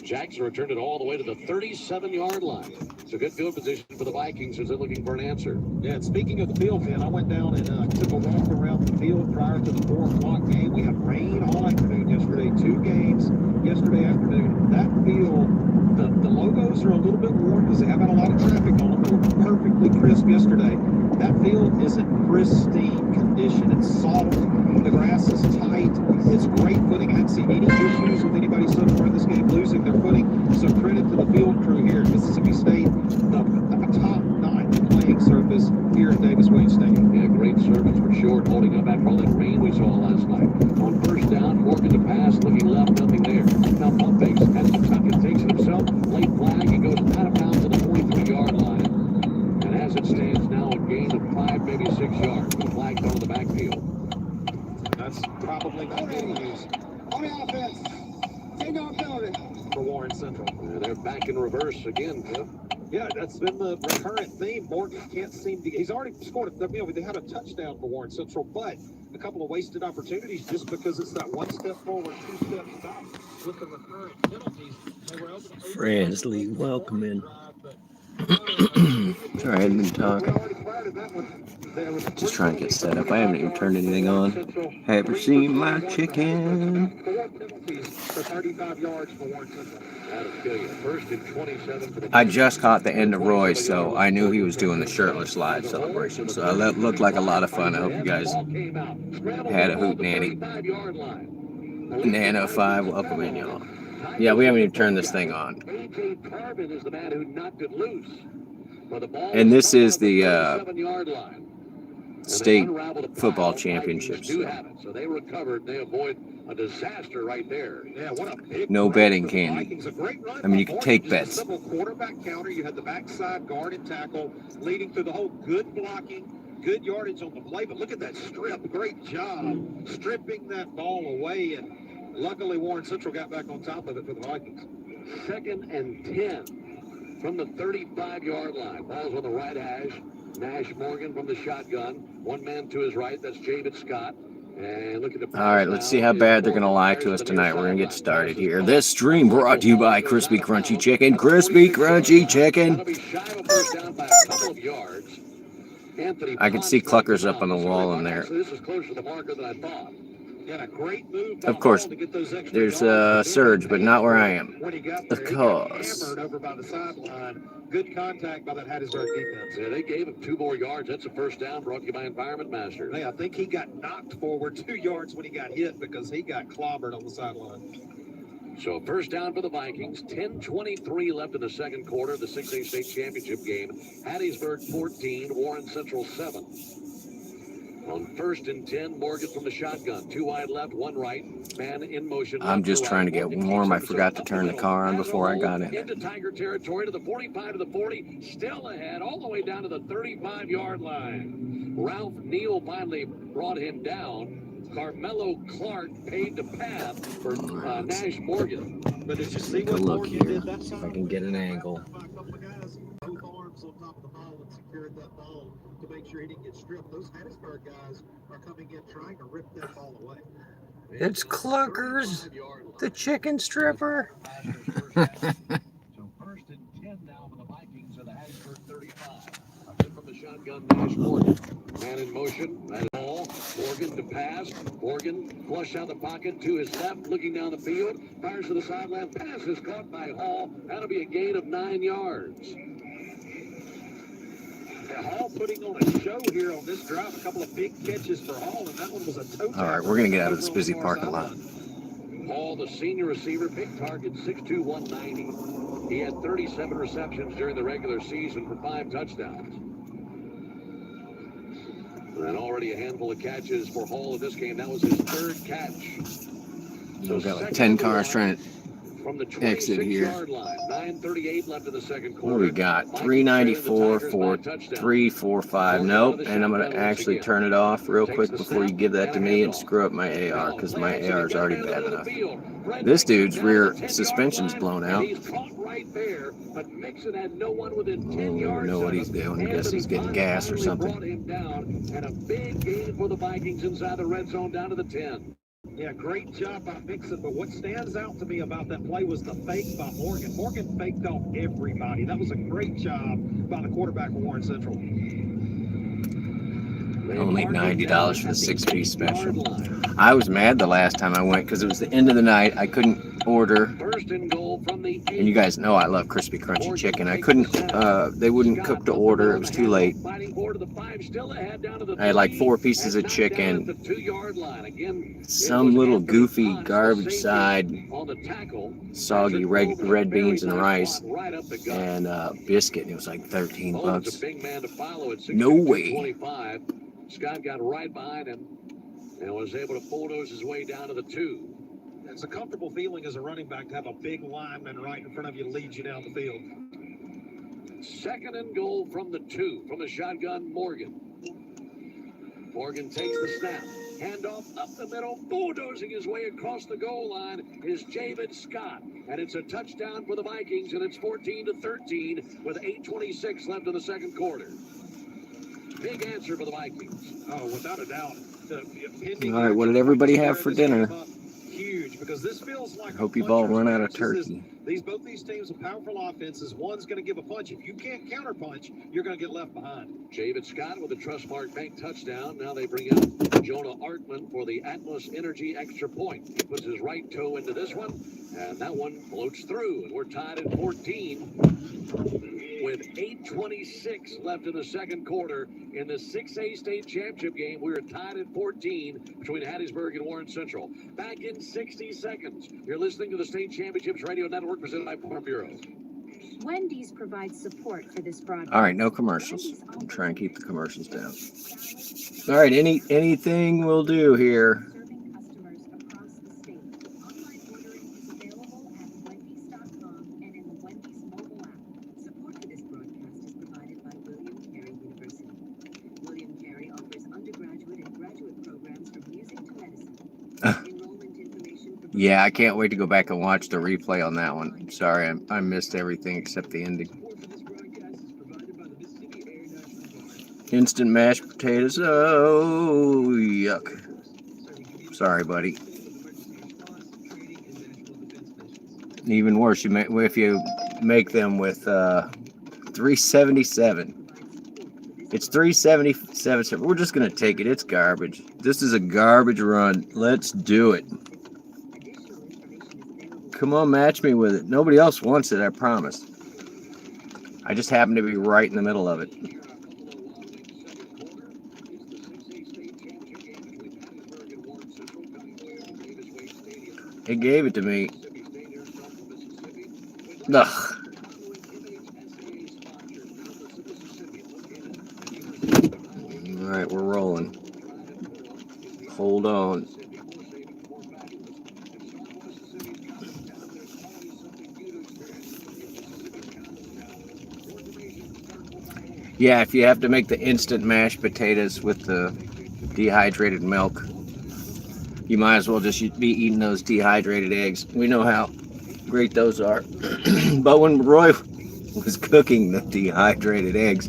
Jackson returned it all the way to the 37-yard line. It's a good field position for the Vikings as they're looking for an answer. Yeah, and speaking of the field, man, I went down and took a walk around the field prior to the 4 o'clock game. We had rain all afternoon yesterday, 2 games yesterday afternoon. That field, the logos are a little bit worn because they have had a lot of traffic on them. They were perfectly crisp yesterday. That field is in pristine condition. It's soft. The grass is tight. It's great footing. I haven't seen any issues with anybody so far in this game losing their footing. So credit to the field crew here at Mississippi State. The top-notch playing surface here at Davis-Wade Stadium. Yeah, great service for short, holding up after all that rain we saw last night. On first down, Morgan to pass, looking left, nothing there. Now pump fakes, has to tuck it, takes it himself. Late flag, he goes out of bounds at the 43-yard line. And as it stands now, a gain of 5, maybe 6 yards. The flag down to the backfield. That's probably not good news. On the offense, take no penalty For Warren Central. They're back in reverse again, Cliff. Yeah, that's been the recurrent theme. Morgan can't seem to. He's already scored. They had a touchdown for Warren Central, but a couple of wasted opportunities just because it's that 1 step forward, 2 steps back with the recurrent penalties. They were able to Friendly welcoming. Sorry, I hadn't been talking. Just trying to get set up. I haven't even turned anything on. Have you seen my chicken? 4 penalties for 35 yards for Warren Central. First and 27 for the I just caught the end of Roy's, so I knew he was doing the shirtless live celebration. So it looked like a lot of fun. I hope you guys had a hoot nanny. Nano 5, welcome in, y'all. Yeah, we haven't even turned this thing on. And this is the state football championships. So they recovered. They avoid a disaster right there. Yeah, what a big No run betting for the candy. Vikings. A great run I mean, you by can Morgan. take Just a bets. simple quarterback counter. You had the backside guard and tackle leading through the whole. Good blocking, good yardage on the play. But look at that strip. Great job stripping that ball away. And luckily, Warren Central got back on top of it for the Vikings. 2nd and 10 from the 35-yard line. Ball's on the right hash. Nash Morgan from the shotgun. One man to his right. That's David Scott. And look at the. All right, let's see how bad they're going to lie to us tonight. We're going to get started here. This stream brought to you by Crispy Crunchy Chicken. Crispy Crunchy Chicken. I can see cluckers up on the wall in there. This is closer to the marker than I thought. Yeah, a great move. Of course, there's a surge, but not where I am. When he got Of there, he got course. hammered over by the sideline. Good contact by that Hattiesburg defense. Yeah, they gave him 2 more yards. That's a first down brought to you by Environment Master. Hey, I think he got knocked forward 2 yards when he got hit because he got clobbered on the sideline. So first down for the Vikings. 10:23 left in the second quarter of the 6A state championship game. Hattiesburg 14, Warren Central 7. On 1st and 10, Morgan from the shotgun. 2 wide left, 1 right. Man in motion. I'm just trying to get warm. I forgot to turn the car on before I got in. Into Tiger territory to the 45 to the 40. Still ahead, all the way down to the 35-yard line. Ralph Neal finally brought him down. Carmelo Clark paid the path for Nash Morgan. But did you see Take a what look Morgan here, did that see if I time? can get an angle. By a couple of guys, both arms on top of the ball and secured that ball to make sure he didn't get stripped. Those Hattiesburg guys are coming in trying to rip that ball away. It's Cluckers, the chicken stripper. So 1st and 10 now for the Vikings of the Hattiesburg 35. A hit from the shotgun, Nash Morgan. Man in motion, that ball. Morgan to pass. Morgan flush out the pocket to his left, looking down the field. Fires to the sideline. Pass is caught by Hall. That'll be a gain of 9 yards. Hall putting on a show here on this drive. A couple of big catches for Hall, and that one was a toe. All right, we're going to get out of this busy parking lot. Hall, the senior receiver, big target, 6'2", 190. He had 37 receptions during the regular season for 5 touchdowns. And already a handful of catches for Hall in this game. That was his 3rd catch. We've got like 10 cars trying to from the exit here. 26-yard line. 9:38 left in the second quarter. What do we got? 394 for 345. Nope. And I'm going to actually turn it off real quick before you give that to me and screw up my AR because my AR is already bad enough. This dude's rear suspension's blown out. I don't even know what he's doing. I guess he's getting gas or something. And a big gain for the Vikings inside the red zone down to the 10. Yeah, great job by Mixon, but what stands out to me about that play was the fake by Morgan. Morgan faked off everybody. That was a great job by the quarterback of Warren Central. Only $90 for the 6-piece special. I was mad the last time I went because it was the end of the night. I couldn't order. And you guys know I love crispy crunchy chicken. I couldn't, they wouldn't cook to order. It was too late. I had like 4 pieces of chicken, some little goofy garbage side, soggy red beans and rice, and biscuit. And it was like 13 bucks. No way. Scott got right behind him and was able to bulldoze his way down to the 2. It's a comfortable feeling as a running back to have a big lineman right in front of you to lead you down the field. 2nd and goal from the 2, from the shotgun, Morgan. Morgan takes the snap. Handoff up the middle, bulldozing his way across the goal line is Javid Scott. And it's a touchdown for the Vikings, and it's 14-13 with 8:26 left in the 2nd quarter. Big answer for the Vikings. Oh, without a doubt. All right, what did everybody have for dinner? Huge, because this feels like I hope you've all run out of turkey. Both these teams have powerful offenses. One's going to give a punch. If you can't counterpunch, you're going to get left behind. Javid Scott with a Trustmark Bank touchdown. Now they bring out Jonah Artman for the Atmos Energy extra point. He puts his right toe into this one, and that one floats through. And we're tied at 14 with 8:26 left in the 2nd quarter. In the 6A state championship game, we are tied at 14 between Hattiesburg and Warren Central. Back in 60 seconds. You're listening to the State Championships Radio Network presented by Farm Bureau. Wendy's provides support for this broadcast. All right, no commercials. I'll try and keep the commercials down. All right, anything will do here. Serving customers across the state. Online ordering is available at Wendy's.com and in the Wendy's mobile app. Support for this broadcast is provided by William Carey University. William Carey offers undergraduate and graduate programs from music to medicine. Enrollment information for Yeah, I can't wait to go back and watch the replay on that one. Sorry, I missed everything except the ending. Instant mashed potatoes. Oh, yuck. Sorry, buddy. Even worse, if you make them with 377. It's 377. We're just going to take it. It's garbage. This is a garbage run. Let's do it. Come on, match me with it. Nobody else wants it, I promise. I just happen to be right in the middle of it. It gave it to me. Ugh. All right, we're rolling. Hold on. Yeah, if you have to make the instant mashed potatoes with the dehydrated milk, you might as well just be eating those dehydrated eggs. We know how great those are. But when Roy was cooking the dehydrated eggs,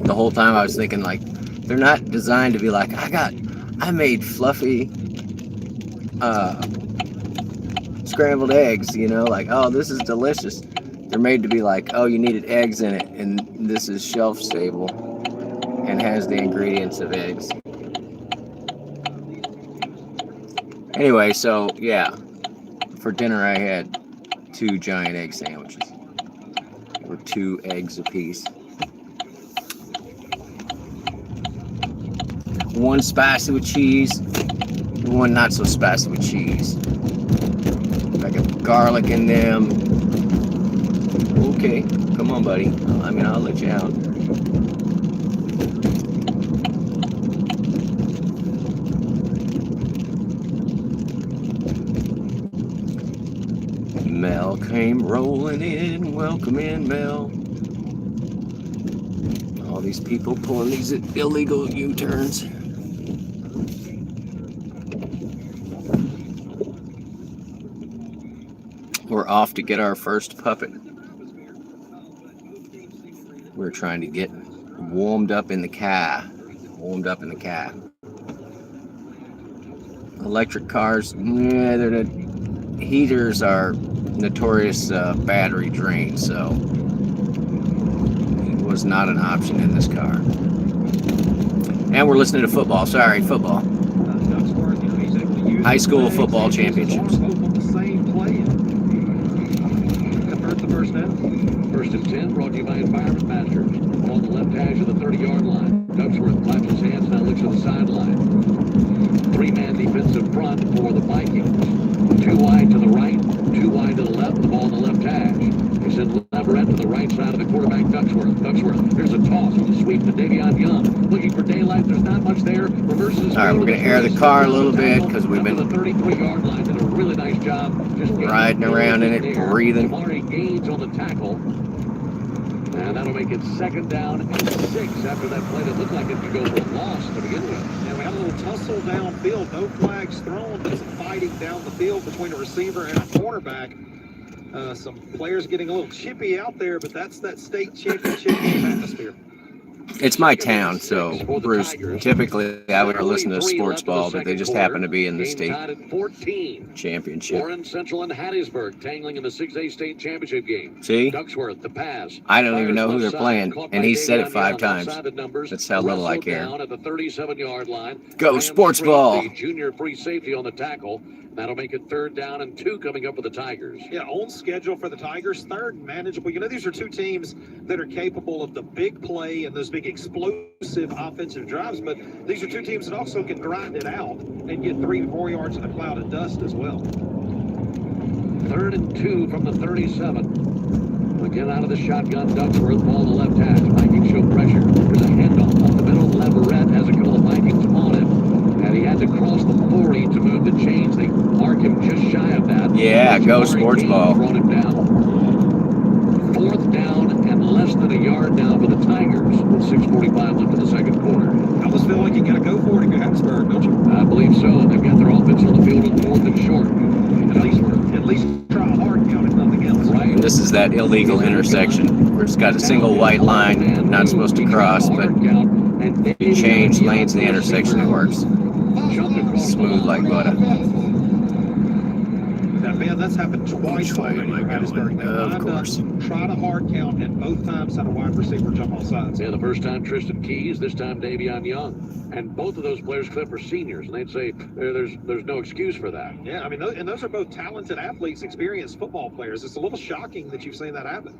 the whole time I was thinking, like, they're not designed to be like, I made fluffy scrambled eggs, you know, like, oh, this is delicious. They're made to be like, oh, you needed eggs in it, and this is shelf stable and has the ingredients of eggs. Anyway, so yeah, for dinner I had 2 giant egg sandwiches. They were 2 eggs apiece. 1 spicy with cheese, 1 not so spicy with cheese. I got garlic in them. Okay, come on, buddy. I'll let you out. Mel came rolling in. Welcome in, Mel. All these people pulling these illegal U-turns. We're off to get our first puppet. We're trying to get warmed up in the car. Electric cars, yeah, the heaters are notorious battery drain, so it was not an option in this car. And we're listening to football. Sorry, football. Ducksworth, he's able to use High school his legs football and use his championships. arm both on the same play and convert the first down. 1st and 10, brought to you by Environment Masters. On the left hash of the 30-yard line. Ducksworth claps his hands, now looks at the sideline. 3-man defensive front for the Vikings. 2 wide to the right, 2 wide to the left, the ball on the left hash. He sent Leverett to the right side of the quarterback, Ducksworth. Ducksworth, here's a toss with a sweep to Davion Young. Looking for daylight, there's not much there. Reverses. All right, we're going to air the car a little bit because we've been the 33-yard line. Did a really nice job just riding around in it, breathing. Jamari Gaines on the tackle. And that'll make it 2nd down and 6 after that play that looked like it could go for a loss to begin with. And we had a little tussle downfield, no flags thrown, but some fighting down the field between a receiver and a cornerback. Some players getting a little chippy out there, but that's that state championship atmosphere. It's my town, so Bruce, typically I would listen to sports ball, but they just happen to be in the state championship. Warren Central and Hattiesburg tangling in the 6A state championship game. See? Ducksworth, the pass. I don't even know who they're playing, and he said it 5 times. That's how little I care. At the 37-yard line. Go sports ball. Junior free safety on the tackle. That'll make it 3rd down and 2 coming up for the Tigers. Yeah, on schedule for the Tigers, 3rd and manageable. You know, these are 2 teams that are capable of the big play and those big explosive offensive drives, but these are 2 teams that also can grind it out and get 3 or 4 yards in a cloud of dust as well. 3rd and 2 from the 37. Again out of the shotgun, Ducksworth, ball on the left hash. Vikings show pressure. There's a handoff up the middle. Leverett has a couple of Vikings on him. And he had to cross the 40 to move the chains. They mark him just shy of that. Yeah, go sports ball. Brought him down. 4th down and less than a yard now for the Tigers with 6:45 left in the 2nd quarter. I almost feel like you got to go for it if you're Hattiesburg, don't you? I believe so. They've got their offense on the field on 4th and short. At least try hard count if nothing else. Right. This is that illegal intersection where it's got a single white line, not supposed to cross, but you change lanes in the intersection, it works. Smooth like butter. Now, man, that's happened twice already for Hattiesburg. They Of lined course. up, tried a hard count, and both times had a wide receiver jump on sides. Yeah, the first time Tristan Keys, this time Davion Young. And both of those players, Cliff, are seniors, and they'd say there's no excuse for that. Yeah, I mean, and those are both talented athletes, experienced football players. It's a little shocking that you've seen that happen.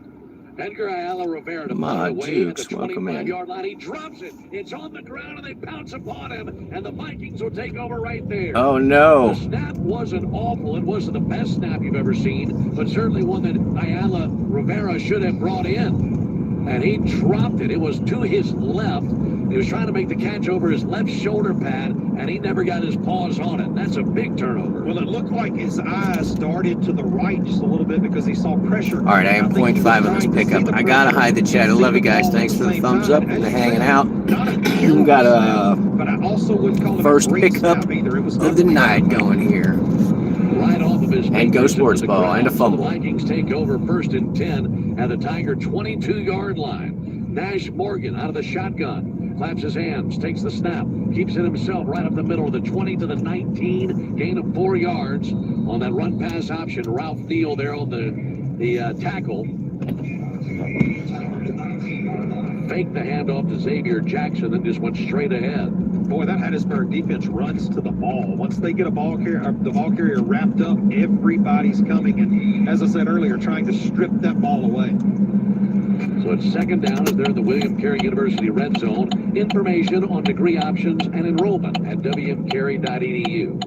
Edgar Ayala Rivera to Ma punt it away at the Dukes, welcome in. 25-yard line. He drops it. It's on the ground, and they pounce upon him, and the Vikings will take over right there. Oh no. The snap wasn't awful. It wasn't the best snap you've ever seen, but certainly one that Ayala Rivera should have brought in. And he dropped it. It was to his left. He was trying to make the catch over his left shoulder pad, and he never got his paws on it. That's a big turnover. Well, it looked like his eyes darted to the right just a little bit because he saw pressure. All right, I am 0.5 on this pickup. I gotta hide the chat. I love you guys. Thanks for the thumbs up and the hanging out. We got a first pickup of the night going here. Right off of his And go sports ball and a fumble. The Vikings take over 1st and 10 at the Tiger 22-yard line. Nash Morgan out of the shotgun. Claps his hands, takes the snap, keeps it himself right up the middle of the 20 to the 19, gain of 4 yards on that run pass option. Ralph Neal there on the tackle. Faked the handoff to Xavier Jackson, then just went straight ahead. Boy, that Hattiesburg defense runs to the ball. Once they get the ball carrier wrapped up, everybody's coming. And as I said earlier, trying to strip that ball away. So it's 2nd down as they're in the William Carey University red zone. Information on degree options and enrollment at wmcarey.edu.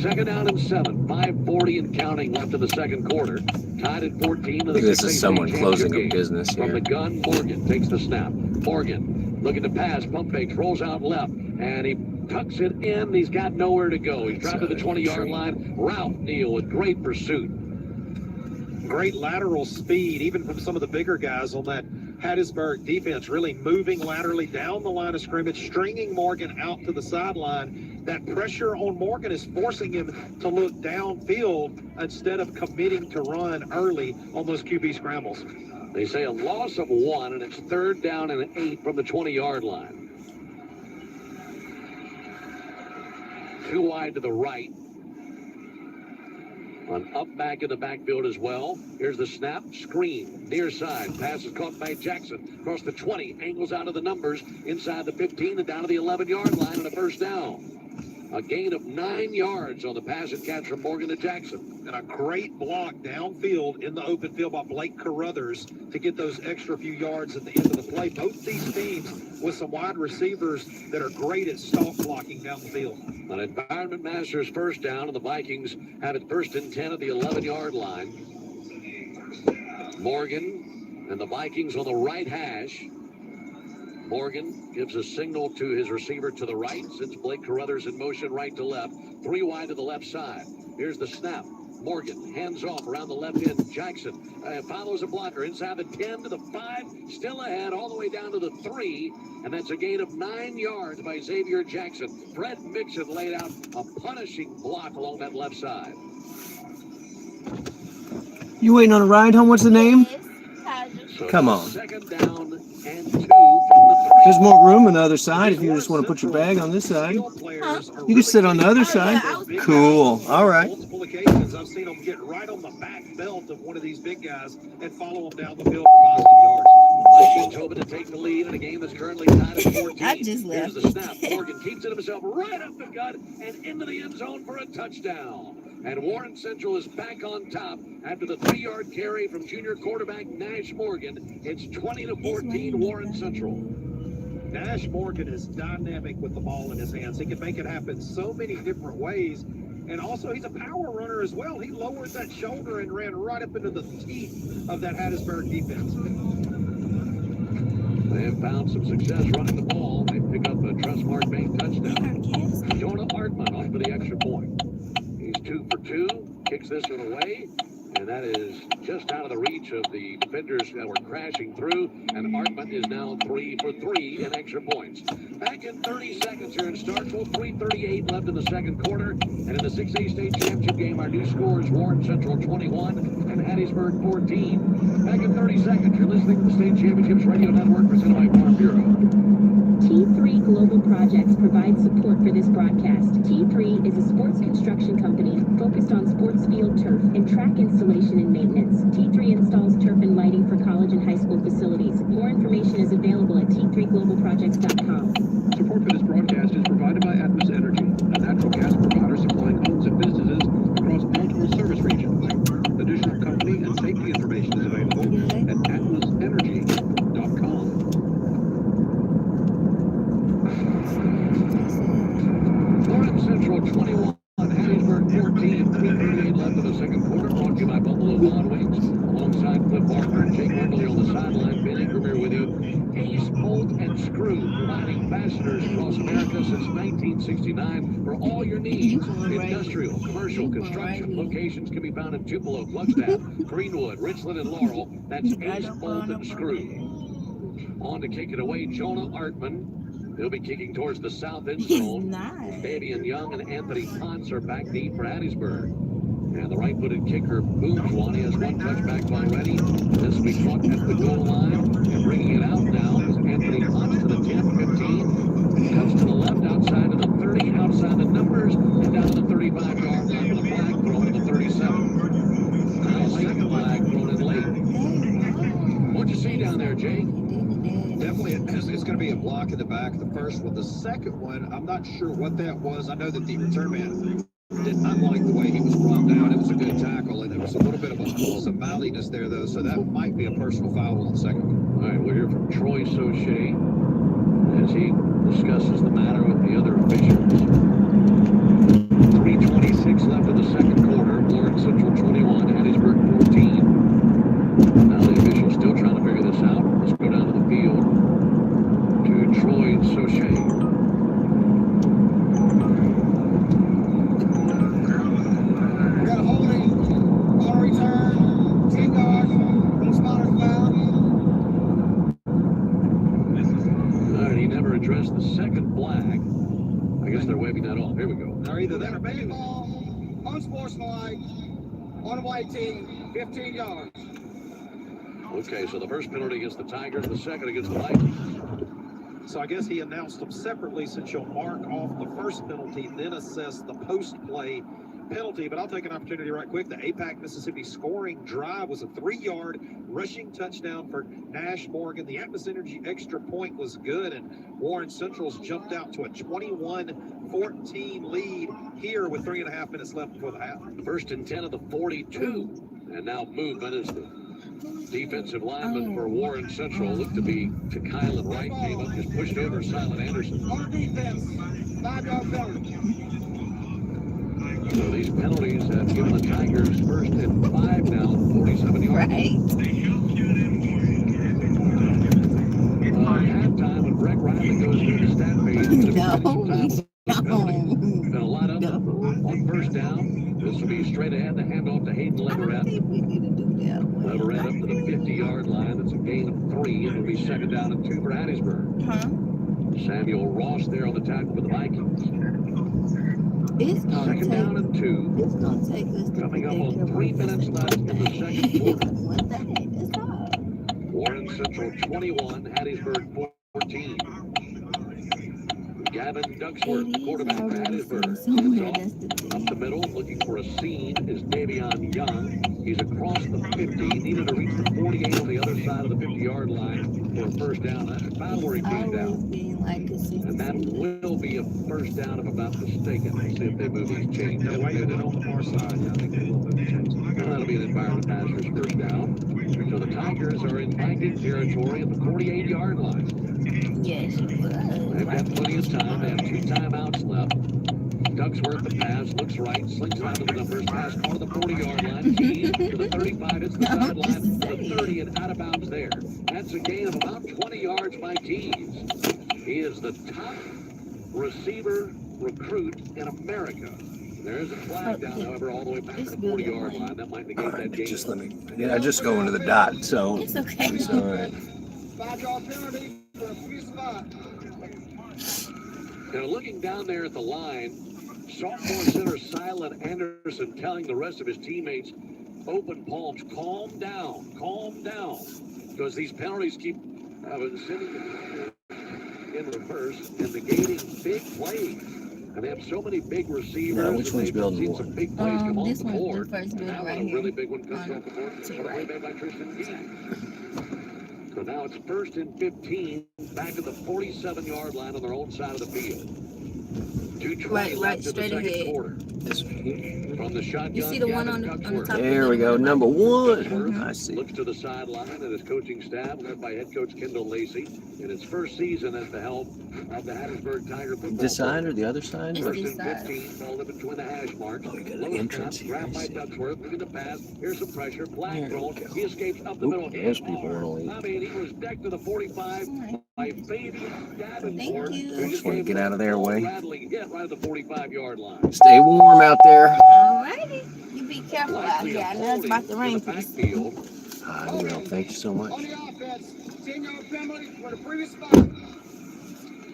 2nd down and 7, 5:40 and counting left in the 2nd quarter. Tied at 14 to the This 6A is someone state closing championship a game. business From the here. gun, Morgan takes the snap. Morgan looking to pass, pump fakes, rolls out left, and he tucks it in. He's got nowhere to go. He's dropped to the 20-yard line. Ralph Neal with great pursuit. Great lateral speed, even from some of the bigger guys on that Hattiesburg defense, really moving laterally down the line of scrimmage, stringing Morgan out to the sideline. That pressure on Morgan is forcing him to look downfield instead of committing to run early on those QB scrambles. They say a loss of 1, and it's 3rd down and 8 from the 20-yard line. Too wide to the right. On up back in the backfield as well. Here's the snap. Screen. Near side. Pass is caught by Jackson. Across the 20. Angles out of the numbers. Inside the 15 and down to the 11-yard line and a first down. A gain of 9 yards on the pass and catch from Morgan to Jackson. And a great block downfield in the open field by Blake Carruthers to get those extra few yards at the end of the play. Both these teams with some wide receivers that are great at stalk blocking down the field. An Environment Masters first down, and the Vikings have it first and 10 at the 11-yard line. Morgan and the Vikings on the right hash. Morgan gives a signal to his receiver to the right, sends Blake Carruthers in motion right to left. 3 wide to the left side. Here's the snap. Morgan hands off around the left end. Jackson follows a blocker inside the 10 to the 5, still ahead all the way down to the 3, and that's a gain of 9 yards by Xavier Jackson. Fred Mixon laid out a punishing block along that left side. You waiting on a ride home? What's the name? So Come on. Second down and 2 from the 3. There's more room on the other side if you just want to put your bag on this side. You can sit on the other side. Cool. All right. Multiple occasions I've seen them get right on the back belt of one of these big guys and follow them down the field for positive yards. Tobin to take the lead in a game that's currently tied at 14. I just left. Here's the snap. Morgan keeps it himself right up the gut and into the end zone for a touchdown. And Warren Central is back on top after the 3-yard carry from junior quarterback Nash Morgan. It's 20-14 Warren Central. Nash Morgan is dynamic with the ball in his hands. He can make it happen so many different ways. And also, he's a power runner as well. He lowered that shoulder and ran right up into the teeth of that Hattiesburg defense. They have found some success running the ball. They pick up a Trustmark Bank touchdown. Jonah Hartman on for the extra point. He's 2 for 2, kicks this one away, and that is just out of the reach of the defenders that were crashing through, and Hartman is now 3 for 3 in extra points. Back in 30 seconds here in Starkville, 3:38 left in the second quarter, and in the 6A state championship game, our new score is Warren Central 21 and Hattiesburg 14. Back in 30 seconds, you're listening to the State Championships Radio Network presented by Farm Bureau. T3 Global Projects provides support for this broadcast. T3 is a sports construction company focused on sports field turf and track installation and maintenance. T3 installs turf and lighting for college and high school facilities. More information is available at t3globalprojects.com. Support for this broadcast is provided by Atmos Energy, a natural gas provider supplying homes and businesses across multiple service regions. Additional company and safety information is available at atmosenergy.com. Warren Central 21, Hattiesburg 14, 3:38 left in the second quarter. Brought to you by Buffalo Wild Wings. Alongside Cliff Barker and Jake Wimberly on the sideline. Ben Ingram here with you. Ace, Bolt, and Screw, providing fasteners across America since 1969 for all your needs. Industrial, commercial, construction. Locations can be found in Tupelo, Flagstaff, Greenwood, Richland, and Laurel. That's Ace, Bolt, and Screw. On to kick it away, Jonah Hartman. He'll be kicking towards the south end zone. Fabian Young and Anthony Potts are back deep for Hattiesburg. And the right-footed kicker, Boomswan, has 1 touchback already. This week caught at the goal line. And bringing it out now is Anthony Potts to the 10, 15. Cuts to the left, outside of the 30, outside the numbers, and down to the 35-yard line with a flag thrown to the 37. Now a second flag thrown in late. What'd you see down there, Jake? Definitely, it's going to be a block in the back, the first one. The second one, I'm not sure what that was. I know that the return man did not like the way he was brought down. It was a good tackle, and there was a little bit of some mouthiness there, though, so that might be a personal foul on the second one. All right, we'll hear from Troy Sauché as he discusses the matter with the other officials. 3:26 left in the second quarter. Warren Central 21, Hattiesburg 14. Now the officials still trying to figure this out. Let's go down to the field to Troy Sauché. We got a holding on a return. 10 yards from the spotter foul. All right, he never addressed the second flag. I guess they're waving that off. Here we go. Now either that or maybe Baseball, unsportsmanlike, on a white tee, 15 yards. Okay, so the first penalty against the Tigers, the second against the Vikings. So I guess he announced them separately since you'll mark off the first penalty, then assess the post-play penalty. But I'll take an opportunity right quick. The APAC Mississippi scoring drive was a 3-yard rushing touchdown for Nash Morgan. The Atmos Energy extra point was good, and Warren Central's jumped out to a 21-14 lead here with 3.5 minutes left before the half. First and 10 of the 42. And now movement as the defensive lineman for Warren Central looked to be to Kylan Wright. Came up, just pushed over Silent Anderson. On defense, 5-yard penalty. So these penalties have given the Tigers first and 5 now, 47 yards. Right. Halftime when Brett Riley goes through the stat page. No. Been a lot of them on first down. This will be straight ahead. The handoff to Hayden I Leverett. think we need to do that one. Leverett up to the 50-yard line. That's a gain of 3. It'll be second down and 2 for Hattiesburg. Huh? Samuel Ross there on the tackle for the Vikings. It's gonna Second down and 2. It's gonna take us to Coming up take on care of 3 minutes left in the second quarter. What the heck is that? Warren Central 21, Hattiesburg 14. Gavin Ducksworth, the quarterback for Hattiesburg. Hands off. Up the middle, looking for a seam is Davion Young. He's across the 50. Needed to reach the 48 on the other side of the 50-yard line for a first down. That's about where he came down. And that will be a first down if I'm not mistaken. We'll see if they move these chains. They're waving it on the far side. Yeah, I think they will move the chains. Well, that'll be an environment passer's first down. So the Tigers are in Viking territory at the 48-yard line. Yes, it was. They've got plenty of time. They have 2 timeouts left. Ducksworth the pass, looks right, slings it out to the numbers, pass caught to the 40-yard line, Keys to the 35, it's the sideline, to the 30, and out of bounds there. That's a gain of about 20 yards by Keys. He is the top receiver recruit in America. There's a flag down, however, all the way back to the 40-yard line. That might negate that gain. Just let me. Yeah, just go into the dot. So It's okay. it's all right. 5-yard penalty for a free spot. Now, looking down there at the line, sophomore center Silent Anderson telling the rest of his teammates, open palms, calm down, because these penalties keep sitting in reverse and negating big plays. And they have so many big receivers. Now, which one's building seen more? some big plays come off This the one's board. the first And building that right one, a here. really big one comes off the board. To your Play right. made by Tristan Dean. So now it's first and 15, back at the 47-yard line on their own side of the field. 2:20 Right, left in the straight second ahead. quarter. This one here. From the shotgun, You see the one Gavin on the Ducksworth. top? There we go. Number 1. Ducksworth I see. looks to the sideline and his coaching staff, led by head coach Kendall Lacey, in his first season at the helm of the Hattiesburg Tiger football This side program. or the other side? It's Or? First this and side. 15, ball in between the hash marks. Oh, we got an Low entrance snap, here. grabbed I by see. Ducksworth, looking to pass. Here's some pressure. Flag There thrown. we go. He escapes up the Oop, middle. there's Hit people hard. wanna leave. I mean, he was decked to the 45 by Fabian Davenport. Thank you. who Just wanna gave get out of their a way. rattling hit right at the 45-yard line. Stay warm out there. Alrighty. You be careful out Likely here. a I know it's about to holding rain in the pretty soon. backfield. I will. Thank you so On much. the offense, 10-yard penalty for the previous spot.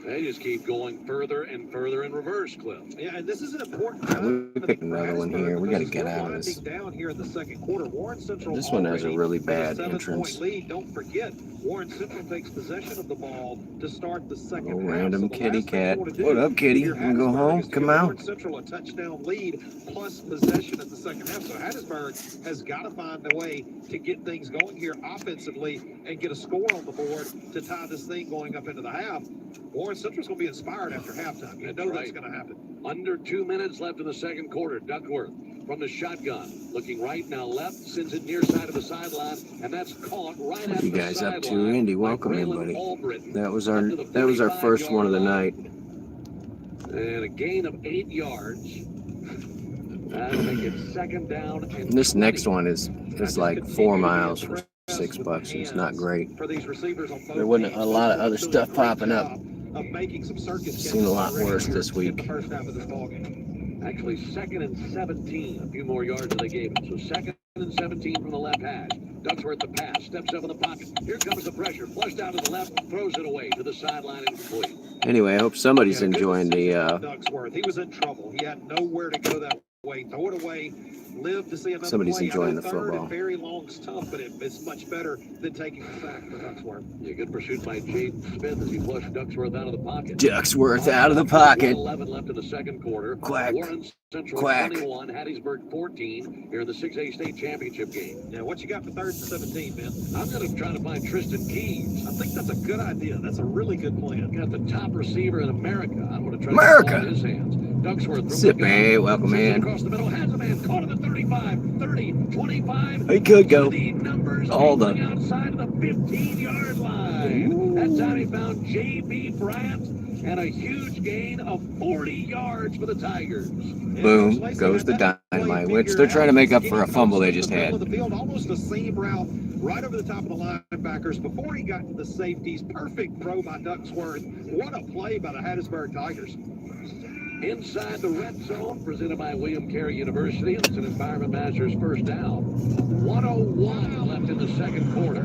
They just keep going further and further in reverse, Cliff. Yeah, and this is an important All right, time we picked another one here. We got to get out of this. Down here in the second quarter. Warren Central This one has a already really with bad 7-point entrance. lead. Don't forget, Warren Central takes possession of the ball to start the second Oh, half. random So the kitty last thing cat. you wanna do What up, kitty? if You you're wanna go Hattiesburg home? is to Come give out. Warren Central a touchdown lead plus possession at the second half. So Hattiesburg has got to find a way to get things going here offensively and get a score on the board to tie this thing going up into the half. Warren Central's going to be inspired after halftime. You That's know that's right. going to happen. Under 2 minutes left in the second quarter. Duckworth from the shotgun. Looking right, now left. Sends it near side of the sideline. And that's caught right What at you the guys up to, sideline Andy? by Welcome in, Braylon buddy. Albritton. That was our first one of the night. And a gain of 8 yards. That'll make it second down. And This 20. next one is like 4 miles for $6. It's not great. For these receivers on both There wasn't teams. a lot of other Doing stuff a great popping up. job Of making some circus Seen a lot catches worse here this in week. the first half of this ballgame. Actually, second and 17. A few more yards than they gave him. So second and 17 from the left hash. Ducksworth the pass. Steps up in the pocket. Here comes the pressure. Flushed out to the left. Throws it away to the sideline and complete. Anyway, I hope somebody's Yeah, good enjoying decision the by Ducksworth. He was in trouble. He had nowhere to go that way. Throw it away. live to see another Somebody's play. enjoying the Third football. and very long's tough, but it's much better than taking a sack for Ducksworth. Yeah, good pursuit by Jaden Smith as he flushed Ducksworth out of the pocket. Ducksworth out of the pocket. 11 left in the second quarter. Quack. Warren Central Quack. 21, Hattiesburg 14 here in the 6A state championship game. Yeah, what you got for 3rd and 17, man? I'm going to try to find Tristan Keys. I think that's a good idea. That's a really good plan. Got the top receiver in America. I'm going to try America. to get the ball in his hands. Ducksworth from Sip, the gun. man. Welcome Sends it in. across the middle. Has a man caught at the 35, 30, 25. He could go. The numbers All the- angling outside of the 15-yard line. That's how he found J.B. Bryant and a huge gain of 40 yards for the Tigers. Boom goes the dynamite, which they're trying to make up for a fumble they just had. The field, almost a seam route right over the top of the linebackers before he got to the safeties. Perfect throw by Ducksworth. What a play by the Hattiesburg Tigers. Inside the red zone, presented by William Carey University. It's an Environment Masters first down. 1:01 left in the second quarter.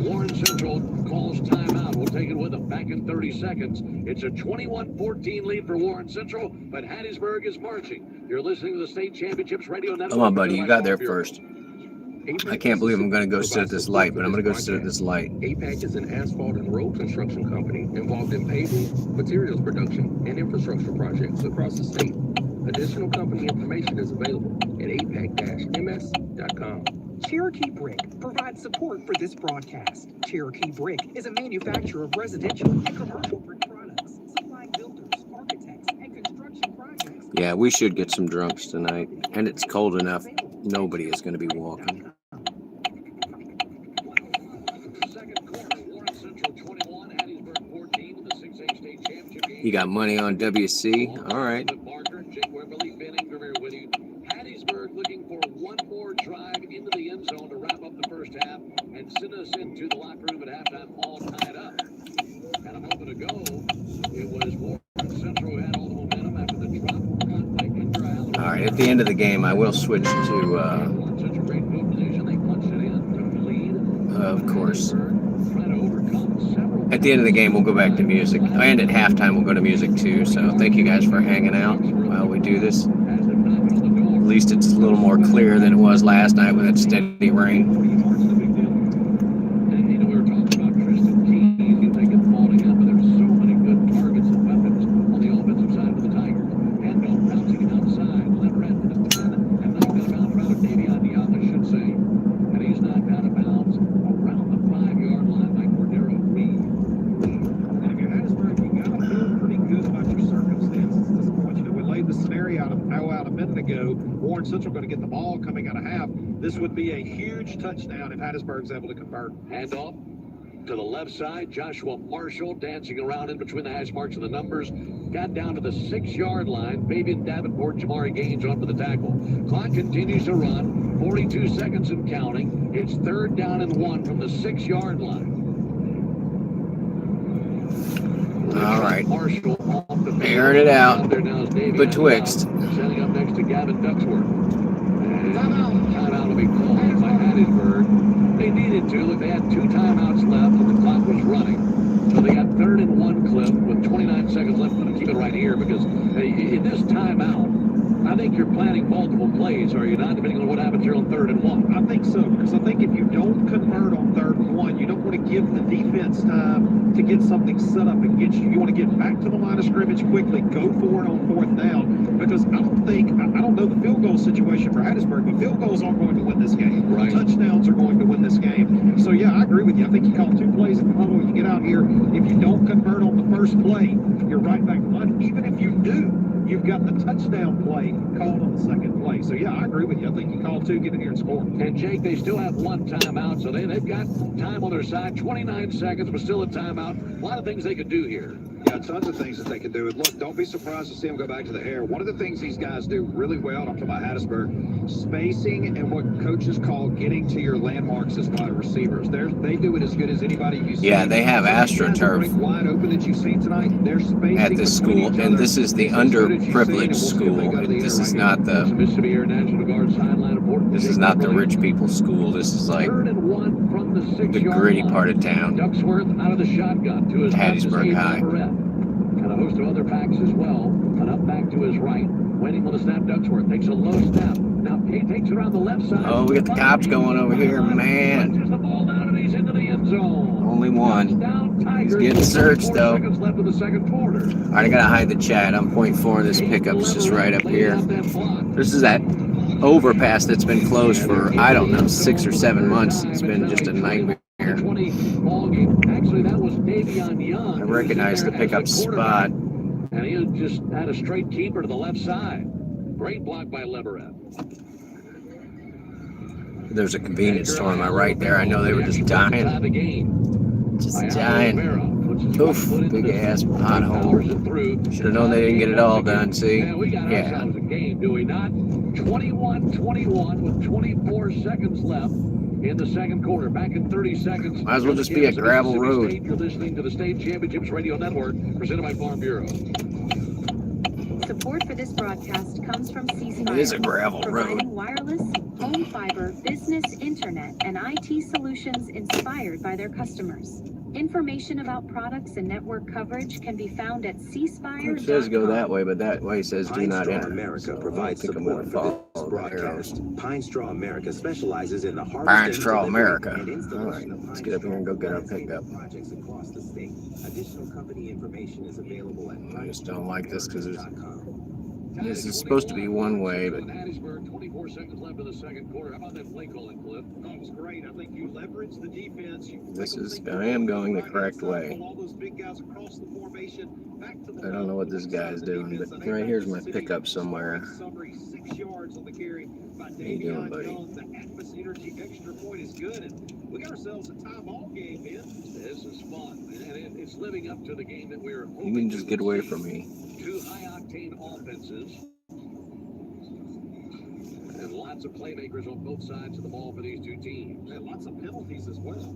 Warren Central calls timeout. We'll take it with them back in 30 seconds. It's a 21-14 lead for Warren Central, but Hattiesburg is marching. You're listening to the State Championships Radio Network. Come on, buddy. You got there first. I can't believe I'm going to go sit at this light, but I'm going to go sit at this light. APAC is an asphalt and road construction company involved in paving, materials production, and infrastructure projects across the state. Additional company information is available at apac-ms.com. Cherokee Brick provides support for this broadcast. Cherokee Brick is a manufacturer of residential and commercial brick products, supplying builders, architects, and construction projects. Yeah, we should get some drunks tonight. And it's cold enough. Nobody is going to be walking. Second quarter, Warren Central 21, Hattiesburg 14 in the 6A state championship game. You got money on WC? All right. Barker, Jake Wimberly, Ben Ingram here with you. Hattiesburg looking for one more drive into the end zone to wrap up the first half and send us into the locker room at halftime all tied up. And a moment ago, it was Warren Central who had all the momentum after the drop by Kendra Allen. All right. At the end of the game, I will switch to, Warren Central great field position. They punched it in, took the lead. of course. Trying to overcome several. At the end of the game, we'll go back to music. And at halftime, we'll go to music too. So thank you guys for hanging out while we do this. At least it's a little more clear than it was last night with that steady rain. And you know, we were talking about Tristan Keys. You think it's falling out, but there's so many good targets and weapons on the offensive side of the Tigers. And no bouncing it outside. Leverett to the 10. And knocked out of bounds. Rather, Davion Diop, I should say. And he's knocked out of bounds around the 5-yard line by Cordero Reed. And if you're Hattiesburg, you got to feel pretty good about your circumstances at this point. You know, we laid the scenario out a minute ago. Warren Central going to get the ball coming out of half. This would be a huge touchdown if Hattiesburg's able to convert. Handoff to the left side. Joshua Marshall dancing around in between the hash marks and the numbers. Got down to the 6-yard line. Fabian Davenport, Jamari Gaines on for the tackle. Clock continues to run. 42 seconds and counting. It's 3rd down and 1 from the 6-yard line. All right. Marshall off the Airing it out. There now is Davion Betwixt. Diop, setting up next to Gavin Ducksworth. And timeout will be called by Hattiesburg. They needed to. Look, they had 2 timeouts left and the clock was running. So they got 3rd and 1 clip with 29 seconds left. I'm going to keep it right here because in this timeout, I think you're planning multiple plays, are you not, depending on what happens here on 3rd and 1? I think so, because I think if you don't convert on 3rd and 1, you don't want to give the defense time to get something set up against you. You want to get back to the line of scrimmage quickly, go for it on 4th down, because I don't know the field goal situation for Hattiesburg, but field goals aren't going to win this game. Right. Touchdowns are going to win this game. So, yeah, I agree with you. I think you call 2 plays in the huddle, you get out here. If you don't convert on the first play, you're right back to line. Even if you do, you've got the touchdown play called on the second play. So, yeah, I agree with you. I think you call 2, get in here and score. And, Jake, they still have 1 timeout, so they've got time on their side. 29 seconds, but still a timeout. A lot of things they could do here. Yeah, tons of things that they can do. And look, don't be surprised to see them go back to the air. One of the things these guys do really well, I'm talking about Hattiesburg, spacing and what coaches call getting to your landmarks as wide receivers. They do it as good as anybody you've seen. Yeah, they have AstroTurf wide open that you've seen tonight. They're spacing at this school, and this is the underprivileged school. This is not the Mississippi Air National Guard sideline report. this is not the rich people school. This is like 3rd and 1 from the 6-yard the gritty line. part of town. Ducksworth out of the shotgun to his Hattiesburg High. And a host of other backs as well. And up back to his right. Waiting on the snap, Ducksworth takes a low snap. Now Kate takes it around the left side. Oh, we got the cops going over here, man. Punches the ball down and he's into the end zone. Only one. Touchdown, Tigers. He's getting searched, 4 though. seconds left in the second quarter. All right, I gotta hide the chat. I'm .4. This pickup's just right up here. This is that overpass that's been closed for, I don't know, 6 or 7 months. It's been just a nightmare. 20 ball game. Actually, that was Davion Young. I recognize the pickup spot. And he just had a straight keeper to the left side. Great block by Leverett. There's a convenience store on my right there. I know they were just dying. Just dying. Oof, big ass pothole. Should have known they didn't get it all done, see? Yeah. We got ourselves a game, do we not? 21-21 with 24 seconds left in the second quarter. Back in 30 seconds. Might as well just be a gravel road. You're listening to the State Championships Radio Network, presented by Farm Bureau. Support for this broadcast comes from CC It is a gravel providing road. wireless, home fiber, business, internet, and IT solutions inspired by their customers. Information about products and network coverage can be found at ceasefire.com. It says go that way, but that way says do not enter. America So provides I think I'm gonna support for follow this the arrows. broadcast. Pine Straw America specializes in the Pine harvesting, Straw delivery, America. and All installation right, of let's pine get up here and go get our straw pickup. projects across the state. Additional company information is available at I just don't like this because pinestraw.com. this is supposed to be one way, but 24 seconds left in the second quarter. How about that play calling, Cliff? That was great. I think you leverage the defense. I am going the correct way. All those big guys across the formation, back to the I don't know what this guy's doing, but right here's my pickup somewhere. Summary 6 yards on the carry by How you doing, Davion buddy? Young. The Atmos Energy extra point is good, and we got ourselves a tie ball game, man. This is fun, and it's living up to the game that we were hoping. You can just to get away see. from me. Two high-octane offenses. And lots of playmakers on both sides of the ball for these two teams. And lots of penalties as well.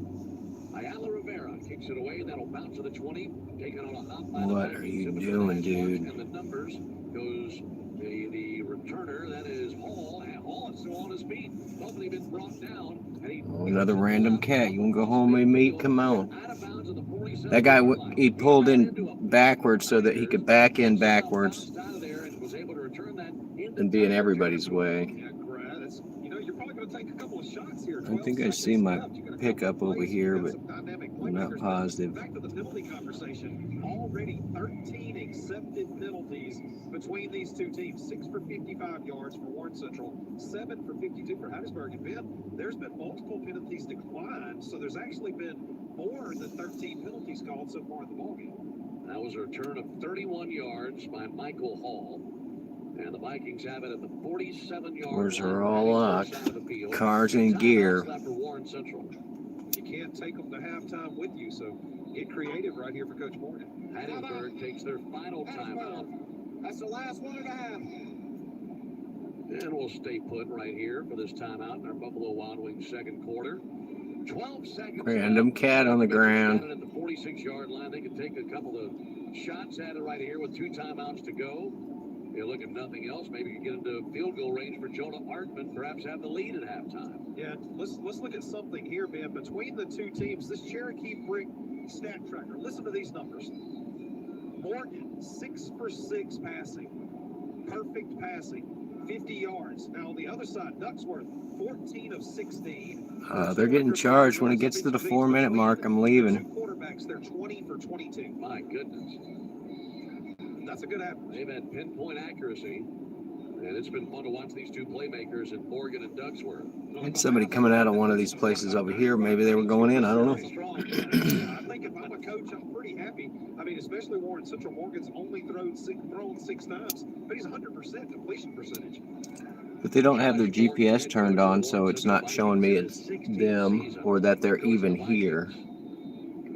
Ayala Rivera kicks it away, and that'll bounce to the 20. Taking on a hop by What the are you Vikings in the doing, first dude? mark, and the numbers goes the returner. That is Hall. And Hall is still on his feet. Nobody been brought down. And he Another random cat. You want to go home with me? Come on. out of bounds at the 47 That guy, yard line. he pulled in backwards so that he could back in backwards Bounced out of there and was able to return that into and be in everybody's way. Yeah, Brad, it's, you're probably going to take a couple of shots here. I think I see my pickup over here, but I'm not positive. Back to the penalty conversation. Already 13 accepted penalties between these two teams. 6 for 55 yards for Warren Central, 7 for 52 for Hattiesburg. And Ben, there's been multiple penalties declined, so there's actually been more than 13 penalties called so far in the ballgame. That was a return of 31 yards by Michael Hall. And the Vikings have it at the 47-yard Doors line. are all locked. Side of the field. Cars in gear. Left for Warren Central. You can't take them to halftime with you, so get creative right here for Coach Morgan. Hattiesburg takes their final timeout. That's the last 1.5. And we'll stay put right here for this timeout in our Buffalo Wild Wings second quarter. 12 seconds. Random left. cat on the ground. At the 46-yard line, they can take a couple of shots at it right here with 2 timeouts to go. You look at nothing else. Maybe you get into field goal range for Jonah Artman. Perhaps have the lead at halftime. Yeah, let's look at something here, Ben. Between the two teams, this Cherokee Brick stat tracker. Listen to these numbers. Morgan, 6 for 6 passing. Perfect passing. 50 yards. Now on the other side, Ducksworth, 14 of 16. They're getting charged when it gets to the 4-minute mark. I'm leaving. Two quarterbacks, they're 20 for 22. My goodness. That's a good average. They've had pinpoint accuracy. And it's been fun to watch these two playmakers in Morgan and Ducksworth. Had somebody coming out of one of these places over here. Maybe they were going in. I don't know. I think if I'm a coach, I'm pretty happy. I mean, especially Warren Central. Morgan's only thrown 6 times, but he's 100% completion percentage. But they don't have their GPS turned on, so it's not showing me it's them or that they're even here.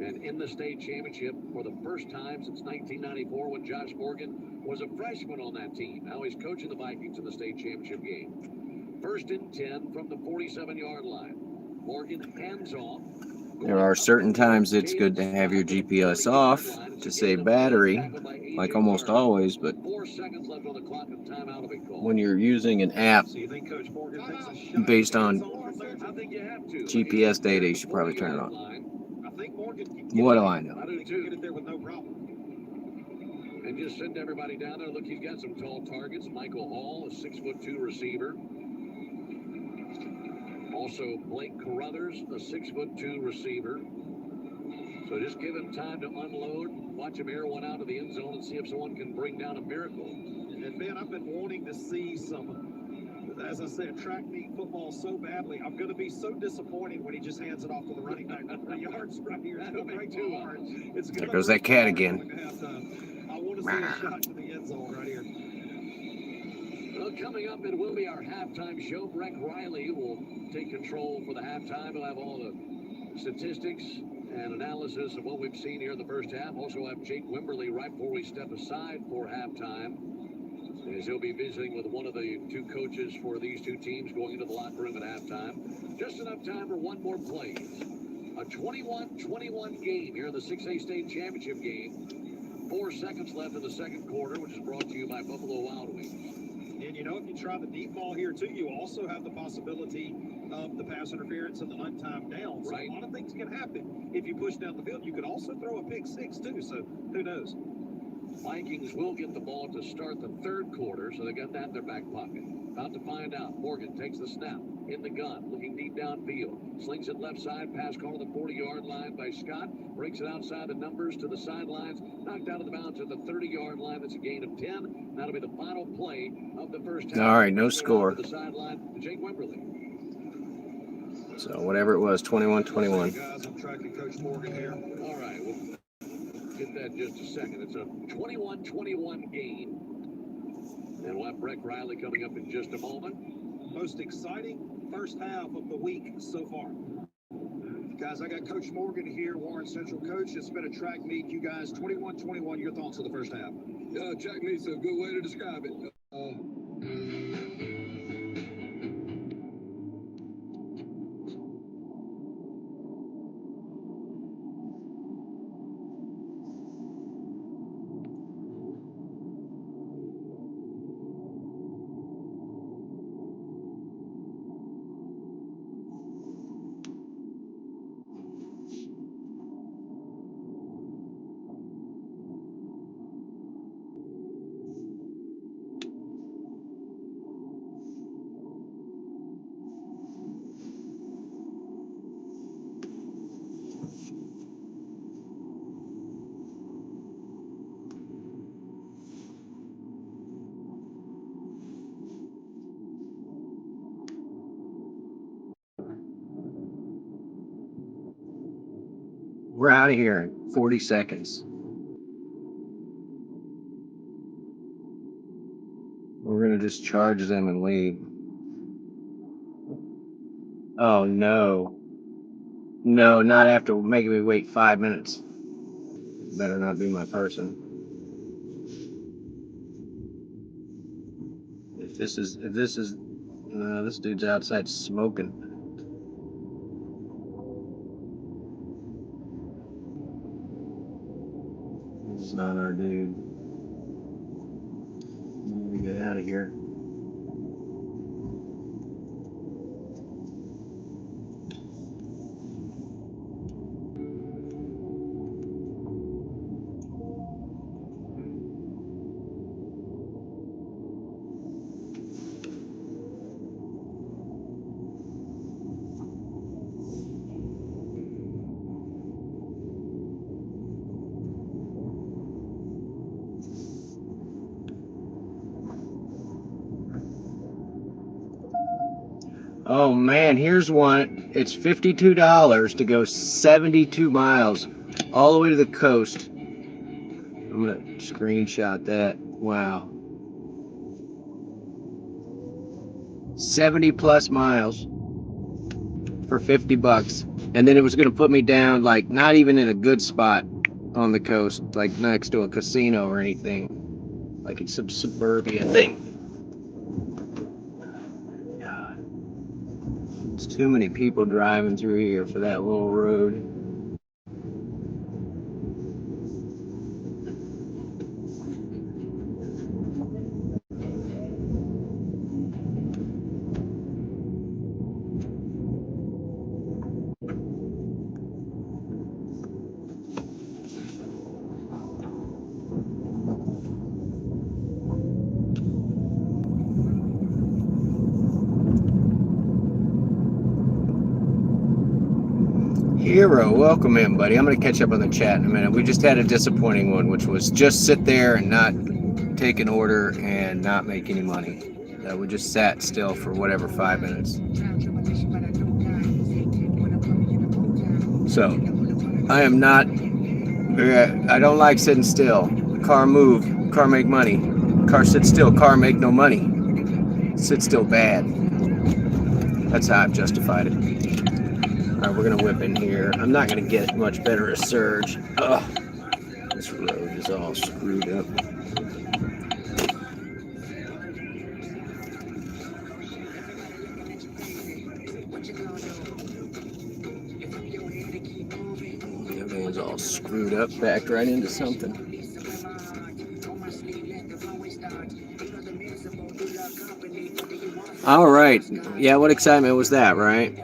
And in the state championship for the first time since 1994 when Josh Morgan was a freshman on that team. Now he's coaching the Vikings in the state championship game. 1st and 10 from the 47-yard line. Morgan hands off. There are certain times it's good to have your GPS off to save battery, like almost always, but 4 seconds left on the clock and timeout will be called. when you're using an app So you think Coach Morgan takes a shot? based on I think you have to. GPS data, you should probably turn it on. I think Morgan can What do I know? I do get too. it there with no problem. And just send everybody down there. Look, he's got some tall targets. Michael Hall, a 6'2" receiver. Also, Blake Carruthers, a 6'2" receiver. So just give him time to unload, watch him air one out of the end zone, and see if someone can bring down a miracle. And Ben, I've been wanting to see some, as I said, track meet football so badly. I'm going to be so disappointed when he just hands it off to the running back for 3 yards right here. It's going to break too hard. There goes that cat again. I want to see a shot to the end zone right here. Well, coming up, it will be our halftime show. Breck Riley will take control for the halftime. He'll have all the statistics and analysis of what we've seen here in the first half. Also have Jake Wimberly right before we step aside for halftime, as he'll be visiting with one of the 2 coaches for these 2 teams going into the locker room at halftime. Just enough time for one more play. A 21-21 game here in the 6A state championship game. 4 seconds left in the second quarter, which is brought to you by Buffalo Wild Wings. And, you know, if you try the deep ball here, too, you also have the possibility of the pass interference and the untimed down. So right. A lot of things can happen if you push down the field. You could also throw a pick 6, too, so who knows? Vikings will get the ball to start the third quarter, so they got that in their back pocket. About to find out. Morgan takes the snap in the gun, looking deep downfield. Slings it left side, pass call to the 40-yard line by Scott. Breaks it outside the numbers to the sidelines. Knocked out of the bounds at the 30-yard line. That's a gain of 10. That'll be the final play of the first half. All right, no score. To the sideline to Jake Wimberly. So whatever it was, 21-21. Guys, I'm tracking Coach Morgan here. All right, we'll get that in just a second. It's a 21-21 game. And we'll have Breck Riley coming up in just a moment. Most exciting first half of the week so far. Guys, I got Coach Morgan here, Warren Central coach. It's been a track meet. You guys, 21-21, your thoughts of the first half? Track meet's a good way to describe it. We're out of here in 40 seconds. We're going to just charge them and leave. Oh, no. No, not after making me wait 5 minutes. Better not be my person. If this is, this dude's outside smoking. This is not our dude. Let me get out of here. Oh man, here's one. It's $52 to go 72 miles all the way to the coast. I'm gonna screenshot that. Wow. 70 plus miles for $50. And then it was gonna put me down like not even in a good spot on the coast, like next to a casino or anything. Like it's some suburbia thing. God. It's too many people driving through here for that little road. Hero, welcome in, buddy. I'm going to catch up on the chat in a minute. We just had a disappointing one, which was just sit there and not take an order and not make any money. We just sat still for whatever 5 minutes. So I am not. I don't like sitting still. Car move, car make money. Car sit still, car make no money. Sit still bad. That's how I've justified it. All right, we're gonna whip in here. I'm not gonna get much better a surge. Ugh, this road is all screwed up. Everything's all screwed up, backed right into something. All right. Yeah, what excitement was that, right?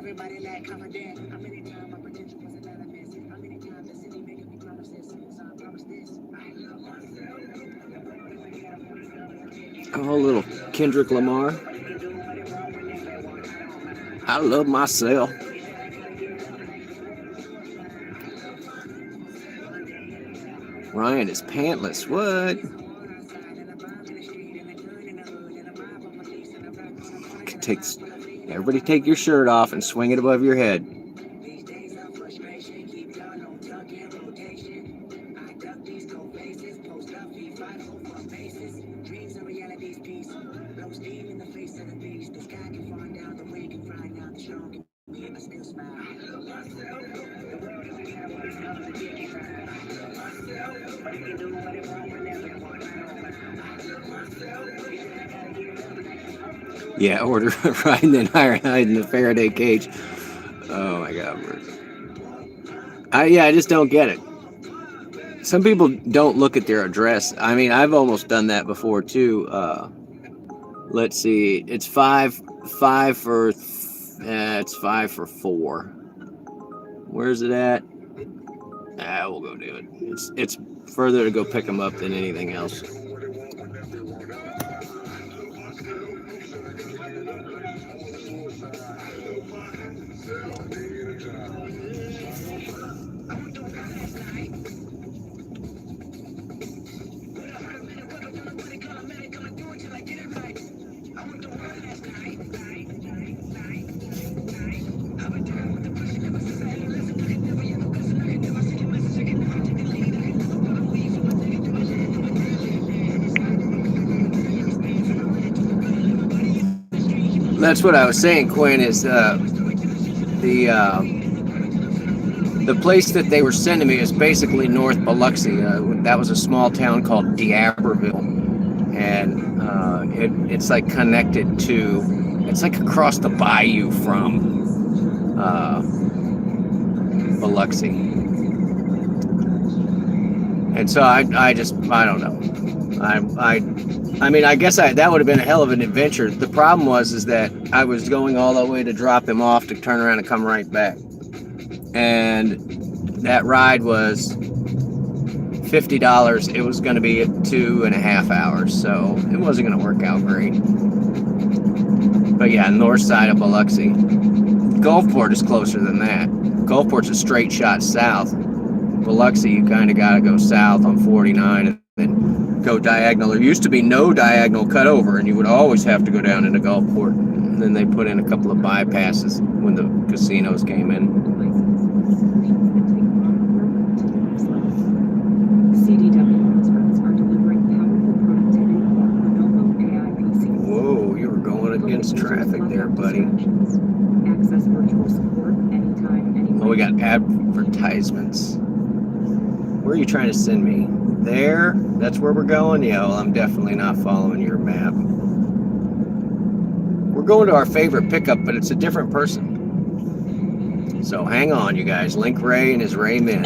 Oh, little Kendrick Lamar. I love myself. Ryan is pantless. What? Everybody take your shirt off and swing it above your head. Yeah, order right and then hide in the Faraday cage. Oh my God. I just don't get it. Some people don't look at their address. I mean, I've almost done that before too. Let's see. It's five for it's 5 for 4. Where's it at? We'll go do it. It's further to go pick them up than anything else. That's what I was saying, Quinn, is the place that they were sending me is basically North Biloxi. That was a small town called D'Iberville, and it's like connected to, it's like across the bayou from Biloxi. And so I don't know. I mean, I guess that would have been a hell of an adventure. The problem was that I was going all the way to drop him off to turn around and come right back. And that ride was $50. It was going to be 2.5 hours, so it wasn't going to work out great. But yeah, north side of Biloxi. Gulfport is closer than that. Gulfport's a straight shot south. Biloxi, you kind of got to go south on 49 and then go diagonal. There used to be no diagonal cutover, and you would always have to go down into Gulfport. And then they put in a couple of bypasses when the casinos came in. Whoa, you were going against traffic there, buddy. Oh, we got advertisements. Where are you trying to send me? There? That's where we're going? Yeah, well, I'm definitely not following your map. We're going to our favorite pickup, but it's a different person. So hang on, you guys. Link Ray and his Ray Men.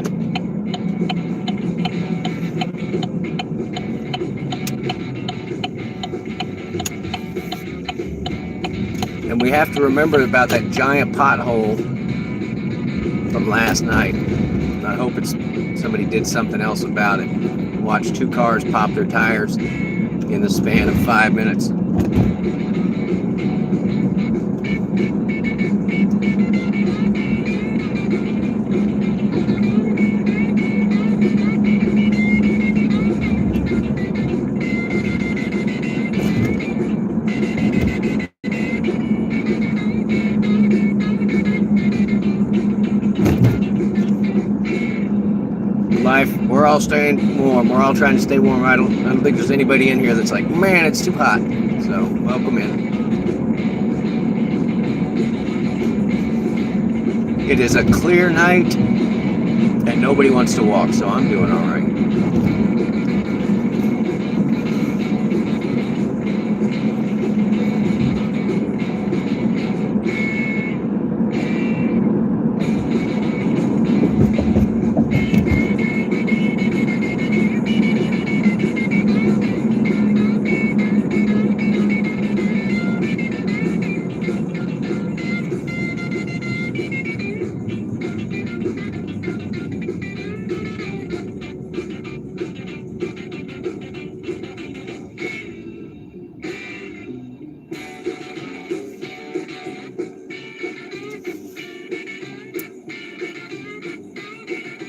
And we have to remember about that giant pothole from last night. I hope somebody did something else about it. Watch 2 cars pop their tires in the span of 5 minutes. life. We're all staying warm. We're all trying to stay warm. I don't think there's anybody in here that's like, man, it's too hot. So welcome in. It is a clear night, and nobody wants to walk, so I'm doing all right.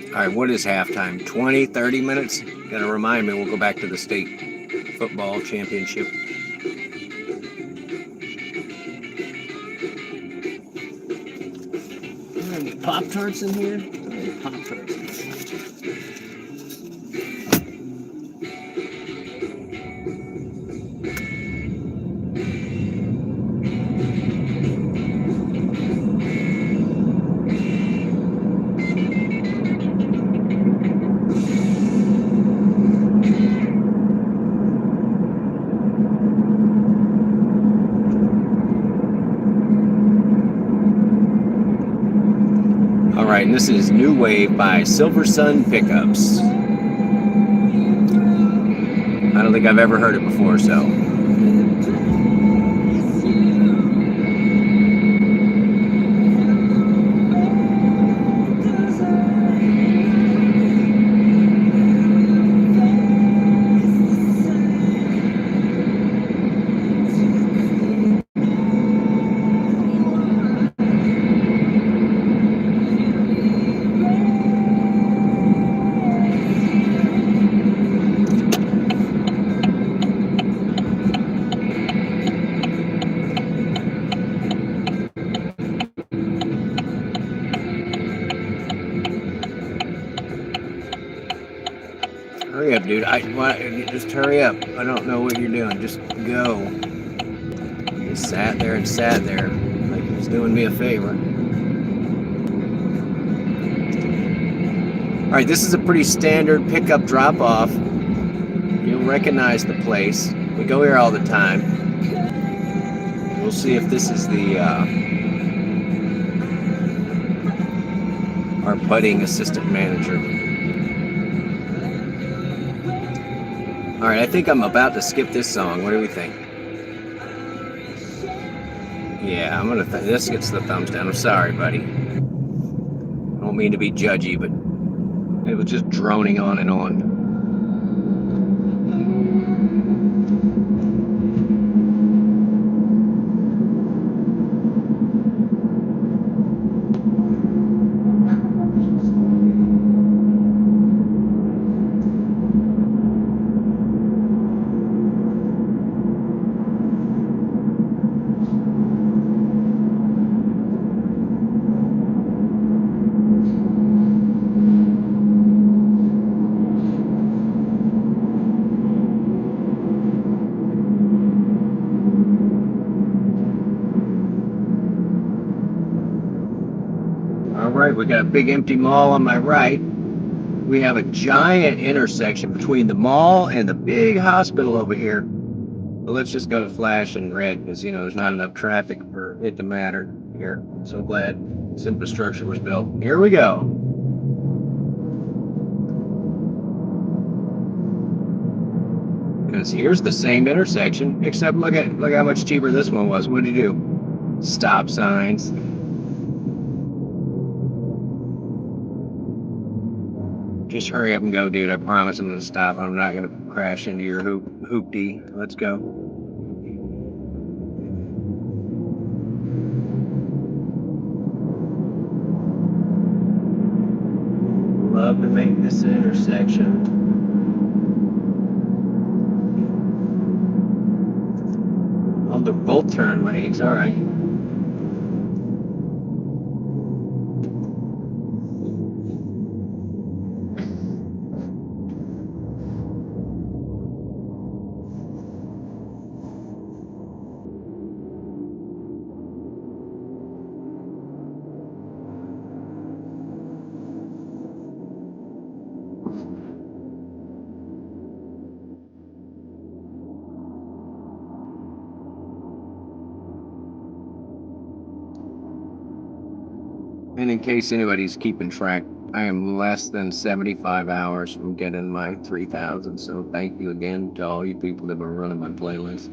All right, what is halftime? 20, 30 minutes? Gotta remind me, we'll go back to the state football championship. Are there any Pop-Tarts in here? Pop-Tarts in here. All right, and this is New Wave by Silver Sun Pickups. I don't think I've ever heard it before, so. Hurry up, dude. Just hurry up. I don't know what you're doing. Just go. He sat there and sat there like he was doing me a favor. All right, this is a pretty standard pickup drop-off. You'll recognize the place. We go here all the time. We'll see if this is the our budding assistant manager. All right, I think I'm about to skip this song. What do we think? Yeah, I'm gonna. This gets the thumbs down. I'm sorry, buddy. I don't mean to be judgy, but it was just droning on and on. All right, we got a big empty mall on my right. We have a giant intersection between the mall and the big hospital over here. But let's just go to flash and red because, you know, there's not enough traffic for it to matter here. So glad this infrastructure was built. Here we go. Because here's the same intersection, except look how much cheaper this one was. What did he do? Stop signs. Just hurry up and go, dude. I promise I'm gonna stop. I'm not gonna crash into your hoopty. Let's go. Love to make this intersection. Oh, they're both turn lanes. All right. And in case anybody's keeping track, I am less than 75 hours from getting my 3,000. So thank you again to all you people that have been running my playlist.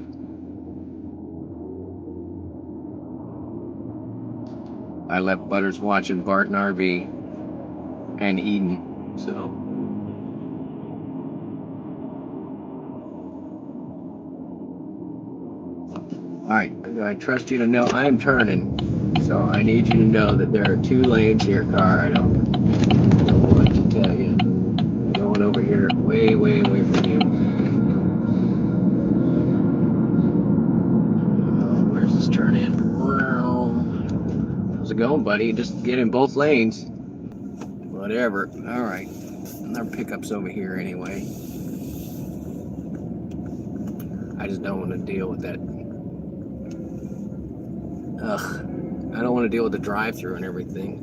I left Butters watching Bart and RV and Eden. So. Alright, I trust you to know I'm turning. So I need you to know that there are 2 lanes here, car. I don't know what to tell you. Going over here way, way away from you. Where's this turn in? How's it going, buddy? Just get in both lanes. Whatever. Alright. Our pickup's over here anyway. I just don't want to deal with that. Ugh. I don't want to deal with the drive-thru and everything.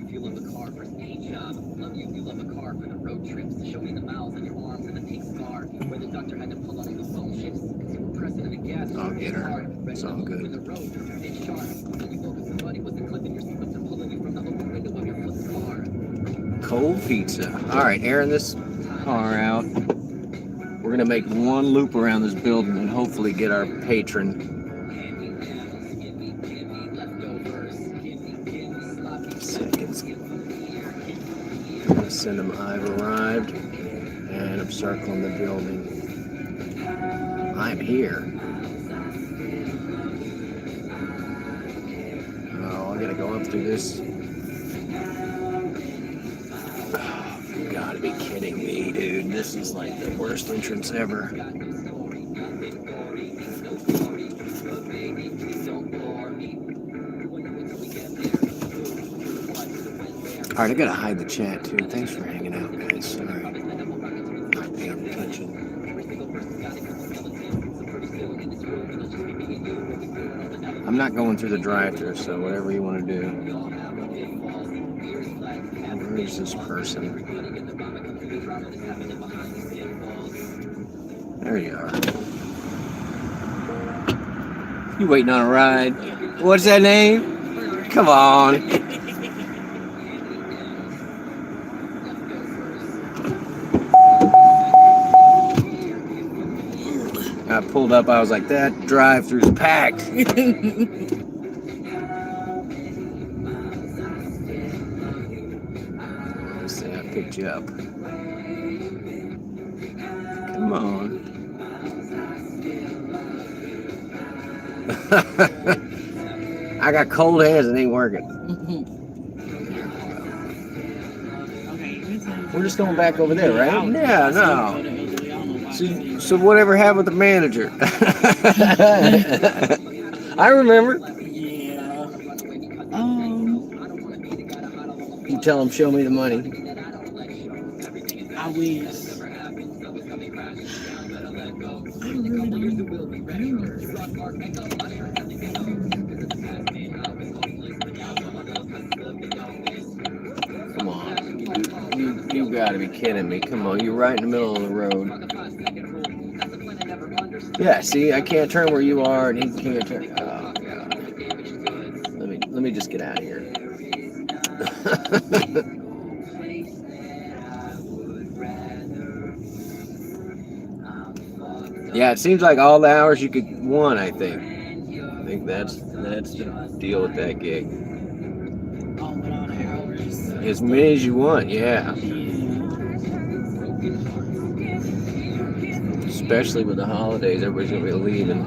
If you love a car for its paint job, love you if you love a car for the road trips. Show me the miles on your arms and the pink scar. Where the doctor had to pull out all the bone chips. Cause you were pressing in the gas. I'll get her. It's all good. The road, it's sharp. When you woke up, somebody wasn't clipping your seat, but they're pulling you from the open window of your foot's car. Cold pizza. Alright, airing this car out. We're going to make one loop around this building and hopefully get our patron. Seconds. I'm going to send him I've arrived. And I'm circling the building. I'm here. Oh, I got to go up through this. You gotta be kidding me, dude. This is like the worst entrance ever. Alright, I gotta hide the chat too. Thanks for hanging out, guys. Sorry. Not paying attention. I'm not going through the drive-thru, so whatever you want to do. Where is this person? There you are. You waiting on a ride? What's that name? Come on. I pulled up, I was like, that drive-thru's packed. Picked you up. Come on. I got cold hands and ain't working. We're just going back over there, right? Yeah, no. So whatever happened with the manager? I remember. Yeah. You tell him, show me the money. I wish. Come on. You gotta be kidding me. Come on, you're right in the middle of the road. Yeah, see, I can't turn where you are, and he can't turn. Oh, God. Let me just get out of here. Yeah, it seems like all the hours you could want, I think. I think that's the deal with that gig. Oh, but all the hours. As many as you want, yeah. Especially with the holidays, everybody's gonna be leaving.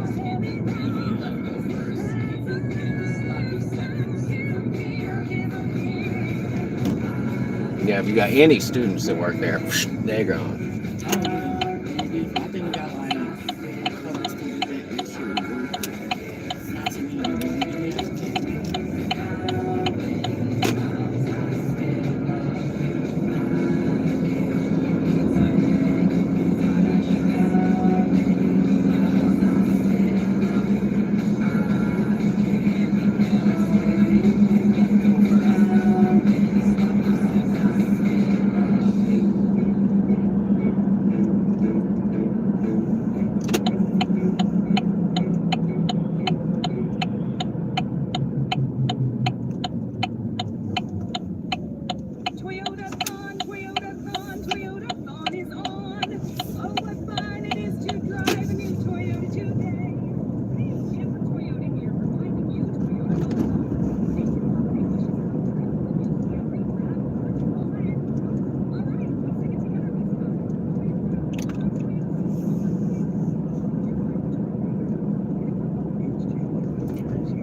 Yeah, if you got any students that work there, they're gone.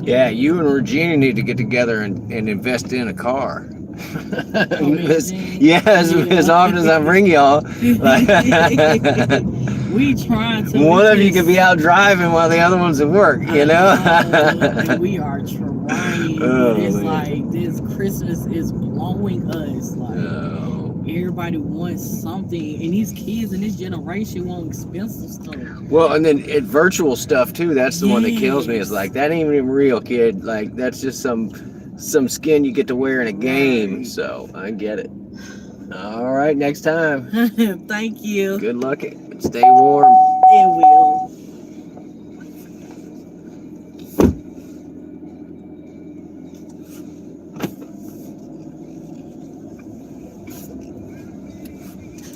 Yeah, you and Regina need to get together and invest in a car. Oh, me and As- Jen? yeah, as often as I bring y'all, like, We trying to. one of you can be out driving while the other one's at work, you know? And we are trying, Oh, but it's man. like this Christmas is blowing us. Like Oh. everybody wants something, and these kids in this generation want expensive stuff. Well, and then virtual stuff too. That's the one that kills me. Is Yes. like that ain't even real, kid. Like that's just some skin you get to wear in a game. Right. So I get it. All right, next time. Thank you. Good luck. Stay warm. It will.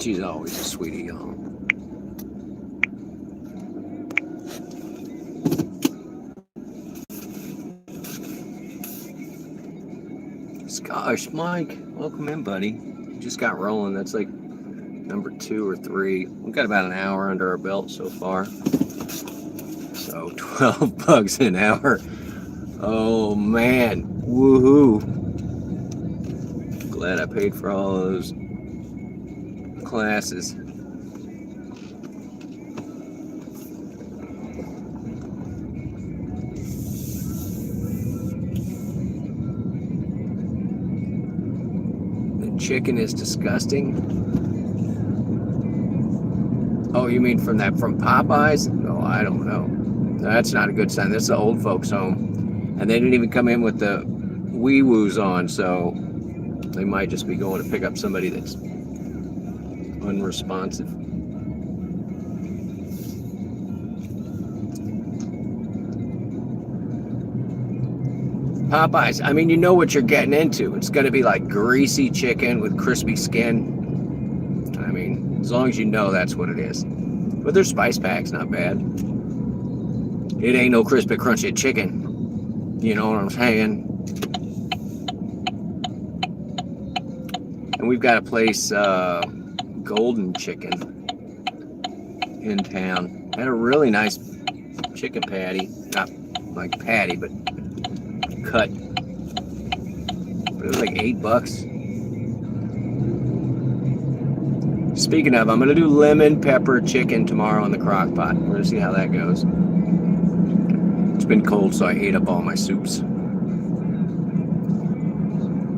She's always a sweetie, y'all. Gosh, Mike, welcome in, buddy. Just got rolling. That's like number 2 or 3. We've got about an hour under our belt so far. So 12 bucks an hour. Oh man, woohoo! Glad I paid for all those classes. The chicken is disgusting. Oh, you mean from Popeyes? No, I don't know. That's not a good sign. This is an old folks home. And they didn't even come in with the wee-woos on, so they might just be going to pick up somebody that's unresponsive. Popeyes, I mean, you know what you're getting into. It's going to be like greasy chicken with crispy skin. I mean, as long as you know that's what it is. But their spice pack's not bad. It ain't no crispy, crunchy chicken. You know what I'm saying? And we've got a place, Golden Chicken, in town. Had a really nice chicken patty. Not like patty, but cut. But it was like $8. Speaking of, I'm gonna do lemon pepper chicken tomorrow in the crock pot. We're gonna see how that goes. It's been cold, so I ate up all my soups.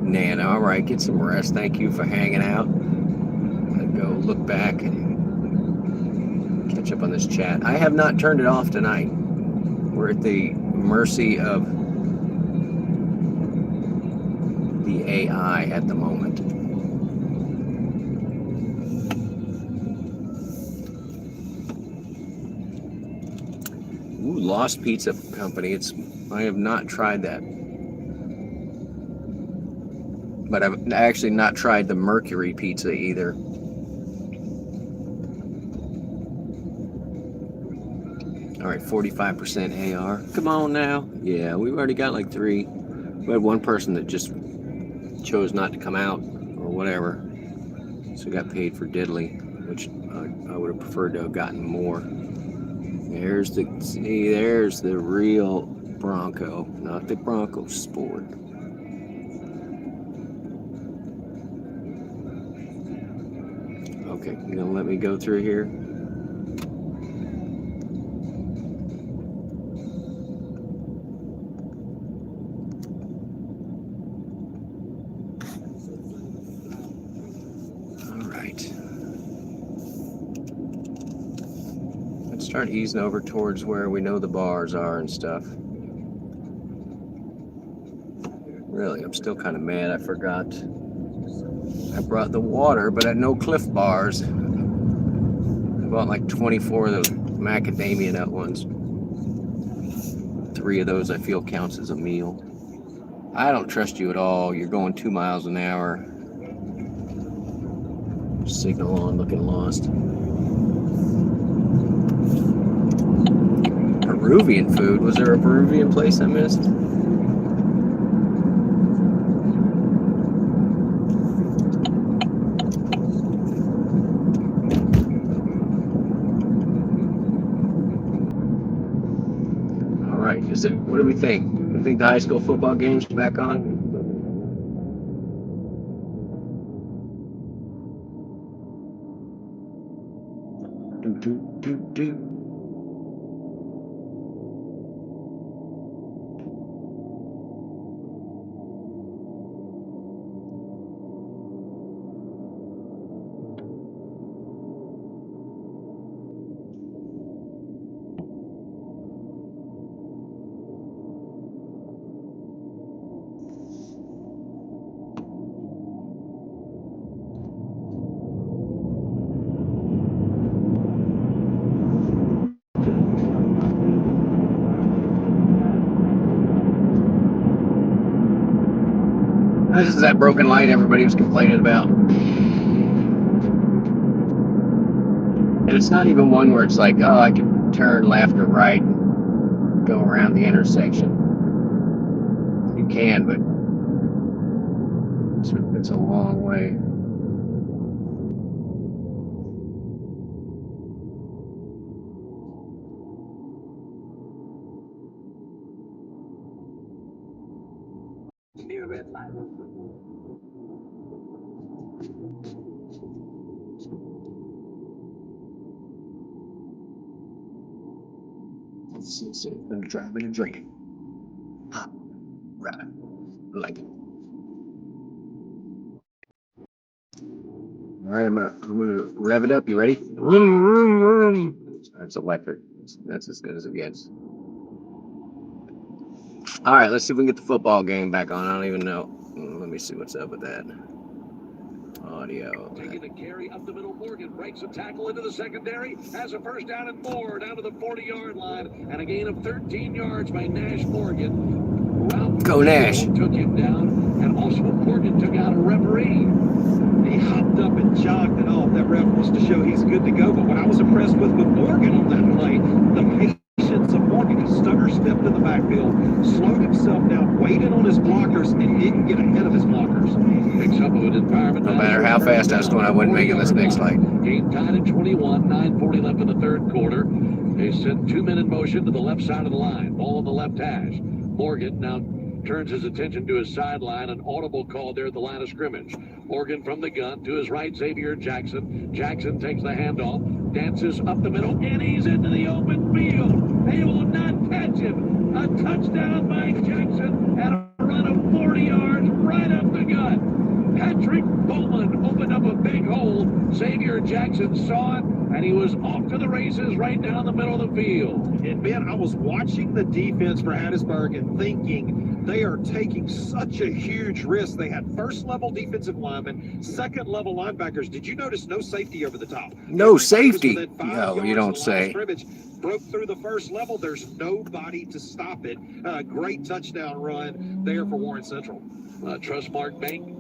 Nana, all right, get some rest. Thank you for hanging out. I'll go look back and catch up on this chat. I have not turned it off tonight. We're at the mercy of the AI at the moment. Ooh, Lost Pizza Company. I have not tried that. But I've actually not tried the Mercury pizza either. All right, 45% AR. Come on now. Yeah, we've already got like 3. We had one person that just chose not to come out or whatever. So got paid for diddly, which I would have preferred to have gotten more. There's the real Bronco, not the Bronco Sport. Okay, you gonna let me go through here? All right. Let's start easing over towards where we know the bars are and stuff. Really, I'm still kind of mad I forgot. I brought the water, but I had no Cliff Bars. I bought like 24 of those macadamia nut ones. 3 of those I feel counts as a meal. I don't trust you at all. You're going 2 miles an hour. Signal on, looking lost. Peruvian food. Was there a Peruvian place I missed? All right. What do we think? I think the high school football game's back on. Do. This is that broken light everybody was complaining about. And it's not even one where it's like, oh, I can turn left or right and go around the intersection. You can, but it's a long way. Near red light. Let's see. I'm driving and drinking. Right. Like it. All right, I'm gonna rev it up. You ready? Vroom, vroom, vroom. That's electric. That's as good as it gets. All right, let's see if we can get the football game back on. I don't even know. Let me see what's up with that. Audio. Taking the carry up the middle. Morgan breaks a tackle into the secondary. Has a first down and more down to the 40-yard line. And a gain of 13 yards by Nash Morgan. Go Nash. Took him down. And also Morgan took out a referee. He hopped up and jogged it off. That ref wants to show he's good to go. But what I was impressed with Morgan on that play, the patience of Morgan. He stutter stepped in the backfield, slowed himself down, waited on his blockers, and didn't get ahead of his blockers. Picks up an environment. No matter how fast I was going, I wouldn't make it this next light. Game tied at 21, 9:40 left in the third quarter. They sent 2 men in motion to the left side of the line. Ball on the left hash. Morgan now turns his attention to his sideline. An audible call there at the line of scrimmage. Morgan from the gun to his right, Xavier Jackson. Jackson takes the handoff, dances up the middle, and he's into the open field. They will not catch him. A touchdown by Jackson at a run of 40 yards right up the gut. Patrick Bowman opened up a big hole. Xavier Jackson saw it, and he was off to the races right down the middle of the field. And Ben, I was watching the defense for Hattiesburg and thinking they are taking such a huge risk. They had first-level defensive linemen, second-level linebackers. Did you notice no safety over the top? No safety? No, you don't say. Broke through the first level. There's nobody to stop it. Great touchdown run there for Warren Central. Trustmark Bank.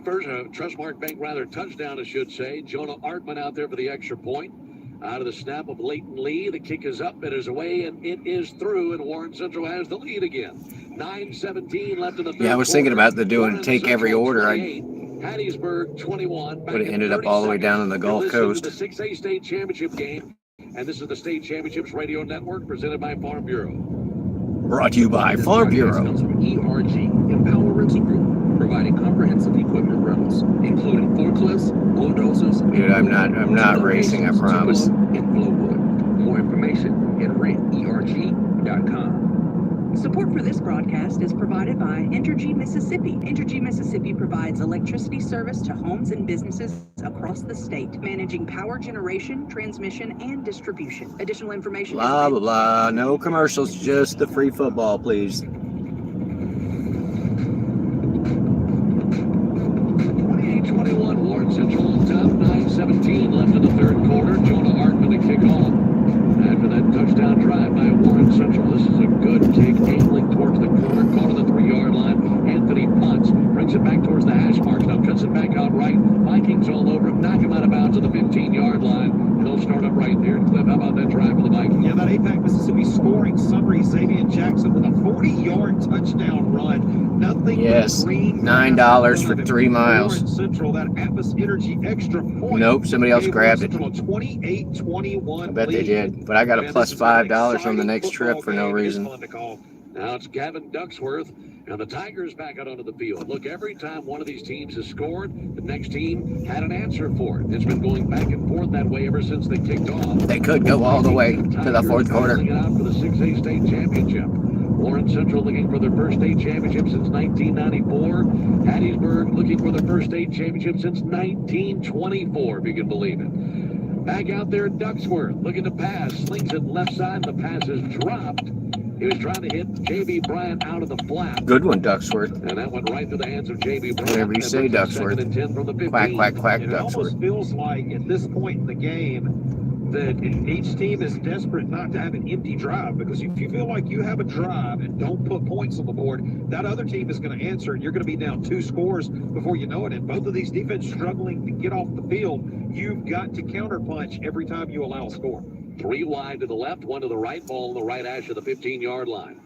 First, Trustmark Bank, touchdown, I should say. Jonah Artman out there for the extra point. Out of the snap of Leighton Lee. The kick is up, it is away, and it is through, and Warren Central has the lead again. 9:17 left in the third. Yeah, I was thinking about the doing Warren take every Central order. 28, Hattiesburg 21. Would have ended up all the way down in the Gulf Coast. The 6A state championship game, and this is the State Championships Radio Network presented by Farm Bureau. Brought to you by Farm Bureau. Comes from ERG, Empower Rental Group, providing comprehensive equipment rentals, including forklifts, bulldozers. Dude, I'm not racing, I promise. In Flowood. More information at renterg.com. Support for this broadcast is provided by Entergy Mississippi. Entergy Mississippi provides electricity service to homes and businesses across the state, managing power generation, transmission, and distribution. Additional information Blah, blah, blah. No commercials, just the free football, please. 28-21, Warren Central on top. 9:17 left in the third quarter. Jonah Artman to kick off. After that touchdown drive by Warren Central, this is a good kick, angling towards the corner, caught on the 3-yard line. Anthony punts, brings it back towards the hash marks, now cuts it back out right. Vikings all over him, knock him out of bounds at the 15-yard line, and they'll start up right there. Cliff, how about that drive for the Vikings? Yeah, that APAC Mississippi scoring summary, Xavier Jackson with a 40-yard touchdown run. Nothing. Yes, $9 for 3 miles. Warren Central, that Atlas Energy extra point. Nope, somebody else grabbed it. 28-21. I bet they did, but I got a plus $5 on the next trip for no reason. Now it's Gavin Ducksworth and the Tigers back out onto the field. Look, every time one of these teams has scored, the next team had an answer for it. It's been going back and forth that way ever since they kicked off. They could go all the way to the fourth quarter. Battling it out for the 6A state championship. Warren Central looking for their first state championship since 1994. Hattiesburg looking for their first state championship since 1924, if you can believe it. Back out there, Ducksworth looking to pass. Slings it left side. The pass is dropped. He was trying to hit J.B. Bryant out of the flat. Good one, Ducksworth. And that went right through the hands of J.B. Bryant. Whatever you say, Ducksworth. Second and 10 from the 15. Quack, quack, quack, It Ducksworth. almost feels like at this point in the game that each team is desperate not to have an empty drive, because if you feel like you have a drive and don't put points on the board, that other team is going to answer and you're going to be down 2 scores before you know it. And both of these defenses struggling to get off the field, you've got to counterpunch every time you allow a score. 3 wide to the left, 1 to the right, ball on the right ash of the 15-yard line.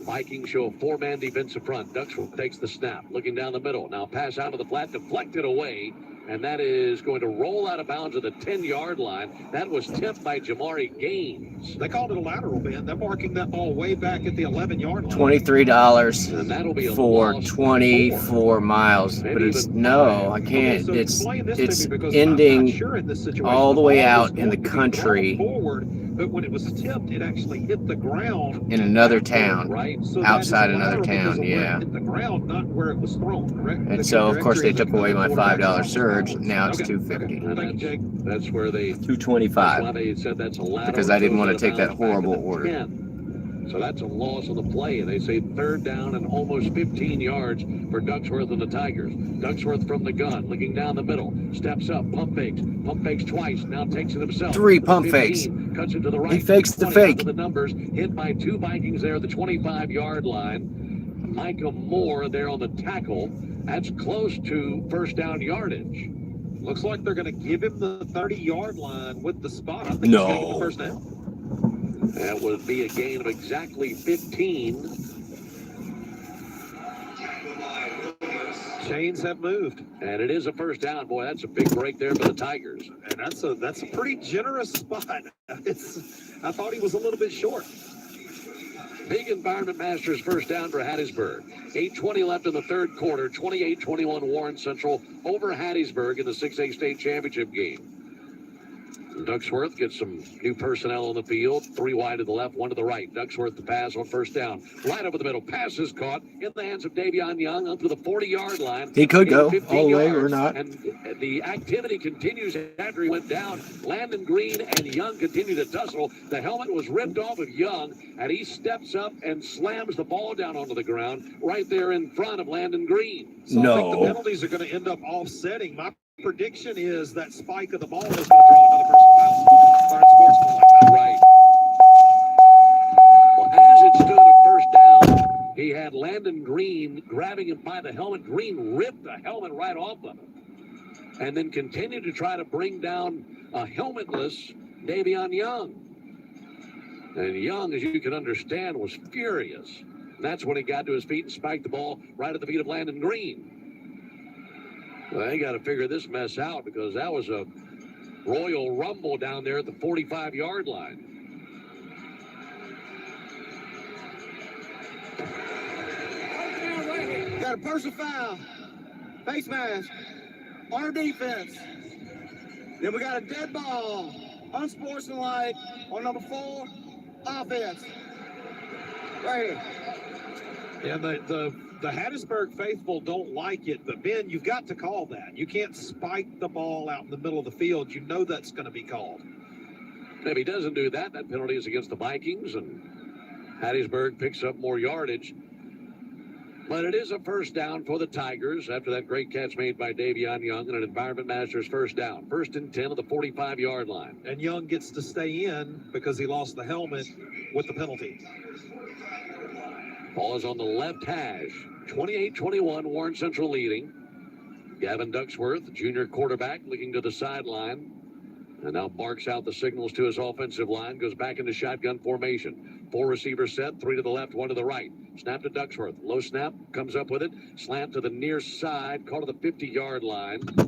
Vikings show a 4-man defensive front. Ducksworth takes the snap, looking down the middle. Now pass out of the flat, deflected away, and that is going to roll out of bounds at the 10-yard line. That was tipped by Jamari Gaines. They called it a lateral, Ben. They're marking that ball way back at the 11-yard line. $23 And that'll be a for loss 24 miles. But it's no, I can't. Okay, so It's explain this to me, because I'm ending not sure in this situation. all the way ball out was in going the to be country brought forward, but when it was tipped, it actually hit the ground in another town, right? So outside that is a another lateral town, because of where yeah. it hit the ground, not where it was thrown, correct? And so, of course, they took away my $5 surge. Now it's Okay. $2.50. And Thank you, Jake. that's where they... $2.25. That's why they said that's a lateral. Because I didn't want to Goes take out that of bounds horrible back at the order. 10. So that's a loss on the play. And they say 3rd down and almost 15 yards for Ducksworth and the Tigers. Ducksworth from the gun, looking down the middle. Steps up, pump fakes twice. Now takes it himself. 3 pump 15, fakes. Cuts it to the right. He fakes the 20 fake. to the numbers. Hit by 2 Vikings there at the 25-yard line. Micah Moore there on the tackle. That's close to first down yardage. Looks like they're going to give him the 30-yard line with the spot. I think No. he's going to get the first down. That would be a gain of exactly 15. Chains have moved. And it is a first down. Boy, that's a big break there for the Tigers. And that's a pretty generous spot. I thought he was a little bit short. Big Environment Masters first down for Hattiesburg. 8:20 left in the 3rd quarter. 28-21 Warren Central over Hattiesburg in the 6A state championship game. Ducksworth gets some new personnel on the field. 3 wide to the left, 1 to the right. Ducksworth to pass on first down. Right over the middle. Pass is caught in the hands of Davion Young up to the 40-yard line. He could go 15 all the way or yards. not. And the activity continues after he went down. Landon Green and Young continue to tussle. The helmet was ripped off of Young, and he steps up and slams the ball down onto the ground right there in front of Landon Green. So I think the No. penalties are going to end up offsetting. My prediction is that spike of the ball is going to draw another personal foul. Unsportsmanlike. Right. Well, as it stood at first down, he had Landon Green grabbing him by the helmet. Green ripped the helmet right off of him, and then continued to try to bring down a helmetless Davion Young. And Young, as you can understand, was furious. And that's when he got to his feet and spiked the ball right at the feet of Landon Green. Well, they got to figure this mess out, because that was a Royal Rumble down there at the 45-yard line. Got a personal foul, face mask, on our defense. Then we got a dead ball, unsportsmanlike, on number 4, offense. Right here. Yeah, the Hattiesburg faithful don't like it, but Ben, you've got to call that. You can't spike the ball out in the middle of the field. You know that's going to be called. If he doesn't do that, that penalty is against the Vikings, and Hattiesburg picks up more yardage. But it is a first down for the Tigers after that great catch made by Davion Young and an Environment Masters first down. 1st and 10 of the 45-yard line. And Young gets to stay in because he lost the helmet with the penalty. Ball is on the left hash. 28-21, Warren Central leading. Gavin Ducksworth, junior quarterback, looking to the sideline. And now barks out the signals to his offensive line, goes back into shotgun formation. 4 receivers set, 3 to the left, 1 to the right. Snap to Ducksworth. Low snap, comes up with it. Slant to the near side, caught to the 50-yard line. That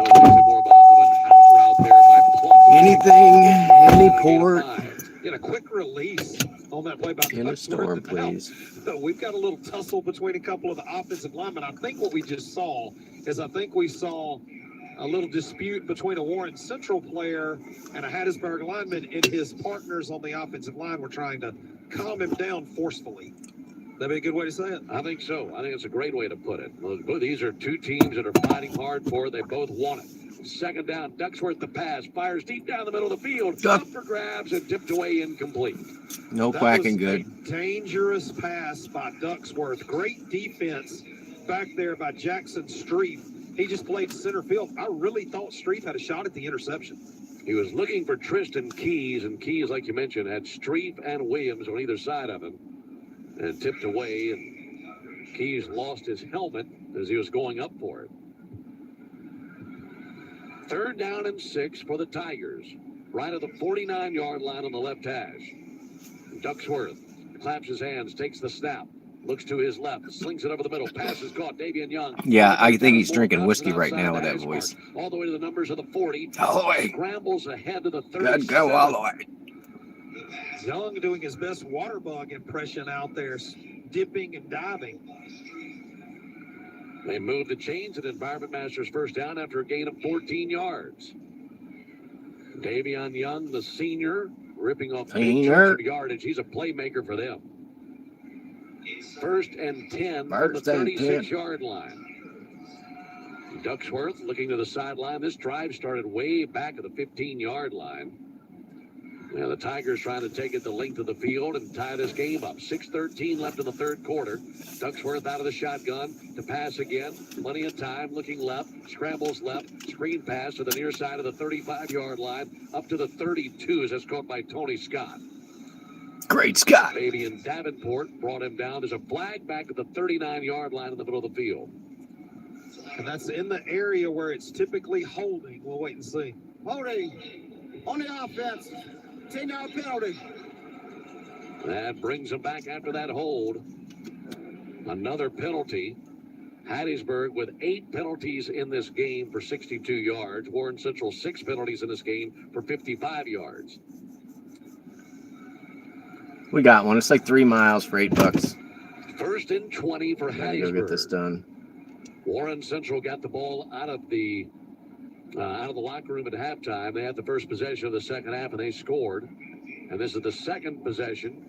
was actually more of an out route there by Plum. Anything, any port. a quick release on that play by In a Ducksworth. storm, And now, please. so we've got a little tussle between a couple of the offensive linemen. I think what we just saw is we saw a little dispute between a Warren Central player and a Hattiesburg lineman, and his partners on the offensive line were trying to calm him down forcefully. That'd be a good way to say it. I think so. I think it's a great way to put it. Well, these are two teams that are fighting hard for it. They both want it. Second down, Ducksworth the pass, fires deep down the middle of the field, up for grabs and tipped away incomplete. No That quacking was good. A dangerous pass by Ducksworth. Great defense back there by Jackson Street. He just played center field. I really thought Street had a shot at the interception. He was looking for Tristan Keys, and Keys, like you mentioned, had Street and Williams on either side of him, and tipped away, and Keys lost his helmet as he was going up for it. Third down and 6 for the Tigers, right at the 49-yard line on the left hash. Ducksworth claps his hands, takes the snap, looks to his left, slings it over the middle, pass is caught, Davian Young. Yeah, I think he's drinking whiskey right now with that voice. All the way to the numbers of the 40. All the way. Scrambles ahead to the 30. Good go all the way. Young doing his best water bug impression out there, dipping and diving. They move the chains at Environment Masters first down after a gain of 14 yards. Davion Young, the senior, ripping off big chunks of yardage. He's a playmaker for them. First and 10 from the 36-yard line. Ducksworth looking to the sideline. This drive started way back at the 15-yard line. Now the Tigers trying to take it the length of the field and tie this game up. 6:13 left in the third quarter. Ducksworth out of the shotgun to pass again. Plenty of time, looking left, scrambles left, screen pass to the near side of the 35-yard line, up to the 32 as that's caught by Tony Scott. Great Scott. Fabian Davenport brought him down. There's a flag back at the 39-yard line in the middle of the field. And that's in the area where it's typically holding. We'll wait and see. Holding on the offense. 10-yard penalty. That brings him back after that hold. Another penalty. Hattiesburg with 8 penalties in this game for 62 yards. Warren Central 6 penalties in this game for 55 yards. We got one. It's like 3 miles for $8. First and 20 for Gotta Hattiesburg. go get this done. Warren Central got the ball out of the locker room at halftime. They had the first possession of the second half, and they scored. And this is the second possession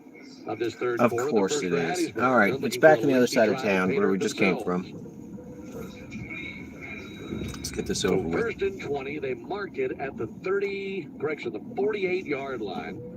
of this third quarter. Of course it is. All right, it's back on the other side of town where we just came from. Let's get this over with. First and 20, they mark it at the 48-yard line.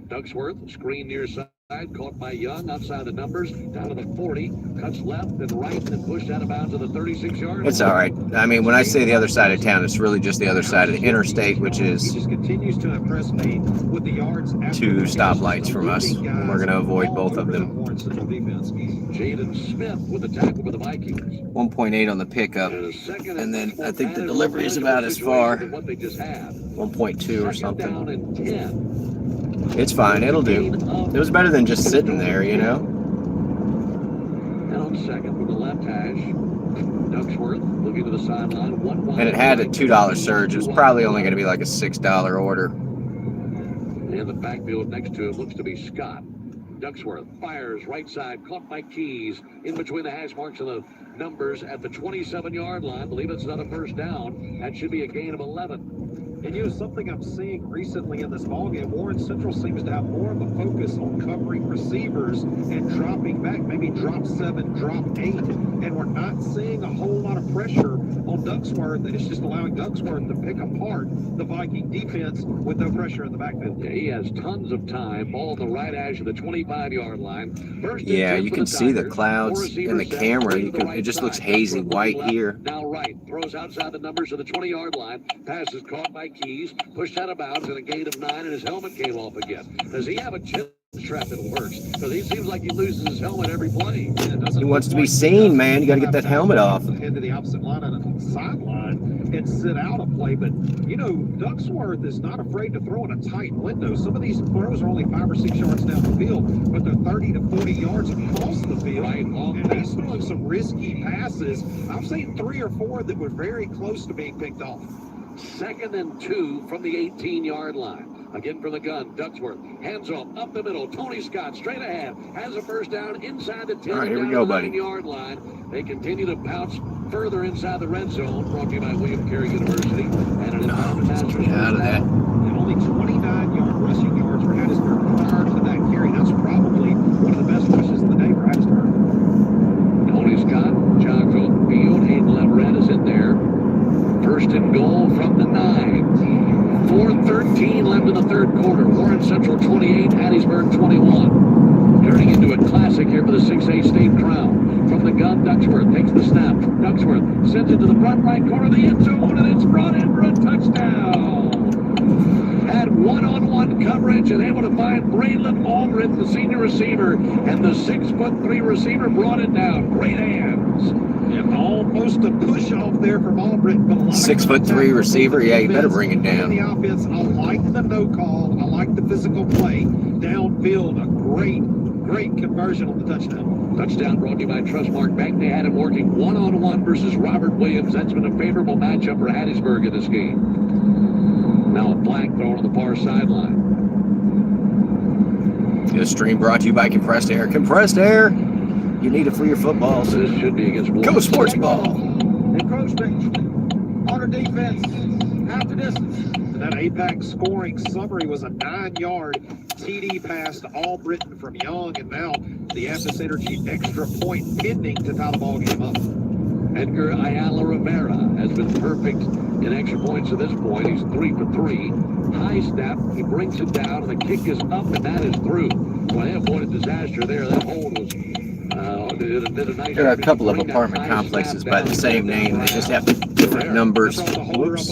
Ducksworth, screen near side, caught by Young, outside the numbers, down to the 40, cuts left and right, and pushed out of bounds to the 36-yard line. It's all right. I mean, when I say the other side of town, it's really just the other side of the interstate, which is He just continues to impress me with the yards. 2 stoplights from us, and we're going to avoid both of them. Jaden Smith with the tackle for the Vikings. 1.8 on the pickup, and then I think the delivery is about as far, 1.2 or something. Down and 10. It's fine. It'll do. It was better than just sitting there, you know? And on second from the left hash, Ducksworth looking to the sideline. And it had a $2 surge. It was probably only going to be like a $6 order. And the backfield next to him looks to be Scott. Ducksworth fires right side, caught by Keys in between the hash marks and the numbers at the 27-yard line. I believe it's another first down. That should be a gain of 11. And something I'm seeing recently in this ballgame, Warren Central seems to have more of a focus on covering receivers and dropping back, maybe drop 7, drop 8. And we're not seeing a whole lot of pressure on Ducksworth, and it's just allowing Ducksworth to pick apart the Viking defense with no pressure in the backfield. Yeah, he has tons of time. Ball at the right edge of the 25-yard line. Yeah, you can see the clouds in the camera. It just looks hazy white here. Now right, throws outside the numbers of the 20-yard line. Pass is caught by Keys, pushed out of bounds and a gain of 9, and his helmet came off again. Does he have a chin strap that works? Because he seems like he loses his helmet every play. He wants to be seen, man. You got to get that helmet off. Head to the opposite line on the sideline and sit out a play. But, Ducksworth is not afraid to throw in a tight window. Some of these throws are only 5 or 6 yards down the field, but they're 30 to 40 yards across the field. Right. And he's throwing some risky passes. I've seen 3 or 4 that were very close to being picked off. Second and 2 from the 18-yard line. Again from the gun, Ducksworth. Hands off, up the middle. Tony Scott straight ahead. Has a first down inside the 10. All right, here we down go, to the buddy. 9-yard line. They continue to pounce further inside the red zone. Brought to you by William Carey University. And an inbound Masters. Get out of that. And only 29 rushing yards for Hattiesburg prior to that carry. That's probably one of the best rushes of the day for Hattiesburg. Tony Scott jogs off the field. Hayden Leverett is in there. First and goal from the 9. 4:13 left in the third quarter. Warren Central 28, Hattiesburg 21. Turning into a classic here for the 6A state crown. From the gun, Ducksworth takes the snap. Ducksworth sends it to the front right corner of the end zone, and it's brought in for a touchdown. Had one-on-one coverage and able to find Braylon Aldred, the senior receiver, and the 6'3" receiver brought it down. Great hands. And almost a push off there from Aldred. 6'3" receiver. Yeah, you better bring it down. The offense, I like the no call. I like the physical play. Downfield, a great conversion on the touchdown. Touchdown brought to you by Trustmark Bank. They had him working one-on-one versus Robert Williams. That's been a favorable matchup for Hattiesburg in this game. Now a flag thrown on the far sideline. This stream brought to you by Compressed Air. Compressed Air, you need it for your footballs. This should be against Go Sports Ball. Encroachment on our defense. Half the distance. And that APAC scoring summary was a 9-yard TD pass to Albritton from Young, and now the Athens Energy extra point pending to tie the ball game up. Edgar Ayala Rivera has been perfect in extra points to this point. He's 3 for 3. High snap, he brings it down, and the kick is up, and that is through. Well, they avoided disaster there. That hold was did a nice. There are a couple of apartment complexes by the same name. They just have different numbers. Whoops.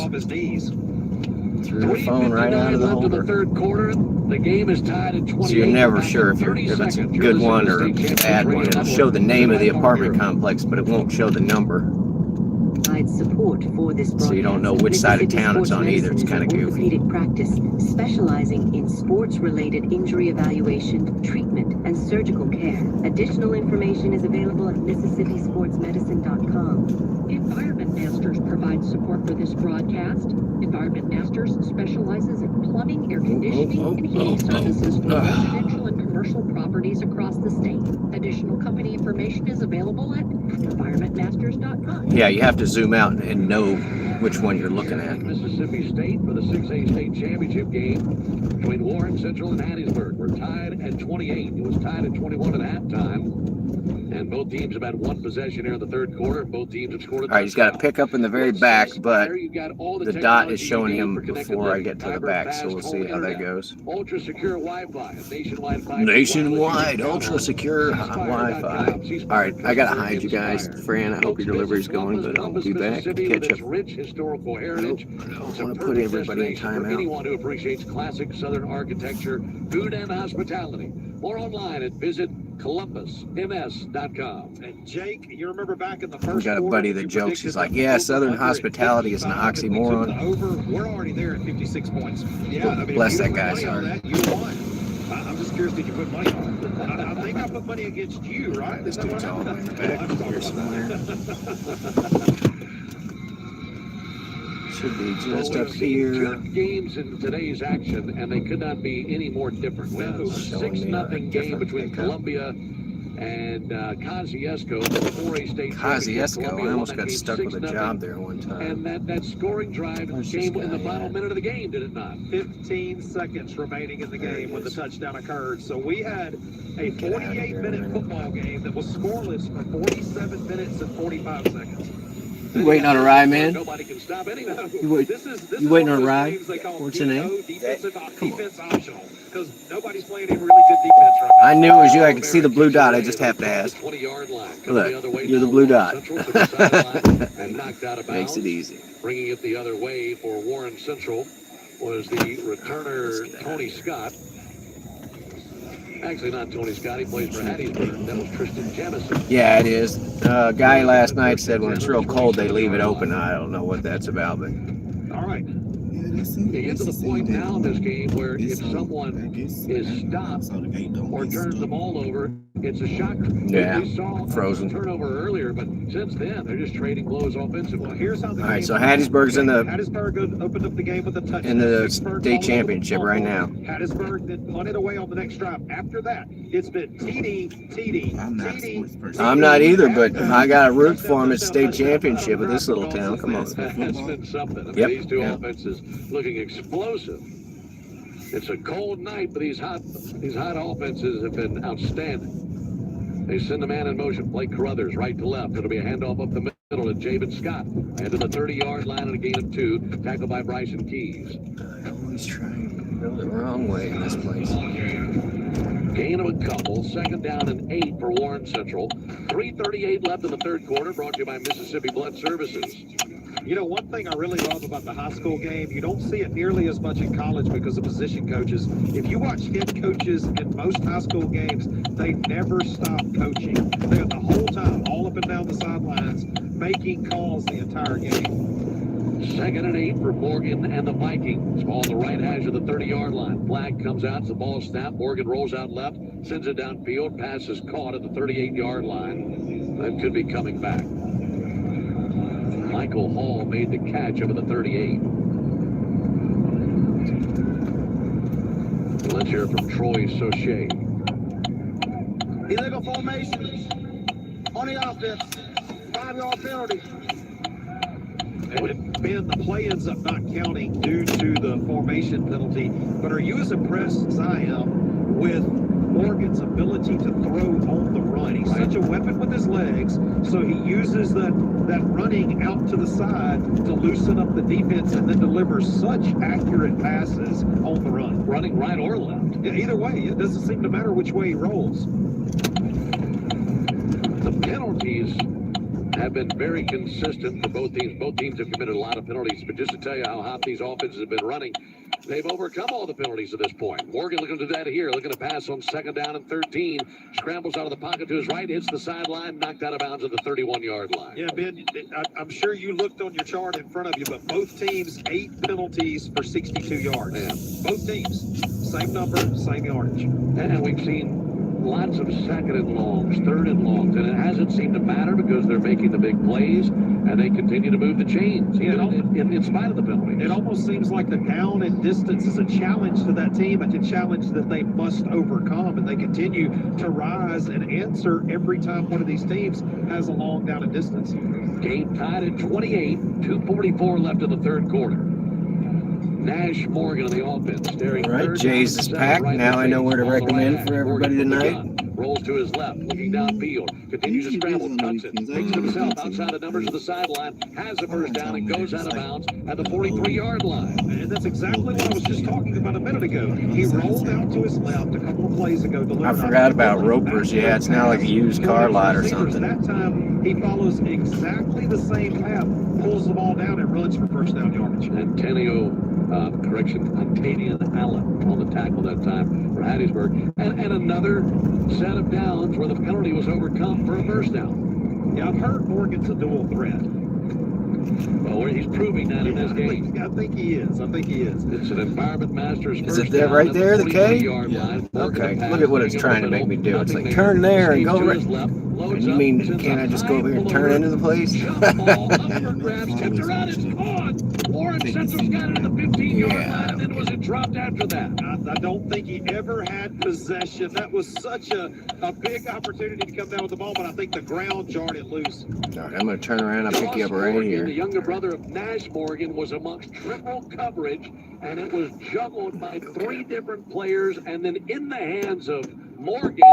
Threw the phone right out of the holder. Third quarter, the game is tied at 28. So you're never sure if it's a good one or a bad one. It'll show the name of the apartment complex, but it won't show the number. Support for this So you don't know which side of town it's on either. It's kind of goofy. Orthopedic practice specializing in sports-related injury evaluation, treatment, and surgical care. Additional information is available at MississippiSportsMedicine.com. Environment Masters provides support for this broadcast. Environment Masters specializes in plumbing, air conditioning, and heating services for residential and commercial properties across the state. Additional company information is available at EnvironmentMasters.com. Yeah, you have to zoom out and know which one you're looking at. Mississippi State for the 6A state championship game between Warren Central and Hattiesburg. We're tied at 28. It was tied at 21 at halftime. And both teams have had one possession here in the third quarter. Both teams have scored a touchdown. All right, he's got a pickup in the very back, but the dot is showing him before I get to the back, so we'll see how that goes. Ultra secure Wi-Fi, Nationwide, ultra secure Wi-Fi. All right, I gotta hide you guys. Fran, I hope your delivery's going, but I'll be back to catch up. I don't want to put everybody in timeout. Anyone who appreciates classic Southern architecture, food, and hospitality. More online at visitcolumbusms.com. And Jake, you remember back in the first We got a buddy that jokes. He's like, yeah, Southern hospitality is an oxymoron. We're already there at 56 points. Yeah, I mean, Bless that guy's heart. You won. I'm just curious, did you put money on it? I think I put money against you, right? This dude's all the way in the back here somewhere. Should be just up here. Games in today's action, and they could not be any more different. We had a 6-0 game between Columbia and Kosciuszko, the 4A state. Kosciuszko, I almost got stuck with a job there one time. And that scoring drive came in the final minute of the game, did it not? 15 seconds remaining in the game when the touchdown occurred. So we had a 48-minute football game that was scoreless for 47 minutes and 45 seconds. You waiting on a ride, man? Nobody can stop anyone. You waiting on a ride? What's your name? Come on. Because nobody's playing any really good defense right now. I knew it was you. I could see the blue dot. I just have to ask. Look, you're the blue dot. Makes it easy. Bringing it the other way for Warren Central was the returner, Tony Scott. Actually, not Tony Scott. He plays for Hattiesburg. That was Tristan Jamison. Yeah, it is. Guy last night said when it's real cold, they leave it open. I don't know what that's about, but. All right. You get to the point now in this game where if someone is stopped or turns the ball over, It's a shocker. Yeah, We saw frozen. a turnover earlier, but since then, they're just trading blows offensively. Well, here's how the All right, game so Hattiesburg's in the Hattiesburg opened up the game with a touchdown. in the Vicksburg state followed up with a championship right fumble. now. Hattiesburg then punted away on the next drive. After that, it's been TD. I'm not a sports person. I'm not either, but I got to root for him at state championship of this little town. Come on. That's been something. I mean, Yep, these two yeah. offenses looking explosive. It's a cold night, but these hot offenses have been outstanding. They send the man in motion. Blake Carruthers, right to left. It'll be a handoff up the middle to Javen Scott. And to the 30-yard line and a gain of 2. Tackled by Bryson Keys. I always try and go the wrong way in this place. Gain of a couple. Second down and 8 for Warren Central. 3:38 left in the third quarter. Brought to you by Mississippi Blood Services. You know, one thing I really love about the high school game, you don't see it nearly as much in college because of position coaches. If you watch head coaches in most high school games, they never stop coaching. They're the whole time, all up and down the sidelines, making calls the entire game. Second and 8 for Morgan and the Vikings. Ball on the right hash of the 30-yard line. Flag comes out. The ball snapped. Morgan rolls out left, sends it downfield. Pass is caught at the 38-yard line. That could be coming back. Michael Hall made the catch over the 38. Let's hear from Troy Sauché. Illegal formation on the offense. 5-yard penalty. And Ben, the play ends up not counting due to the formation penalty. But are you as impressed as I am with Morgan's ability to throw on the run? He's such a weapon with his legs, so he uses that running out to the side to loosen up the defense and then delivers such accurate passes on the run. Running right or left. Yeah, either way, it doesn't seem to matter which way he rolls. The penalties have been very consistent for both teams. Both teams have committed a lot of penalties, but just to tell you how hot these offenses have been running, they've overcome all the penalties at this point. Morgan looking to do that here, looking to pass on second down and 13. Scrambles out of the pocket to his right, hits the sideline, knocked out of bounds at the 31-yard line. Yeah, Ben, I'm sure you looked on your chart in front of you, but both teams 8 penalties for 62 yards. Yeah. Both teams, same number, same yardage. And we've seen lots of second and longs, third and longs, and it hasn't seemed to matter because they're making the big plays and they continue to move the chains, in spite of the penalties. It almost seems like the down and distance is a challenge to that team, a challenge that they must overcome, and they continue to rise and answer every time one of these teams has a long down and distance. Game tied at 28, 2:44 left in the third quarter. Nash Morgan on the offense. Staring All right, Jay's is packed. Now I know where to recommend for everybody tonight. Rolls to his left, looking downfield. Continues to scramble, cuts it, takes it himself outside the numbers of the sideline, has a first down, and goes out of bounds at the 43-yard line. And that's exactly what I was just talking about a minute ago. He rolled out to his left a couple of plays ago. I forgot about Ropers. Yeah, it's now like a used car lot or something. That time, he follows exactly the same path, pulls the ball down, and runs for first down yardage. Antanian Allen on the tackle that time for Hattiesburg. And another set of downs where the penalty was overcome for a first down. Yeah, I've heard Morgan's a dual threat. Well, he's proving that in this game. I think he is. It's an Environment Masters Is first it there down right at there, the K? Yeah. Okay, look at what it's trying to make me do. It's like, turn there and go right. And you mean, can't I just go over here and turn into the place? Warren Central's got it at the 15-yard line, and then was it dropped after that? I don't think he ever had possession. That was such a big opportunity to come down with the ball, but I think the ground jarred it loose. All right, I'm going to turn around. I'll pick you up right here. The younger brother of Nash Morgan was amongst triple coverage, and it was juggled by 3 different players, and then in the hands of Morgan,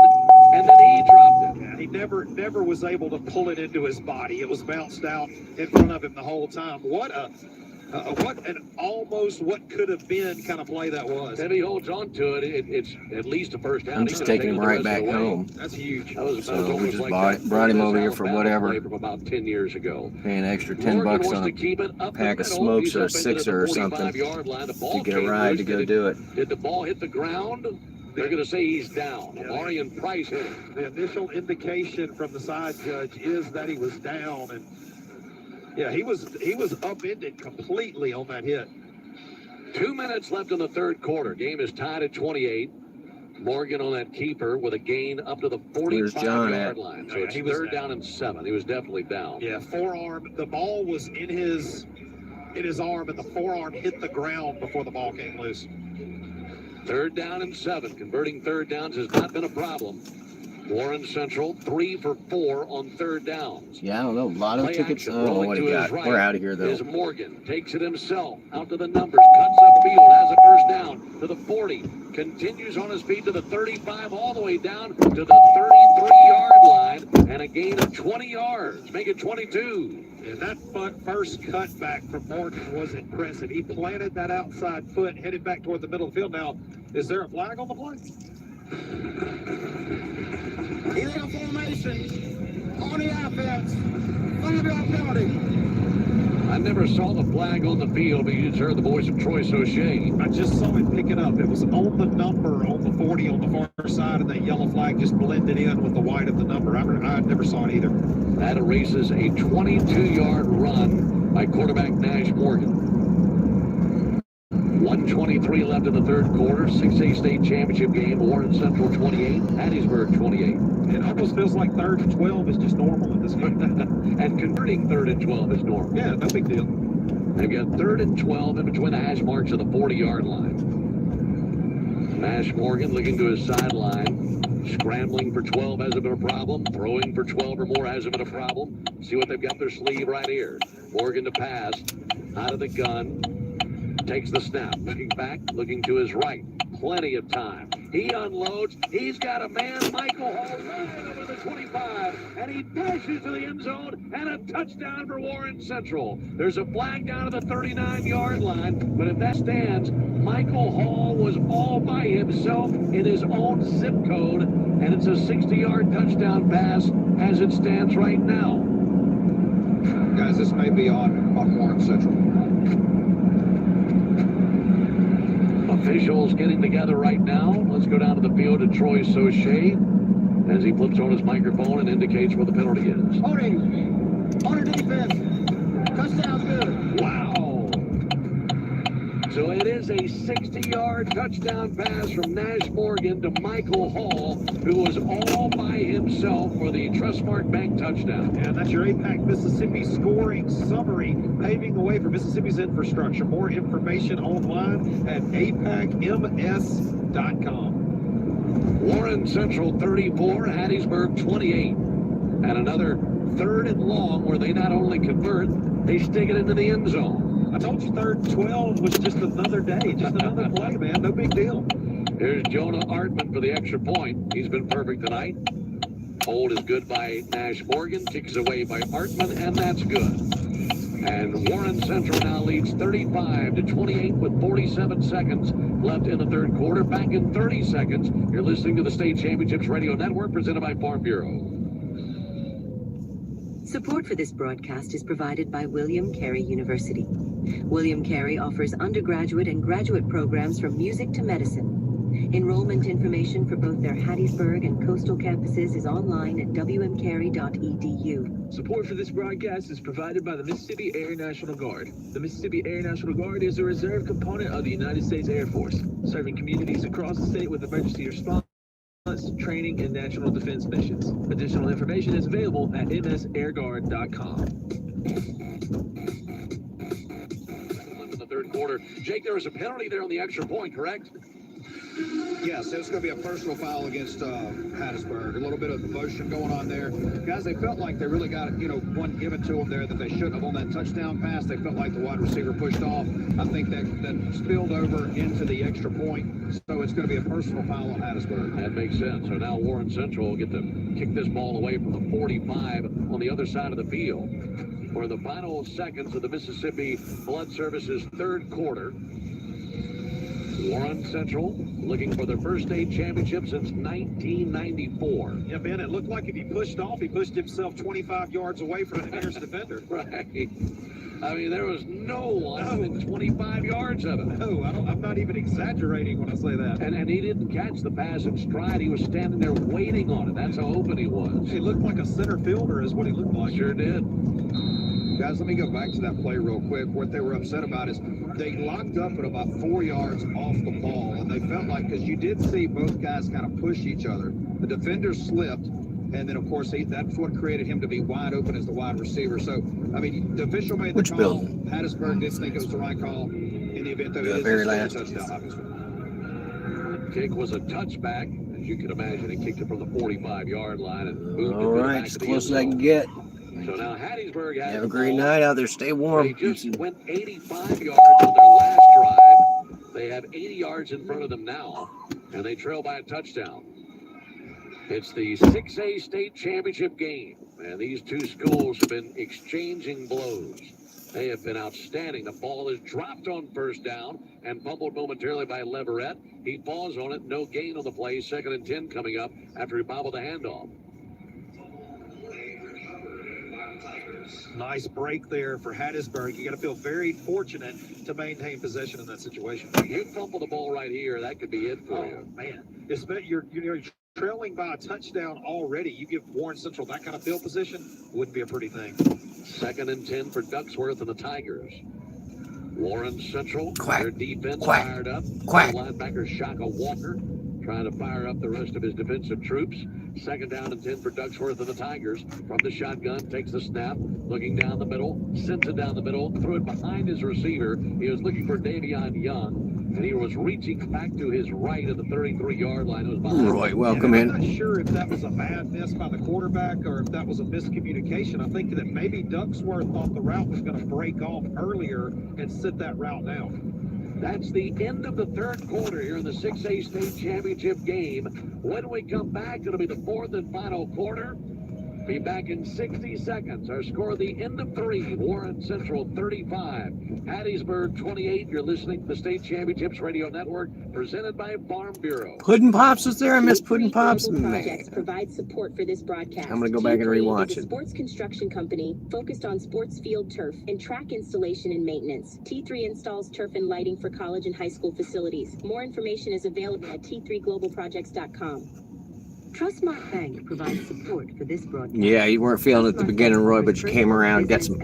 and then he dropped it. Yeah, he never was able to pull it into his body. It was bounced out in front of him the whole time. What an almost what could have been kind of play that was. If he holds on to it, it's at least a first down. I'm just taking him right back home. That's huge. So we just brought him over here for whatever. From about 10 years ago. Paying an extra $10 on a pack of smokes or a sixer or something to get a ride to go do it. Did the ball hit the ground? They're going to say he's down. Marion Price hit him. The initial indication from the side judge is that he was down, and yeah, he was upended completely on that hit. 2 minutes left in the third quarter. Game is tied at 28. Morgan on that keeper with a gain up to the Where's John 45-yard at? line. So Yeah, it's he was third down. down and 7. He was definitely down. Yeah, forearm. The ball was in his arm, and the forearm hit the ground before the ball came loose. Third down and 7. Converting third downs has not been a problem. Warren Central 3 for 4 on third downs. Yeah, I don't know. Lotto Play tickets. action. I don't know Rolling what to he his got. right We're out of here, though. is Morgan. Takes it himself. Out to the numbers. Cuts upfield. Has a first down to the 40. Continues on his feet to the 35. All the way down to the 33-yard line. And a gain of 20 yards. Make it 22. And that first cutback from Morgan was impressive. He planted that outside foot, headed back toward the middle of the field. Now, is there a flag on the play? Illegal formation on the offense. 5-yard penalty. I never saw the flag on the field, but you just heard the voice of Troy Sauché. I just saw him pick it up. It was on the number on the 40 on the far side, and that yellow flag just blended in with the white of the number. I never saw it either. That erases a 22-yard run by quarterback Nash Morgan. 1:23 left in the third quarter. 6A state championship game. Warren Central 28, Hattiesburg 28. It almost feels like 3rd and 12 is just normal in this game. And converting 3rd and 12 is normal. Yeah, no big deal. They've got 3rd and 12 in between the hash marks of the 40-yard line. Nash Morgan looking to his sideline. Scrambling for 12 hasn't been a problem. Throwing for 12 or more hasn't been a problem. See what they've got their sleeve right here. Morgan to pass. Out of the gun. Takes the snap. Looking back. Looking to his right. Plenty of time. He unloads. He's got a man, Michael Hall, right over the 25. And he dashes to the end zone. And a touchdown for Warren Central. There's a flag down to the 39-yard line. But if that stands, Michael Hall was all by himself in his own zip code. And it's a 60-yard touchdown pass as it stands right now. Guys, this may be on Warren Central. Officials getting together right now. Let's go down to the field to Troy Sauché as he flips on his microphone and indicates where the penalty is. Holding. On the defense. Touchdown's good. Wow. So it is a 60-yard touchdown pass from Nash Morgan to Michael Hall, who was all by himself for the Trustmark Bank touchdown. And that's your APAC Mississippi scoring summary, paving the way for Mississippi's infrastructure. More information online at apacms.com. Warren Central 34, Hattiesburg 28. And another 3rd and long where they not only convert, they stick it into the end zone. I told you 3rd and 12 was just another day, just another play, man. No big deal. Here's Jonah Artman for the extra point. He's been perfect tonight. Hold is good by Nash Morgan. Kicks away by Artman, and that's good. And Warren Central now leads 35-28 with 47 seconds left in the third quarter. Back in 30 seconds, you're listening to the State Championships Radio Network presented by Farm Bureau. Support for this broadcast is provided by William Carey University. William Carey offers undergraduate and graduate programs from music to medicine. Enrollment information for both their Hattiesburg and coastal campuses is online at wmcarey.edu. Support for this broadcast is provided by the Mississippi Air National Guard. The Mississippi Air National Guard is a reserve component of the United States Air Force, serving communities across the state with emergency response, training, and national defense missions. Additional information is available at msairguard.com. In the third quarter, Jake, there was a penalty there on the extra point, correct? Yes, it's going to be a personal foul against Hattiesburg. A little bit of motion going on there. Guys, they felt like they really got, one given to them there that they shouldn't have on that touchdown pass. They felt like the wide receiver pushed off. I think that spilled over into the extra point. So it's going to be a personal foul on Hattiesburg. That makes sense. So now Warren Central will get to kick this ball away from the 45 on the other side of the field. For the final seconds of the Mississippi Blood Services third quarter, Warren Central looking for their first state championship since 1994. Yeah, Ben, it looked like if he pushed off, he pushed himself 25 yards away from the nearest defender. Right. I mean, there was no one within 25 yards of it. No, I'm not even exaggerating when I say that. And he didn't catch the pass in stride. He was standing there waiting on it. That's how open he was. He looked like a center fielder is what he looked like. Sure did. Guys, let me go back to that play real quick. What they were upset about is they locked up at about 4 yards off the ball, and they felt like, because you did see both guys kind of push each other, the defender slipped, and then, of course, that's what created him to be wide open as the wide receiver. So, I mean, the official made the Which call. building? Hattiesburg didn't think it was the right call in the event that The it is very a last. touchdown, obviously. Kick was a touchback. As you can imagine, he kicked it from the 45-yard line and moved All it right, back as to the close end as I can zone. get. So now Hattiesburg has Have the a great ball. night out there. Stay warm. They just went 85 yards on their last drive. They have 80 yards in front of them now, and they trail by a touchdown. It's the 6A state championship game, and these two schools have been exchanging blows. They have been outstanding. The ball is dropped on first down and fumbled momentarily by Leverett. He falls on it. No gain on the play. 2nd and 10 coming up after he bobbled the handoff. Nice break there for Hattiesburg. You got to feel very fortunate to maintain possession in that situation. You fumble the ball right here, that could be it for you. Man, you're trailing by a touchdown already. You give Warren Central that kind of field position, wouldn't be a pretty thing. 2nd and 10 for Ducksworth and the Tigers. Warren Central, Quack. their defense Quack. fired up. Quack. Linebacker Shaka Walker trying to fire up the rest of his defensive troops. 2nd down and 10 for Ducksworth and the Tigers. From the shotgun, takes the snap, looking down the middle, sends it down the middle, threw it behind his receiver. He was looking for Davion Young, and he was reaching back to his right at the 33-yard line. It was behind Roy, him. welcome I'm in. not sure if that was a bad miss by the quarterback or if that was a miscommunication. I think that maybe Ducksworth thought the route was going to break off earlier and sit that route out. That's the end of the 3rd quarter here in the 6A state championship game. When we come back, it'll be the 4th and final quarter. Be back in 60 seconds. Our score, the end of 3. Warren Central 35. Hattiesburg 28. You're listening to the State Championships Radio Network, presented by Farm Bureau. Puddin' Pops was there. I missed Puddin' Pops. Global Man. Projects provide support for this broadcast. I'm gonna go back and rewatch T3 is a it. sports construction company focused on sports field turf and track installation and maintenance. T3 installs turf and lighting for college and high school facilities. More information is available at t3globalprojects.com. Trustmark Bank provides support for this broadcast. Yeah, you weren't feeling it at the beginning, Roy, but you came around, got some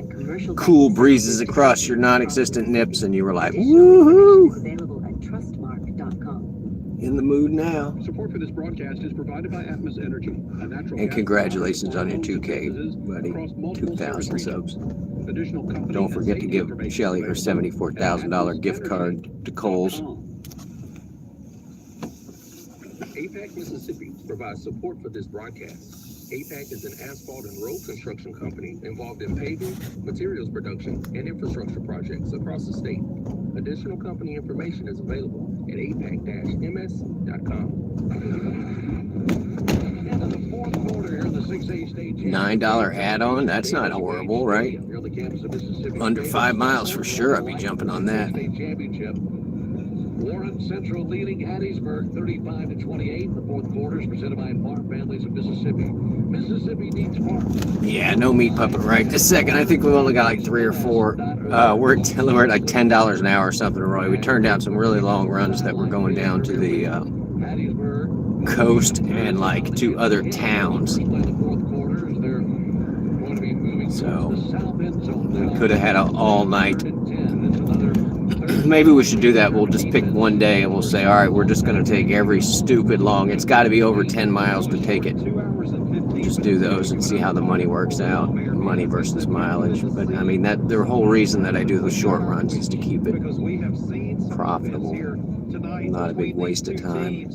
cool breezes across your non-existent nips, and you were like, woohoo! Available at trustmark.com. In the mood now. Support for this broadcast is provided by Atmos Energy, a natural And gas congratulations on your business 2K, buddy. across multiple 2,000 service subs. regions. Additional company Don't and forget to safety give information Shelly her available at $74,000 gift card to Kohl's. APAC Mississippi provides support for this broadcast. APAC is an asphalt and road construction company involved in paving, materials production, and infrastructure projects across the state. Additional company information is available at apac-ms.com. Into the 4th quarter here in the 6A state $9 add-on? That's not horrible, right? Here on the campus of Mississippi Under State. 5 miles for sure. I'd be jumping on that. State championship. Warren Central leading Hattiesburg 35-28. The 4th quarter is presented by Farm Families of Mississippi. Mississippi needs farm. Yeah, no meat puppet right this second. I think we've only got like 3 or 4. We're at like $10 an hour or something, Roy. We turned down some really long runs that were going down to the Hattiesburg coast and like to other towns. play the 4th quarter as they're going to be moving So, towards the south end zone now. we could have had an all-night. 10. It's another Maybe we should do that. We'll just pick one day and we'll say, all right, we're just going to take every stupid long. It's got to be over 10 miles to take it. Just do those and see how the money works out. Money versus mileage. But I mean, that the whole reason that I do the short runs is to keep it profitable. Not a big waste of time.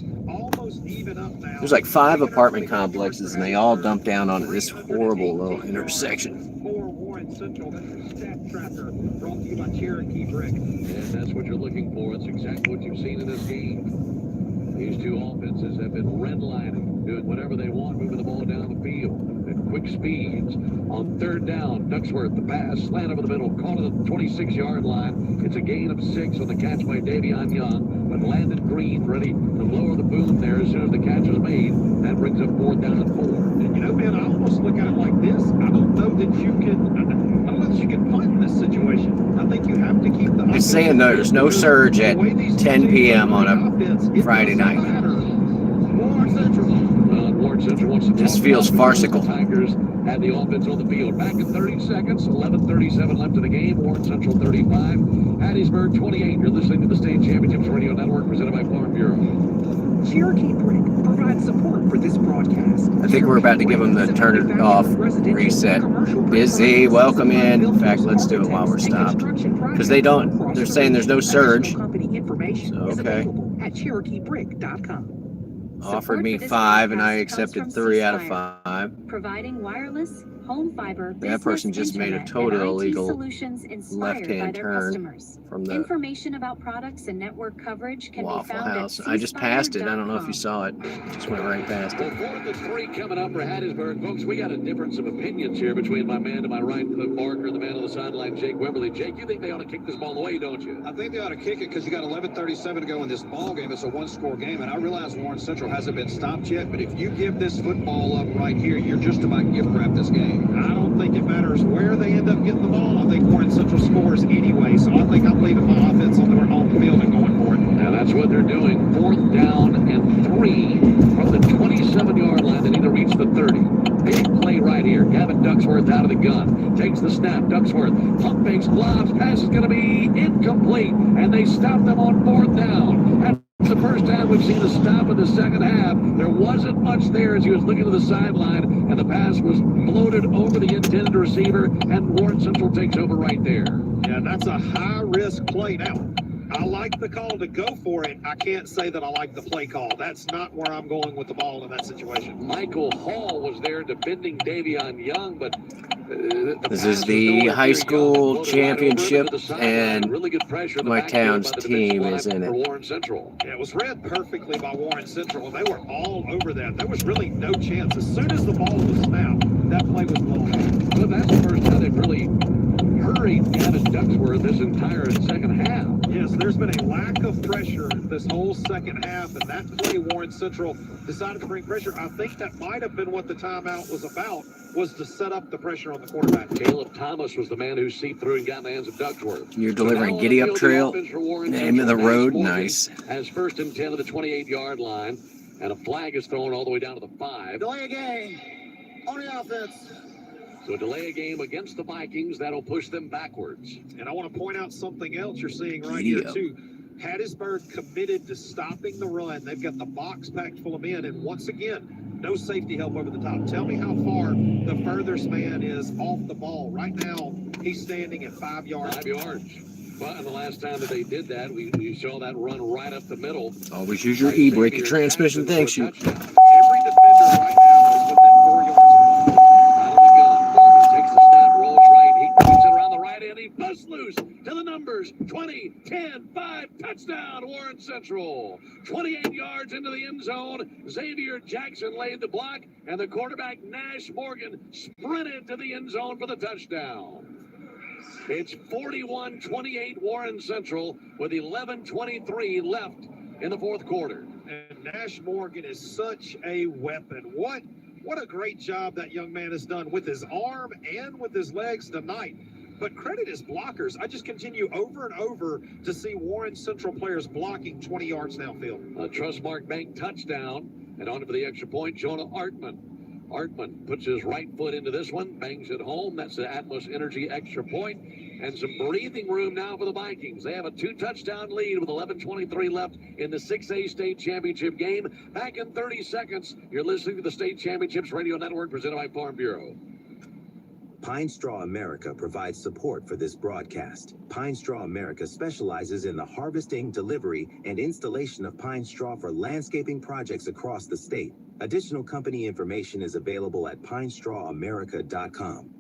There's like 5 apartment complexes and they all dump down on this horrible little intersection. And that's what you're looking for. It's exactly what you've seen in this game. These two offenses have been redlining, doing whatever they want, moving the ball down the field at quick speeds. On 3rd down, Ducksworth, the pass, slant over the middle, caught at the 26-yard line. It's a gain of 6 on the catch by Davion Young, but Landon Green ready to lower the boom there as soon as the catch is made. That brings up 4th down and 4. And you know, man, I almost look at it like this. I don't know that you can punt in this situation. I think you have to keep the. It's saying there's no surge at 10 p.m. on a Friday night. Warren Warren Central wants to This talk feels about farcical. The Tigers had the offense on the field. Back in 30 seconds, 11:37 left in the game. Warren Central 35, Hattiesburg 28. You're listening to the State Championships Radio Network presented by Farm Bureau. Cherokee Brick provides support for this broadcast. I think we're about to give them the turn it off reset. Busy, welcome in. In fact, let's do it while we're stopped. Because they're saying there's no surge. So, okay. At CherokeeBrick.com. Offered me 5 and I accepted 3 out of 5. Providing wireless, home fiber, That person just made a total illegal left-hand turn from the information about products and network coverage can Waffle be found House. at I just passed it. I don't know if you saw it. Just went right past it. Well, 4th and 3 coming up for Hattiesburg. Folks, we got a difference of opinions here between my man to my right, Cliff Barker, and the man on the sideline, Jake Wemberly. Jake, you think they ought to kick this ball away, don't you? I think they ought to kick it because you got 11:37 to go in this ball game. It's a one-score game, and I realize Warren Central hasn't been stopped yet, but if you give this football up right here, you're just about gift wrap this game. I don't think it matters where they end up getting the ball. I think Warren Central scores anyway, so I think I'm leaving my offense on their home field and going for it. Now that's what they're doing. 4th down and 3 from the 27-yard line. They need to reach the 30. Big play right here. Gavin Ducksworth out of the gun. Takes the snap. Ducksworth pump fakes, globs. Pass is going to be incomplete. And they stop them on 4th down. And the first time we've seen a stop in the second half. There wasn't much there as he was looking to the sideline. And the pass was floated over the intended receiver. And Warren Central takes over right there. Yeah, that's a high-risk play. Now, I like the call to go for it. I can't say that I like the play call. That's not where I'm going with the ball in that situation. Michael Hall was there defending Davion Young, but this is the high school championship, and my town's team is in it. Yeah, it was read perfectly by Warren Central, and they were all over that. There was really no chance. As soon as the ball was snapped, that play was blown out. Well, that's the first time they've really hurried Gavin Ducksworth this entire second half. Yes, there's been a lack of pressure this whole second half, and that play Warren Central decided to bring pressure. I think that might have been what the timeout was about, was to set up the pressure on the quarterback. Caleb Thomas was the man who seeped through and got in the hands of Ducksworth. You're delivering Giddy Up Trail, name of the road, nice. As 1st and 10 to the 28-yard line, and a flag is thrown all the way down to the 5. Delay a game on the offense. So delay a game against the Vikings. That'll push them backwards. And I want to point out something else you're seeing right here, too. Hattiesburg committed to stopping the run. They've got the box packed full of men. And once again, no safety help over the top. Tell me how far the furthest man is off the ball. Right now, he's standing at 5 yards. 5 yards. Well, and the last time that they did that, we saw that run right up the middle. Always use your e-brake and transmission. Thanks, you. Every defender right now is within 4 yards. He busts loose to the numbers. 20, 10, 5, touchdown, Warren Central. 28 yards into the end zone. Xavier Jackson laid the block, and the quarterback, Nash Morgan, sprinted to the end zone for the touchdown. It's 41-28 Warren Central with 11:23 left in the 4th quarter. And Nash Morgan is such a weapon. What a great job that young man has done with his arm and with his legs tonight. But credit his blockers. I just continue over and over to see Warren Central players blocking 20 yards downfield. A Trustmark Bank touchdown, and on for the extra point, Jonah Artman. Artman puts his right foot into this one, bangs it home. That's the Atmos Energy extra point. And some breathing room now for the Vikings. They have a 2-touchdown lead with 11:23 left in the 6A state championship game. Back in 30 seconds, you're listening to the State Championships Radio Network presented by Farm Bureau. Pine Straw America provides support for this broadcast. Pine Straw America specializes in the harvesting, delivery, and installation of pine straw for landscaping projects across the state. Additional company information is available at pinestrawamerica.com.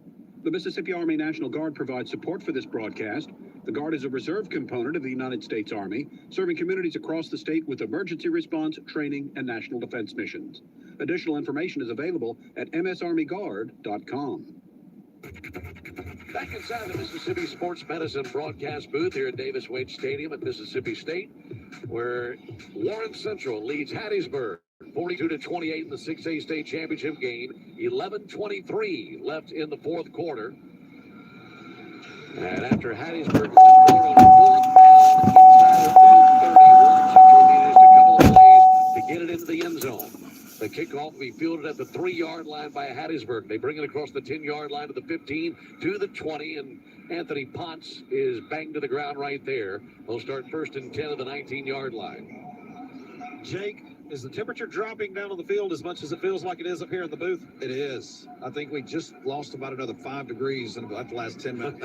The Mississippi Army National Guard provides support for this broadcast. The Guard is a reserve component of the United States Army, serving communities across the state with emergency response, training, and national defense missions. Additional information is available at msarmyguard.com. Back inside the Mississippi Sports Medicine broadcast booth here at Davis Wade Stadium at Mississippi State, where Warren Central leads Hattiesburg 42-28 in the 6A state championship game. 11:23 left in the 4th quarter. And after Hattiesburg scored on the 4th down inside their own 30, Warren Central needed just a couple of plays to get it into the end zone. The kickoff will be fielded at the 3-yard line by Hattiesburg. They bring it across the 10-yard line to the 15, to the 20, and Anthony Ponce is banged to the ground right there. They'll start first and 10 at the 19-yard line. Jake, is the temperature dropping down on the field as much as it feels like it is up here in the booth? It is. I think we just lost about another 5 degrees in about the last 10 minutes.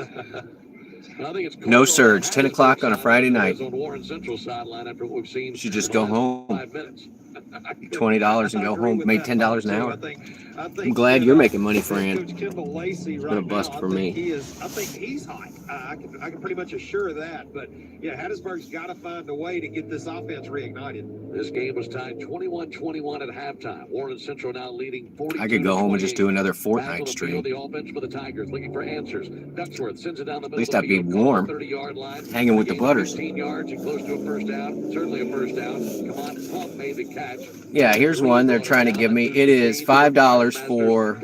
I think it's No surge. 10 o'clock on a Friday night. On Warren Central sideline after what we've seen. You should just go home. 5 minutes. $20 and go home. Make $10 an hour. I think I'm glad you're making money, Fran. Coach Kendall Lacey It's right been a bust now, for I me. think he's hot. I can pretty much assure that. But yeah, Hattiesburg's got to find a way to get this offense reignited. This game was tied 21-21 at halftime. Warren Central now leading 42. I could go home and just do another Fortnite stream. The offense for the Tigers looking for answers. Ducksworth sends it down the middle. At least I'd be warm, 30-yard line. hanging with the Butters. 15 yards and close to a first down. Certainly a first down. Come on, Pump made the catch. Yeah, here's one they're trying to give me. It is $5 for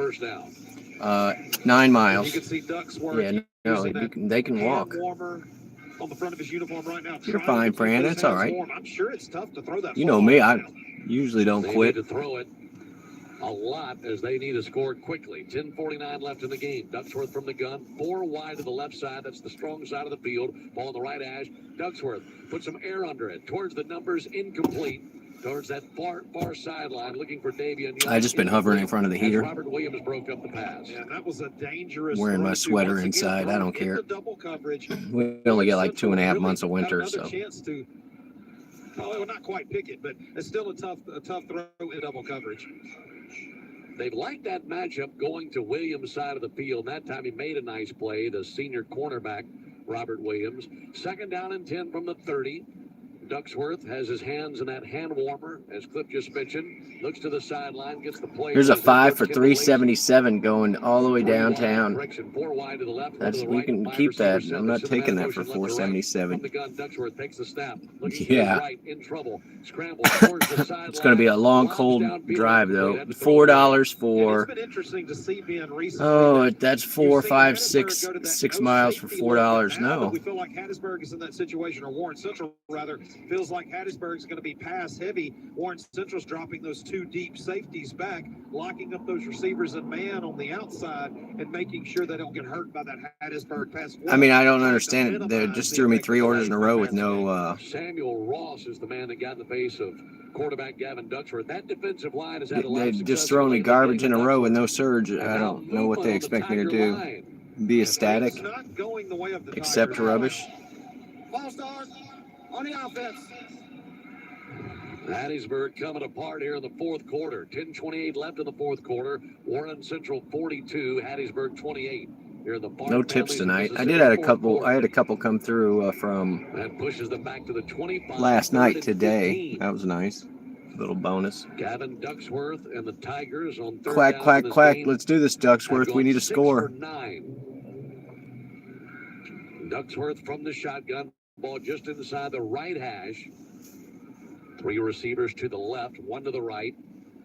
9 miles. You can see Ducksworth. Yeah, no, they can walk. On the front of his uniform right now. You're fine, Fran. That's all right. I'm sure it's tough to throw that. You know me. I usually don't They quit. need to throw it a lot as they need to score quickly. 10:49 left in the game. Ducksworth from the gun. 4 wide to the left side. That's the strong side of the field. Ball on the right hash. Ducksworth put some air under it. Towards the numbers, incomplete. Towards that far sideline, looking for Davian Young. I just been hovering in front of the heater. Robert Williams broke up the pass. Yeah, that was a dangerous. Wearing my sweater inside. I don't care. We only get like 2.5 months of winter, so. Well, not quite pick it, but it's still a tough throw in double coverage. They've liked that matchup going to Williams' side of the field. That time he made a nice play, the senior cornerback, Robert Williams. 2nd down and 10 from the 30. Ducksworth has his hands in that hand warmer, as Cliff just mentioned. Looks to the sideline, gets the play. Here's a 5 for 377 going all the way downtown. 4 wide to the left. We can keep that. I'm not taking that for 477. Yeah. It's going to be a long, cold drive, though. $4 for. Oh, that's 4, 5, 6 miles for $4. No. We feel like Hattiesburg is in that situation, or Warren Central rather. Feels like Hattiesburg's going to be pass heavy. Warren Central's dropping those 2 deep safeties back, locking up those receivers and man on the outside, and making sure they don't get hurt by that Hattiesburg pass. I mean, I don't understand it. They just threw me 3 orders in a row with no. Samuel Ross is the man that got in the face of quarterback Gavin Ducksworth. That defensive line has had a lot of They success. just throw me garbage in a row with no surge. I don't know what they expect me to do. Be ecstatic, accept rubbish. Ball stars on the offense. Hattiesburg coming apart here in the 4th quarter. 10:28 left in the 4th quarter. Warren Central 42, Hattiesburg 28. Here in the No tips tonight. I had a couple come through from that pushes them back to the 25. Last night today. That was nice. Little bonus. Gavin Ducksworth and the Tigers on 3rd Quack, down quack, in this quack. game. Let's do this, Ducksworth. We need a score. 6 for 9. Ducksworth from the shotgun. Ball just inside the right hash. 3 receivers to the left, 1 to the right.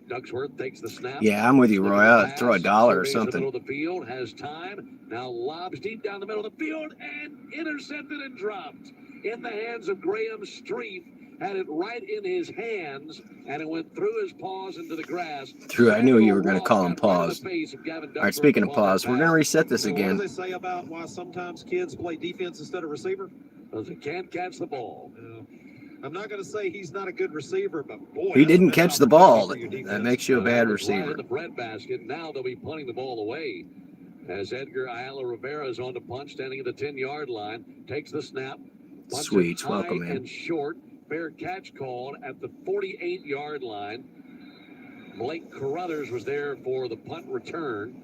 Ducksworth takes the snap. Yeah, I'm with you, Roy. I'll throw $1 or something. The middle of the field has time. Now lobs deep down the middle of the field and intercepted and dropped in the hands of Graham Street. Had it right in his hands, and it went through his paws into the grass. I knew you were going to call him paws. All right, speaking of paws, we're going to reset this again. What do they say about why sometimes kids play defense instead of receiver? Because they can't catch the ball. I'm not going to say he's not a good receiver, but boy, He didn't catch the ball. That makes you a bad receiver. In the breadbasket. Now they'll be punting the ball away. As Edgar Ayala Rivera is on to punch, standing at the 10-yard line, takes the snap. Sweets, welcome in. And short. Fair catch called at the 48-yard line. Blake Carruthers was there for the punt return.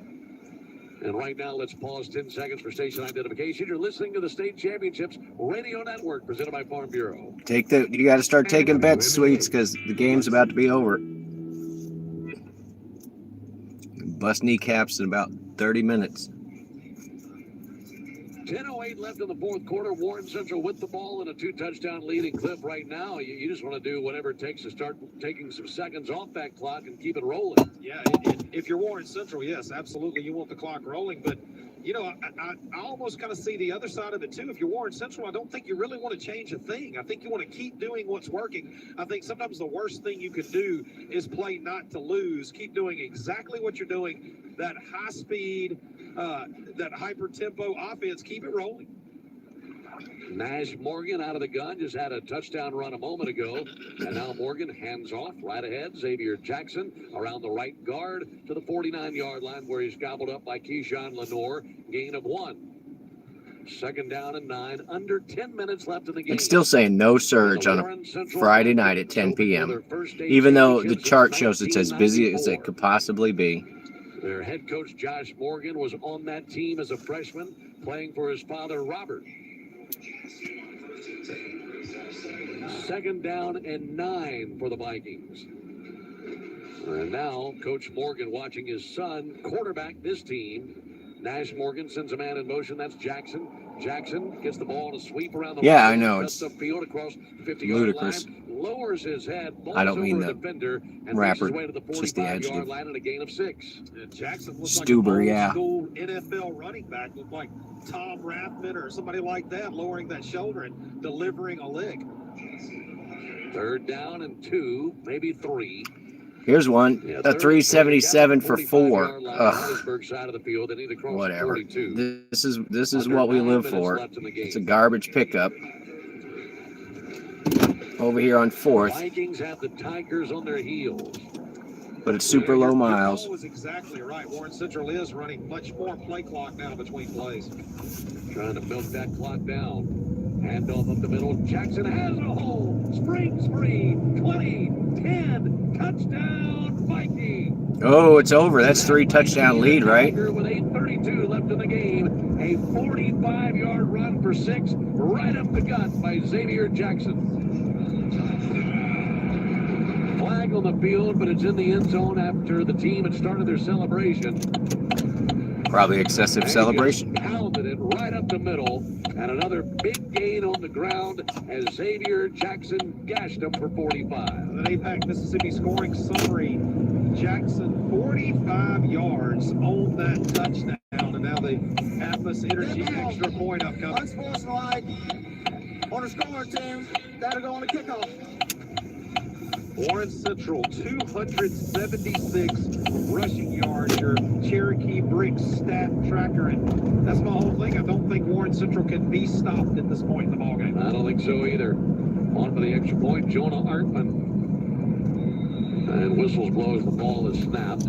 And right now, let's pause 10 seconds for station identification. You're listening to the State Championships Radio Network, presented by Farm Bureau. You got to start taking bets, Sweets, because the game's about to be over. Bust kneecaps in about 30 minutes. 10:08 left in the 4th quarter. Warren Central with the ball in a 2-touchdown lead. And Cliff, right now, you just want to do whatever it takes to start taking some seconds off that clock and keep it rolling. Yeah, if you're Warren Central, yes, absolutely. You want the clock rolling, but I almost kind of see the other side of it too. If you're Warren Central, I don't think you really want to change a thing. I think you want to keep doing what's working. I think sometimes the worst thing you can do is play not to lose. Keep doing exactly what you're doing. That high speed, that hyper tempo offense, keep it rolling. Nash Morgan out of the gun, just had a touchdown run a moment ago. And now Morgan hands off right ahead. Xavier Jackson around the right guard to the 49-yard line where he's gobbled up by Keyshawn Lenore. Gain of 1. 2nd down and 9. Under 10 minutes left in the game. It's still saying no surge on a Friday night at 10 p.m. Even though the chart shows it's as busy as it could possibly be. Their head coach, Josh Morgan, was on that team as a freshman, playing for his father, Robert. 2nd down and 9 for the Vikings. And now Coach Morgan watching his son quarterback this team. Nash Morgan sends a man in motion. That's Jackson. Jackson gets the ball to sweep around the I know, it's the field across 50-yard ludicrous. line, lowers his head, I don't mean the defender, and rapper, way to the just the 45-yard line and a gain of 6. Jackson looks Stuber, like an old school NFL running back, looked like Tom Rathman or somebody like that, lowering that shoulder and delivering a lick. 3rd down and 2, maybe 3. Here's one, a 377 for 4. Side of the field. They need to cross Whatever. 42. This is what we live for. It's a garbage pickup. Over here on 4th. Vikings have the Tigers on their heels. But it's super low miles. Your call was exactly right. Warren Central is running much more play clock now between plays. Trying to milk that clock down. Handoff up the middle. Jackson has a hole. Springs free. 20, 10. Touchdown, Vikings. Oh, it's over. That's 3 touchdown lead, right? With 8:32 left in the game. A 45-yard run for 6. Right up the gut by Xavier Jackson. Flag on the field, but it's in the end zone after the team had started their celebration. Probably excessive celebration. Pounded it right up the middle, and another big gain on the ground as Xavier Jackson gashed him for 45. An APAC Mississippi scoring summary. Jackson 45 yards on that touchdown, and now the Atlas Energy extra point upcoming. Unsportsmanlike on the scoring team. That'll go on the kickoff. Warren Central, 276 rushing yards, your Cherokee Brick stat tracker. And that's my whole thing. I don't think Warren Central can be stopped at this point in the ballgame. I don't think so either. On for the extra point, Jonah Artman. And whistles blow as the ball is snapped.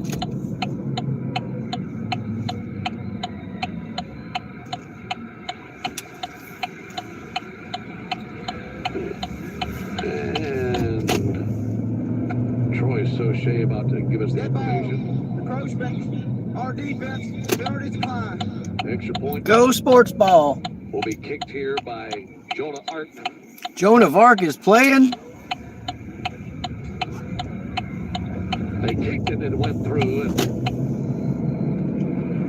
Sochet about to give us the information. Encroachment. Our defense. Penalty decline. Extra point. Go sports ball. Will be kicked here by Jonah Artman. Joan of Arc is playing. They kicked it and it went through,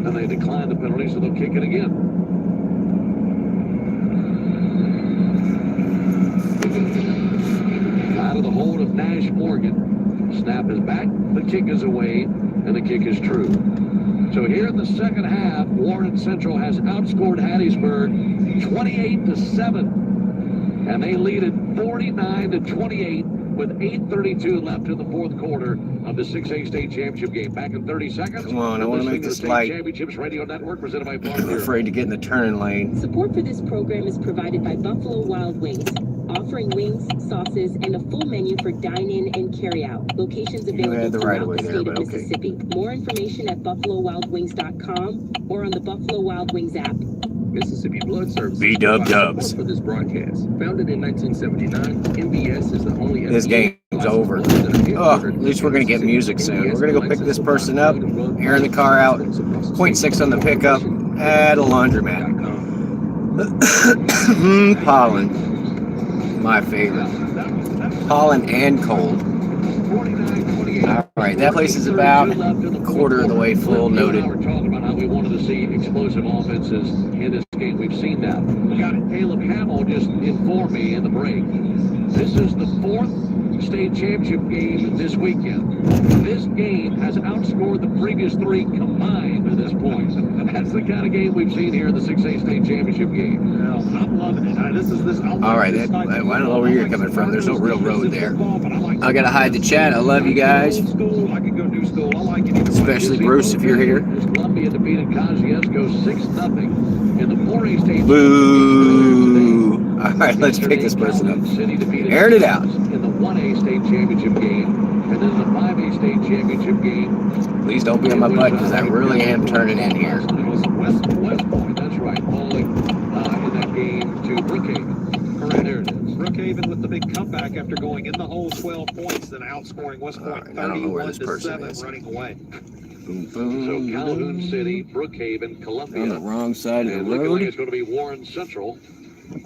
and they declined the penalty, so they'll kick it again. Out of the hold of Nash Morgan. Snap is back, the kick is away, and the kick is true. So here in the second half, Warren Central has outscored Hattiesburg 28-7, and they lead it 49-28 with 8:32 left in the 4th quarter of the 6A state championship game. Back in 30 seconds. Come on, I want to make this light. Championships Radio Network presented by I'm afraid to get in the turn lane. Support for this program is provided by Buffalo Wild Wings, offering wings, sauces, and a full menu for dine-in and carry-out. Locations available had the throughout right of way the there, state but of okay. Mississippi. More information at buffalowildwings.com or on the Buffalo Wild Wings app. Mississippi Blood Services B-dub-dubs. for this broadcast. Founded in 1979, MBS is the only This game's over. Oh, at least we're going to get music soon. We're going to go pick this person up, air the car out, 0.6 on the pickup, at a laundromat. Pollen. My favorite. Pollen and cold. Alright, that place is about a quarter of the way full, noted. We're talking about how we wanted to see explosive offenses in this game. We've seen that. We got Caleb Hamill just informed me in the break. This is the 4th state championship game this weekend. This game has outscored the previous 3 combined to this point. That's the kind of game we've seen here in the 6A state championship game. Well, I'm loving it. All right, I don't know where you're coming from. There's no real road there. I gotta hide the chat. I love you guys, especially Bruce if you're here. Columbia defeated Kosciuszko 6-0 in the 4A state. Boo! All right, let's pick this person up. Airing it out. In the 1A state championship game, and then the 5A state championship game. Please don't be on my butt because I really am turning in here. It was West Point, that's right, falling in that game to Brookhaven. Correct. There it is. Brookhaven with the big comeback after going in the hole 12 points, then outscoring West Point 31-7, running away. Boom, boom, So Calhoun City, Brookhaven, Columbia. On the wrong side of the Looking like road. it's going to be Warren Central.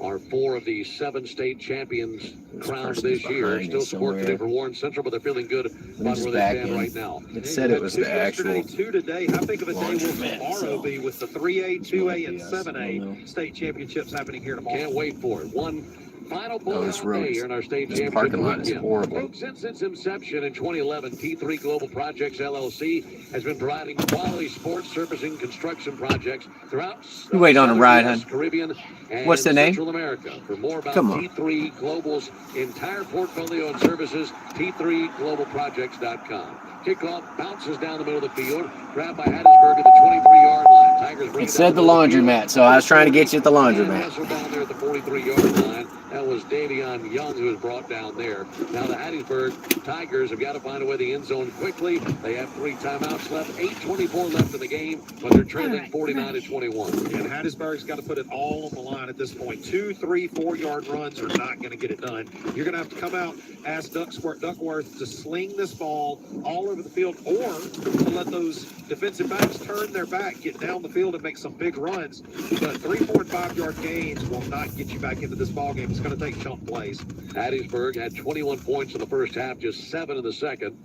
Are 4 of the 7 state champions crowned this year. Still support today for Warren Central, but they're feeling good about where they stand right now. It said it was the actual. 2 today. How big of a day will tomorrow be with the 3A, 2A, and 7A state championships happening here tomorrow? Can't wait for it. One final this road day here in our state this championship parking lot is weekend. horrible. Since its inception in 2011, T3 Global Projects LLC has been providing quality sports surfacing construction projects throughout You wait on a ride, hon. Caribbean and What's the name? Central America. For more about Come on. T3 Global's entire portfolio and services, T3GlobalProjects.com. Kickoff bounces down the middle of the field, grabbed by Hattiesburg at the 23-yard line. Tigers bring It said the laundromat, so I was trying to get you at the laundromat. down there at the 43-yard line. That was Davion Young who was brought down there. Now the Hattiesburg Tigers have got to find a way to the end zone quickly. They have 3 timeouts left, 8:24 left in the game, but they're trailing 49-21. And Hattiesburg's got to put it all on the line at this point. 2, 3, 4-yard runs are not going to get it done. You're going to have to come out, ask Duckworth to sling this ball all over the field, or to let those defensive backs turn their back, get down the field, and make some big runs. But 3, 4, and 5-yard gains will not get you back into this ball game. It's going to take chunk plays. Hattiesburg had 21 points in the first half, just 7 in the second.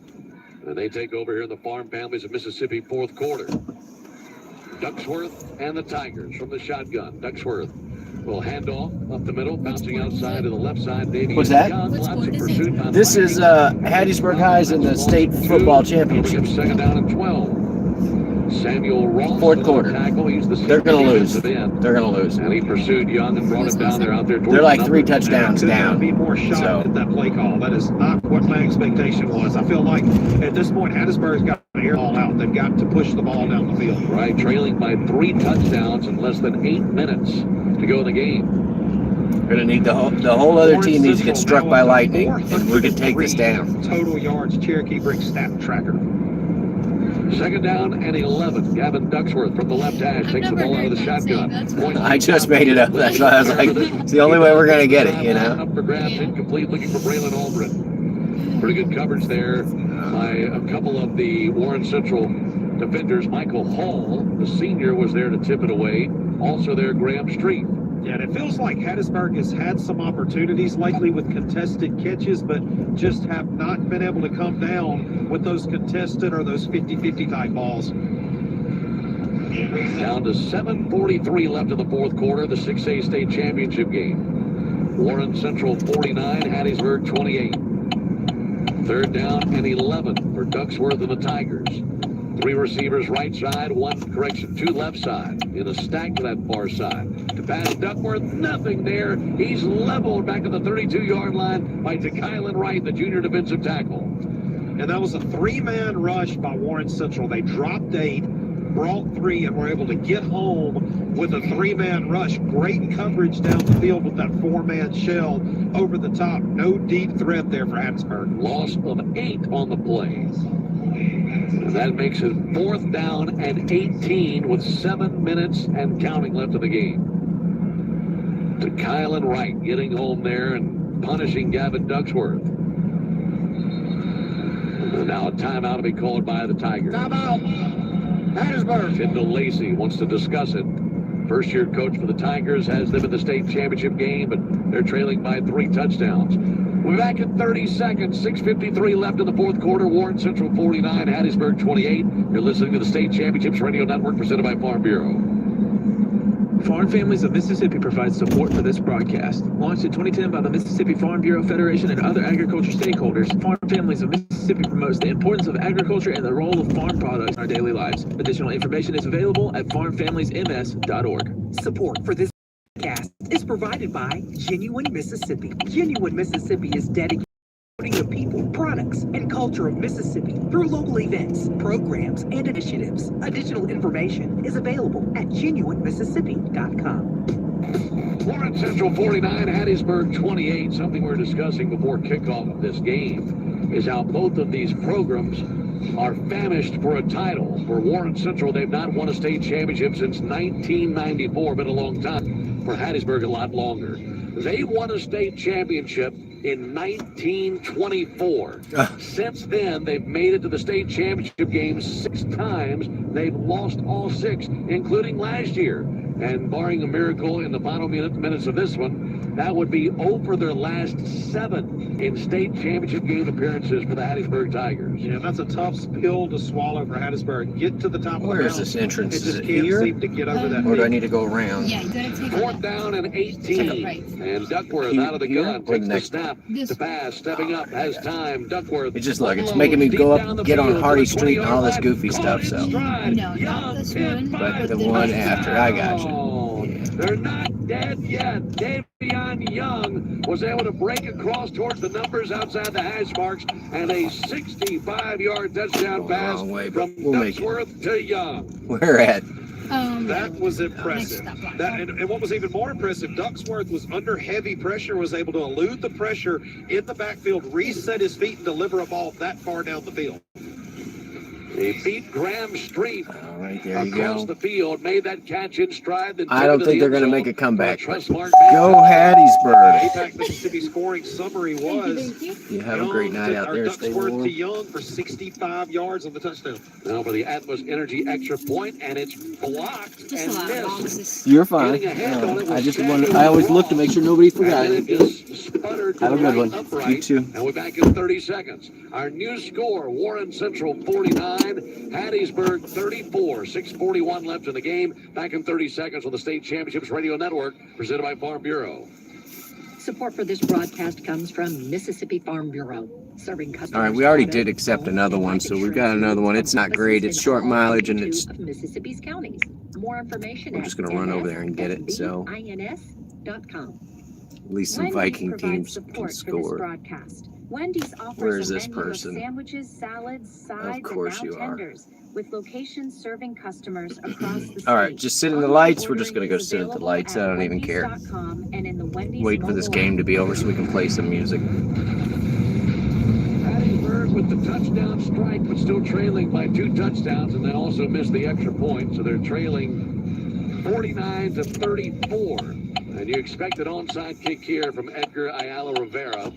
And they take over here in the Farm Families of Mississippi 4th quarter. Ducksworth and the Tigers from the shotgun. Ducksworth will hand off up the middle, bouncing outside to the left side. What's that? This is Hattiesburg High's in the state football championship. Second down and 12. Samuel Ross. 4th quarter. Tackle. He's the They're going to lose. They're going to lose. And he pursued Young and brought him down there out there. They're like 3 touchdowns down. Be more shocked at that play call. That is not what my expectation was. I feel like at this point, Hattiesburg's got to air all out. They've got to push the ball down the field. Right, trailing by 3 touchdowns in less than 8 minutes to go in the game. We're going to need the whole other team needs to get struck by lightning, and we can take this down. Total yards, Cherokee Brick stat tracker. Second down and 11. Gavin Ducksworth from the left hash takes the ball out of the shotgun. I just made it up. That's why I was like, it's the only way we're going to get it, you know? Up for grabs, incomplete, looking for Braylon Albrin. Pretty good coverage there by a couple of the Warren Central defenders. Michael Hall, the senior, was there to tip it away. Also there, Graham Street. Yeah, and it feels like Hattiesburg has had some opportunities lately with contested catches, but just have not been able to come down with those contested or those 50-50 type balls. Down to 7:43 left in the 4th quarter, the 6A state championship game. Warren Central 49, Hattiesburg 28. 3rd down and 11 for Ducksworth and the Tigers. 3 receivers right side, 2 left side. In a stack to that far side. To pass Duckworth, nothing there. He's leveled back to the 32-yard line by Kylan Wright, the junior defensive tackle. And that was a 3-man rush by Warren Central. They dropped 8, brought 3, and were able to get home with a 3-man rush. Great coverage down the field with that 4-man shell over the top. No deep threat there for Hattiesburg. Loss of 8 on the play. And that makes it 4th down and 18 with 7 minutes and counting left in the game. To Kylan Wright getting home there and punishing Gavin Ducksworth. And now a timeout to be called by the Tigers. Timeout. Hattiesburg. Tyndall Lacey wants to discuss it. First-year coach for the Tigers has them in the state championship game, but they're trailing by 3 touchdowns. We're back in 30 seconds. 6:53 left in the 4th quarter. Warren Central 49, Hattiesburg 28. You're listening to the State Championships Radio Network presented by Farm Bureau. Farm Families of Mississippi provides support for this broadcast. Launched in 2010 by the Mississippi Farm Bureau Federation and other agriculture stakeholders, Farm Families of Mississippi promotes the importance of agriculture and the role of farm products in our daily lives. Additional information is available at farmfamiliesms.org. Support for this podcast is provided by Genuine Mississippi. Genuine Mississippi is dedicated to the people, products, and culture of Mississippi through local events, programs, and initiatives. Additional information is available at genuinemississippi.com. Warren Central 49, Hattiesburg 28. Something we're discussing before kickoff of this game is how both of these programs are famished for a title. For Warren Central, they've not won a state championship since 1994, been a long time. For Hattiesburg, a lot longer. They won a state championship in 1924. Since then, they've made it to the state championship game 6 times. They've lost all 6, including last year. And barring a miracle in the final minutes of this one, that would be 0 for their last 7 in state championship game appearances for the Hattiesburg Tigers. Yeah, that's a tough pill to swallow for Hattiesburg. Get to the top of the Where is mountain. this entrance? Is It just it can't here? seem to get over that. Or do I need to go around? Yeah, you gotta take 4th down and 18. And Duckworth out of the Here? gun, Or the takes the next snap to pass, stepping up, has time. Duckworth. It's just like it's making me go up, get on Hardy Street and all this goofy stuff. So, No, not this one. but the one after, I got you. They're not dead yet. Davion Young was able to break across towards the numbers outside the hash marks, and a 65-yard touchdown pass from Ducksworth to Young. We're at. That was impressive. And what was even more impressive, Ducksworth was under heavy pressure, was able to elude the pressure in the backfield, reset his feet, and deliver a ball that far down the field. He beat Graham Street there you across go. the field, made that catch in stride. Then I don't took it think to they're the going to end make a zone. comeback. But But go Hattiesburg. APAC Mississippi scoring summary was You have a great night out there. Stay Ducksworth warm. to Young for 65 yards on the touchdown. Now for the Atmos Energy extra point, and it's blocked and missed. You're fine. Getting ahead on it I was just Shaggy want. I always look to make sure nobody forgot And it. then it just sputtered to Have a the good right one. upright. You too. And we're back in 30 seconds. Our new score, Warren Central 49, Hattiesburg 34. 6:41 left in the game. Back in 30 seconds on the State Championships Radio Network, presented by Farm Bureau. Support for this broadcast comes from Mississippi Farm Bureau, serving customers. All right, we already did accept ananother one, so we've got another one. It's not great. It's short mileage, and it's. Of Mississippi's counties. More information I'm at just gonna run over there and get it. So ins.com. at least some Wendy's Viking provides teams support can for this score. broadcast. Wendy's offers Where is a this menu of person? sandwiches, salads, sides, course and you now are. tenders, with locations serving customers across the state. All right, just sit in the lights. We're just gonna go sit at the lights. I don't even care. And in the Wendy's Wait for this mobile game app. to be over so we can play some music. Hattiesburg with the touchdown strike, but still trailing by 2 touchdowns, and they also missed the extra point, so they're trailing 49-34. And you expect an onside kick here from Edgar Ayala Rivera.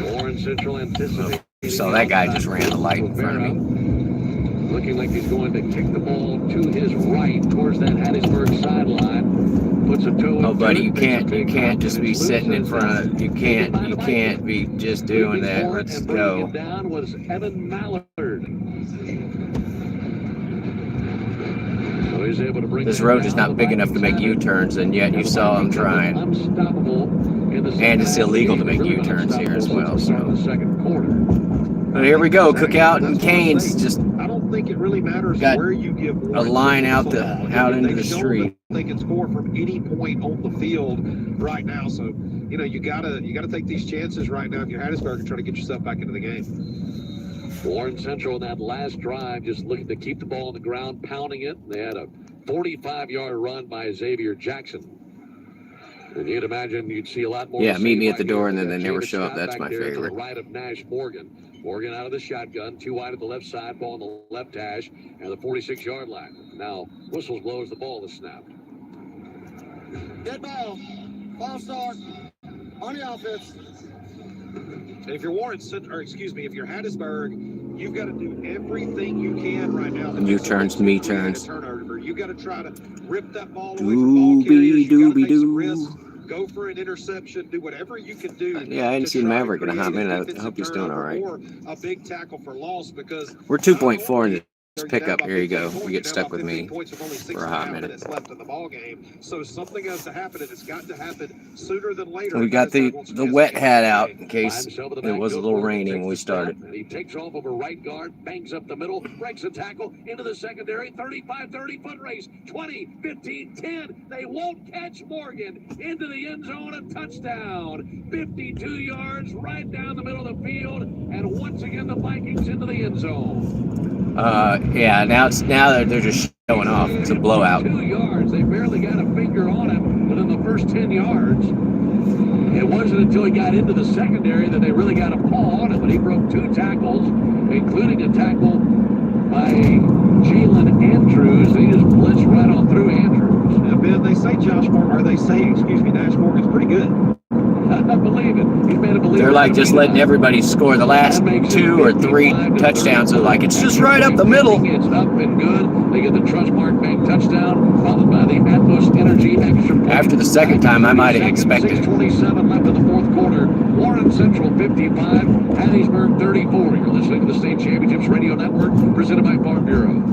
Warren Central anticipating. So that guy just ran the light in front of me. Looking like he's going to kick the ball to his right towards that Hattiesburg sideline. Puts a toe. Oh, buddy, you can't just be sitting in front of. You can't be just doing that. Let's go. Down was Evan Mallard. So he's able to bring This road is not big enough to make U-turns, and yet you saw him trying. And it's illegal to make U-turns here as well. So. But here we go, Cookout and Canes just. I don't think it really matters got where you give a line out into the street. They can score from any point on the field right now. So, you know, you gotta take these chances right now if you're Hattiesburg and try to get yourself back into the game. Warren Central in that last drive just looking to keep the ball on the ground, pounding it. They had a 45-yard run by Xavier Jackson. And you'd imagine you'd see a lot more. Yeah, meet me at the door, and then they never show up. That's my favorite. Right of Nash Morgan. Morgan out of the shotgun, 2 wide at the left side, ball on the left hash, and the 46-yard line. Now, Whistles blows the ball to snap. Dead ball. Ball start. On the offense. And if you're if you're Hattiesburg, you've got to do everything you can right now. U-turns, me turns. You got to try to rip that ball away from ball carriers. You got to take some risks. Go for an interception. Do whatever you can do. Yeah, I hadn't seen Maverick in a hot minute. I hope he's doing all right. Or a big tackle for loss because We're 2.4 in the Pickup, here you go. You get stuck with me for a hot minute. Left in the ball game. So something has to happen, and it's got to happen sooner than later. We got the wet hat out in case it was a little rainy when we started. And he takes off over right guard, bangs up the middle, breaks a tackle into the secondary, 35, 30-foot race, 20, 15, 10. They won't catch Morgan into the end zone, a touchdown. 52 yards right down the middle of the field, and once again the Vikings into the end zone. Yeah, now they're just showing off. It's a blowout. 2 yards. They barely got a finger on him within the first 10 yards. It wasn't until he got into the secondary that they really got a paw on him, but he broke 2 tackles, including a tackle by Jalen Andrews. He just blitzed right on through Andrews. Now, Ben, they say Nash Morgan's pretty good. I believe it. He's made a believer. They're like just letting everybody score the last 2 or 3 touchdowns. They're like, it's just right up the middle. It's up and good. They get the Trustmark Bank touchdown, followed by the Atmos Energy extra point. After the second time, I might have expected. 6:27 left in the fourth quarter. Warren Central 55, Hattiesburg 34. You're listening to the State Championships Radio Network, presented by Farm Bureau.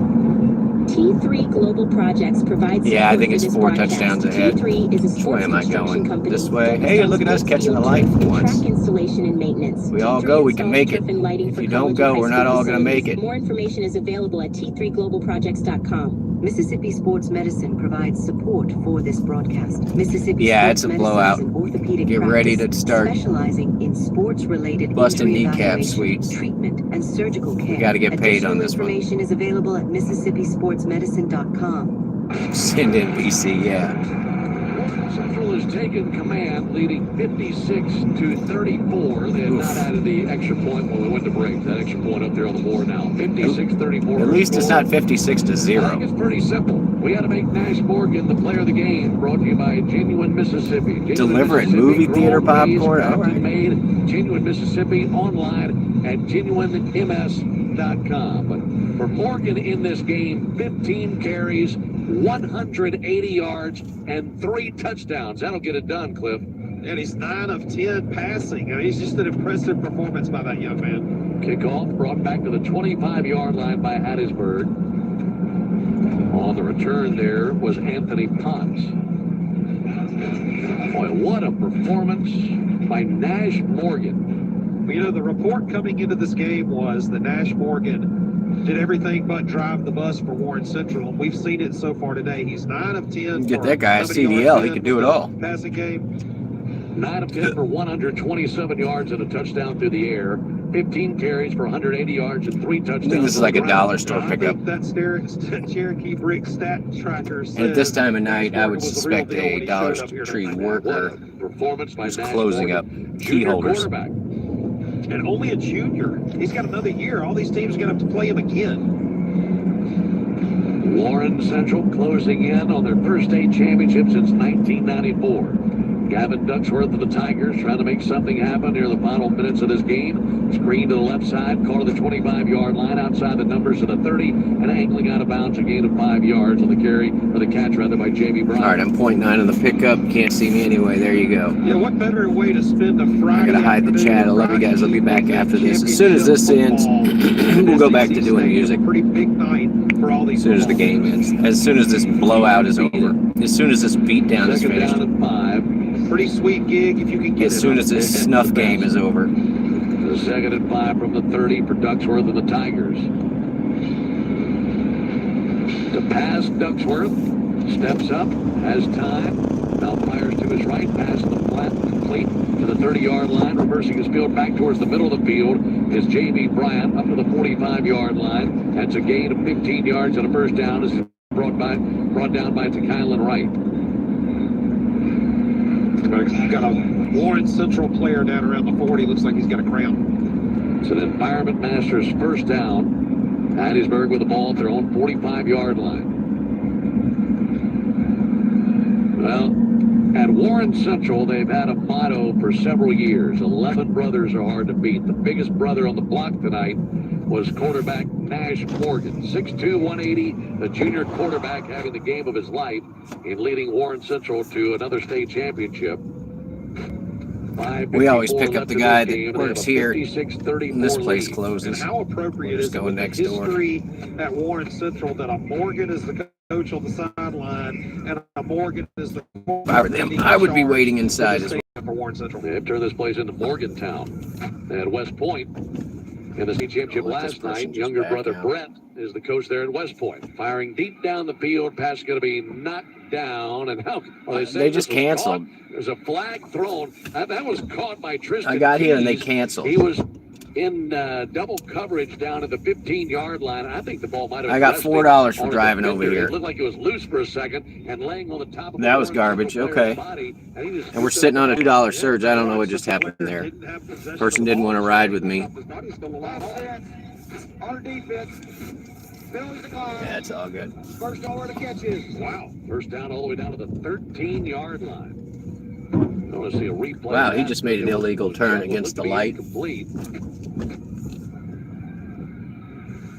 T3 Global Projects provides. Yeah, I think it's 4 touchdowns ahead. T3 is a Which way am I going? company This way? Hey, look at us catching the light for once. Track installation and maintenance. We all go, we can make it. If you don't go, we're not all going to make it. More information is available at t3globalprojects.com. Mississippi Sports Medicine provides support for this broadcast. Mississippi Yeah, Sports it's a Medicine blowout. is an orthopedic Get ready to practice start specializing in sports-related busting injury kneecap evaluation, sweets. treatment, and surgical care. We got to get paid on this one. Information is available at mississippisportsmedicine.com. Send in BC, yeah. Central has taken command, leading 56-34. They have not added the extra point when we went to break. That extra point up there on the board now. 56-34. At least it's not 56-0. I think it's pretty simple. We had to make Nash Morgan the player of the game. Brought to you by Genuine Mississippi. Deliver it movie theater popcorn. All right. Made Genuine Mississippi online at genuinems.com. But for Morgan in this game, 15 carries, 180 yards, and 3 touchdowns. That'll get it done, Cliff. And he's 9 of 10 passing. I mean, he's just an impressive performance by that young man. Kickoff brought back to the 25-yard line by Hattiesburg. On the return there was Anthony Potts. Boy, what a performance by Nash Morgan. You know, the report coming into this game was that Nash Morgan did everything but drive the bus for Warren Central, and we've seen it so far today. He's 9 of 10. Get that guy a CDL. He could do it all. Passing game. 9 of 10 for 127 yards and a touchdown through the air. 15 carries for 180 yards and 3 touchdowns. I think this is like a dollar store pickup. That Cherokee Brick stat tracker. And at this time of night, I would suspect a Dollar Tree worker is closing up key holders. And only a junior. He's got another year. All these teams are going to have to play him again. Warren Central closing in on their first state championship since 1994. Gavin Ducksworth of the Tigers trying to make something happen near the final minutes of this game. Screen to the left side, caught to the 25-yard line outside the numbers of the 30, and angling out of bounds, a gain of 5 yards on the carry, or the catch rather, by Jamie Bryant. All right, I'm .9 on the pickup. Can't see me anyway. There you go. Yeah, what better way to spend a Friday? I gotta hide the chat. I love you guys. I'll be back after this. As soon as this ends, we'll go back to doing music. Pretty big night for all these. As soon as the game ends. As soon as this blowout is over. As soon as this beatdown is finished. Second down and 5. Pretty sweet gig if you can get it. As soon as this snuff game is over. The second and 5 from the 30 for Ducksworth and the Tigers. To pass, Ducksworth steps up, has time. Now fires to his right, pass the flat, complete to the 30-yard line. Reversing his field back towards the middle of the field is Jamie Bryant up to the 45-yard line. That's a gain of 15 yards and a first down. This is brought down by Kylan Wright. Got a Warren Central player down around the 40. Looks like he's got a crown. It's an Environment Masters first down. Hattiesburg with the ball at their own 45-yard line. Well, at Warren Central, they've had a motto for several years. 11 brothers are hard to beat. The biggest brother on the block tonight was quarterback Nash Morgan. 6'2", 180, the junior quarterback having the game of his life in leading Warren Central to another state championship. We always pick up the guy that works here, and this place And closes. how appropriate We'll is just it go with the next door. history at Warren Central that a Morgan is the coach on the sideline and a Morgan is the If I were them, I would be waiting inside as well. for Warren Central. They've turned this place into Morgantown. At West Point, in the state championship last night, younger brother Brett is the coach there at West Point. Firing deep down the field, pass is going to be knocked down. And how? Well, They just canceled. There's a flag thrown. That was caught by Tristan. I got here and they Keys. canceled. He was in double coverage down at the 15-yard line. I think the ball might have. I got $4 for driving over here. It looked like it was loose for a second and laying on the top of That was garbage. Okay. And we're sitting on a $2 surge. I don't know what just happened there. Person didn't want to ride with me. On defense. Yeah, it's all good. First over to catches. Wow. First down all the way down to the 13-yard line. I want to see a replay. Wow, he just made an illegal turn against the light.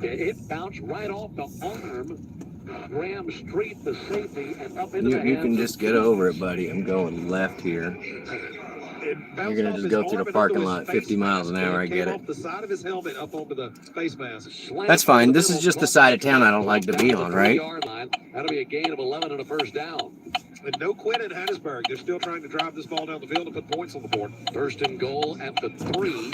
It bounced right off the arm. Graham Street, the safety, and up into the You can just get over it, buddy. I'm going left here. You're going to just go through the parking lot 50 miles an hour. I get it. The side of his helmet up onto the face mask. That's fine. This is just the side of town I don't like to be on, right? That'll be a gain of 11 and a first down. And no quit at Hattiesburg. They're still trying to drive this ball down the field and put points on the board. First and goal at the 3.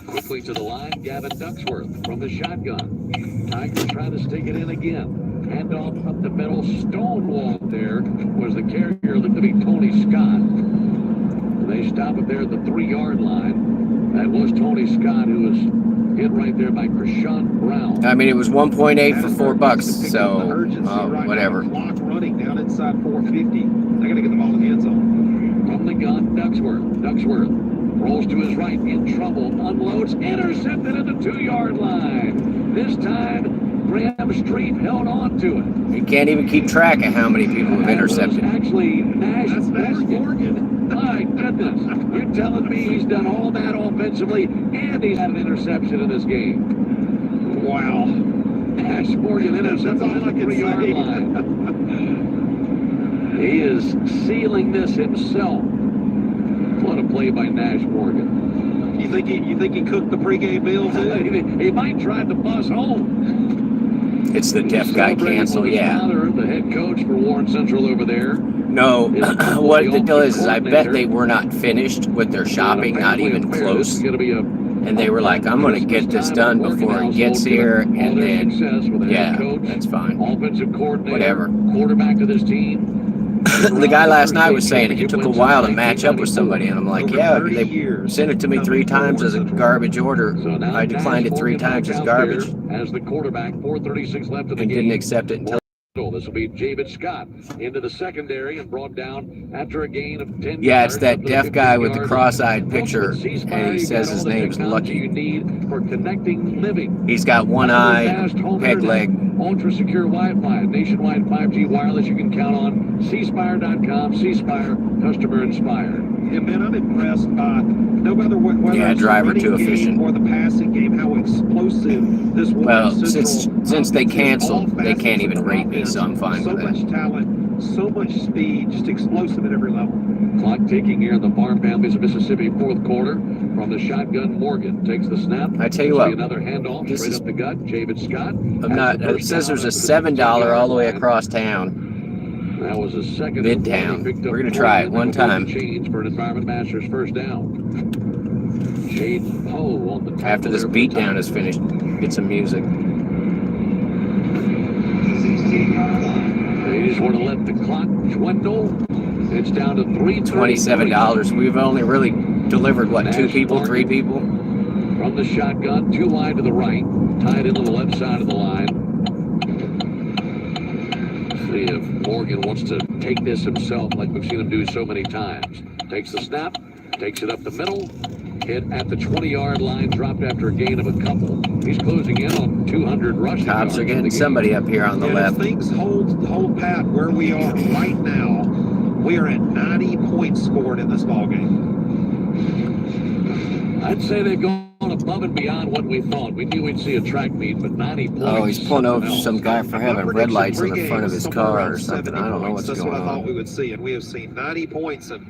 Quickly to the line, Gavin Ducksworth from the shotgun. Tigers trying to stick it in again. Handoff up the middle. Stonewall there was the carrier. Looked to be Tony Scott. They stop it there at the 3-yard line. That was Tony Scott, who was hit right there by Krishan Brown. I mean, it was 1.8 for $4, so whatever. Clock running down inside 450. They're going to get the ball in the end zone. From the gun, Ducksworth rolls to his right, in trouble, unloads, intercepted at the 2-yard line. This time, Graham Street held on to it. You can't even keep track of how many people have intercepted. Actually, Nash Morgan. My goodness. You're telling me he's done all that offensively and he's had an interception in this game. Wow. Nash Morgan intercepts on the 3-yard line. He is sealing this himself. What a play by Nash Morgan. You think he cooked the pregame meals in? He might try to bus home. It's the deaf guy cancel, yeah. Father, the head coach for Warren Central over there. No, what the deal is I bet they were not finished with their shopping, not even close. And they were like, I'm going to get this done before it gets here, and then, yeah, that's fine. Offensive coordinator, whatever. Quarterback to this team. The guy last night was saying it took a while to match up with somebody, and I'm like, yeah, they sent it to me 3 times as a garbage order. I declined it 3 times as garbage. As the quarterback, 4:36 left in the and game. didn't accept it until. This will be David Scott into the secondary and brought down after a gain of 10 Yeah, it's that yards deaf guy with the 50-yard cross-eyed picture, and he says his name's Lucky. You need for connecting living. He's got one eye, peg leg. Ultra secure Wi-Fi, nationwide 5G wireless. You can count on cspire.com. cspire, customer inspired. Yeah, man, I'm impressed by no matter whether Yeah, it's driver the too running efficient. game or the passing game, how explosive this Well, Warren Central since they offense is. canceled, All they can't even facets of rate me, so I'm fine so with much that. talent, so much speed, just explosive at every level. Clock ticking here in the Farm Families of Mississippi, 4th quarter. From the shotgun, Morgan takes the snap. I tell you This will what, be another handoff this straight is- up the gut. David Scott. I'm not. It says there's a $7 all the way across town. That was a second. Midtown. We're gonna try it one time. Change for an Environment Masters first down. Shade Poe on the tackle After this there for beatdown the is finished, get some music. They just want to let the clock dwindle. It's down to $27. We've only really delivered what, 2 people, 3 people? From the shotgun, 2 wide to the right, tied into the left side of the line. See if Morgan wants to take this himself like we've seen him do so many times. Takes the snap, takes it up the middle, hit at the 20-yard line, dropped after a gain of a couple. He's closing in on 200 rushing yards. Cops are getting somebody up here on the left. If things hold pat where we are right now, we are at 90 points scored in this ballgame. I'd say they've gone above and beyond what we thought. We knew we'd see a track meet, but 90 points. Oh, he's pulling over some guy for having red lights on the front of his car or something. I don't know what's That's going what I thought on. we would see, and we have seen 90 points, and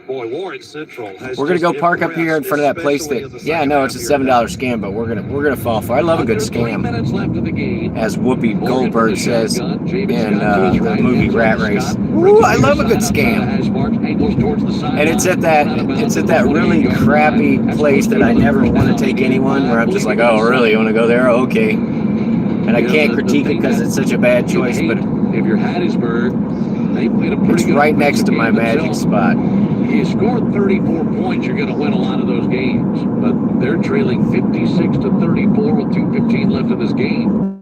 Boy, Warren Central has We're gonna just go park up here in front of that place especially that, in the yeah, second no, half it's a here today. $7 scam, but we're gonna fall for it. I love a good Under 3 minutes scam, left in the game. as Whoopi Morgan from Goldberg the says shotgun. in Jamie Scott to his the right, movie hands off Rat to Race. Scott. Ooh, Brings it I near love a good side, outside the hash scam. mark, angles towards the sideline. And it's at that really crappy place that I never want to take anyone, where I'm just like, oh, really, you want to go there? Okay. And I can't critique it because it's such a bad choice, but if you're Hattiesburg, they played a pretty it's good right next to my magic themselves. spot. You scored 34 points, you're going to win a lot of those games. But they're trailing 56 to 34 with 2:15 left in this game.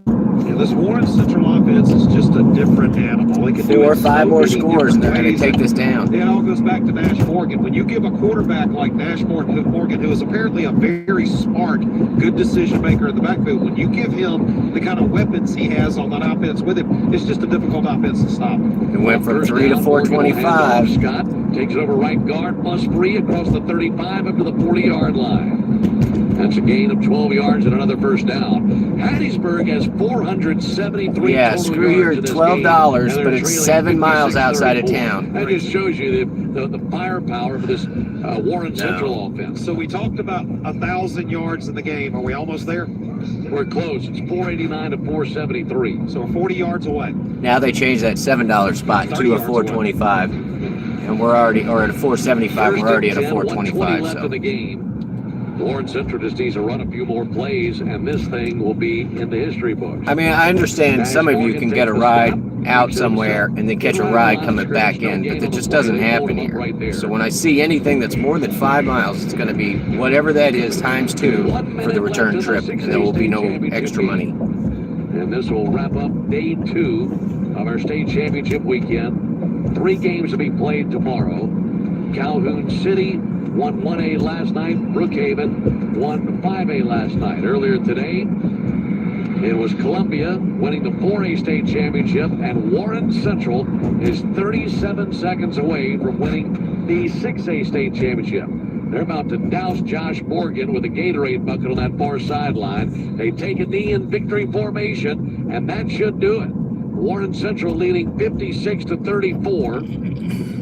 Yeah, this Warren Central offense is just a different animal. It can do 4 or it 5 so more many scores, and they're different going to ways. take this down. It all goes back to Nash Morgan. When you give a quarterback like Nash Morgan, who is apparently a very smart, good decision maker in the backfield, when you give him the kind of weapons he has on that offense with him, it's just a difficult offense to stop. It went from First 3 to down, Morgan will hand off. 425. Scott takes it over right guard, plus 3 across the 35 up to the 40-yard line. That's a gain of 12 yards and another first down. Hattiesburg has 473 Yeah, total screw yards your in this $12, game, but it's 7 miles outside of town. That just shows you the firepower of this Warren Central offense. So we talked about 1,000 yards in the game. Are we almost there? We're close. It's 489 to 473. So we're 40 yards away. Now they changed that $7 spot to a 425. And we're already, or at a 475, we're already at a 425. Left So in the game. Warren Central just needs to run a few more plays, and this thing will be in the history books. I mean, I understand some of you can get a ride out somewhere and then catch a ride coming back in, but that just doesn't happen here. So when I see anything that's more than 5 miles, it's going to be whatever that is times 2 for the return trip, and there will be no extra money. And this will wrap up day 2 of our state championship weekend. 3 games to be played tomorrow. Calhoun City won 1A last night. Brookhaven won 5A last night. Earlier today, it was Columbia winning the 4A state championship, and Warren Central is 37 seconds away from winning the 6A state championship. They're about to douse Josh Morgan with a Gatorade bucket on that far sideline. They take a knee in victory formation, and that should do it. Warren Central leading 56 to 34.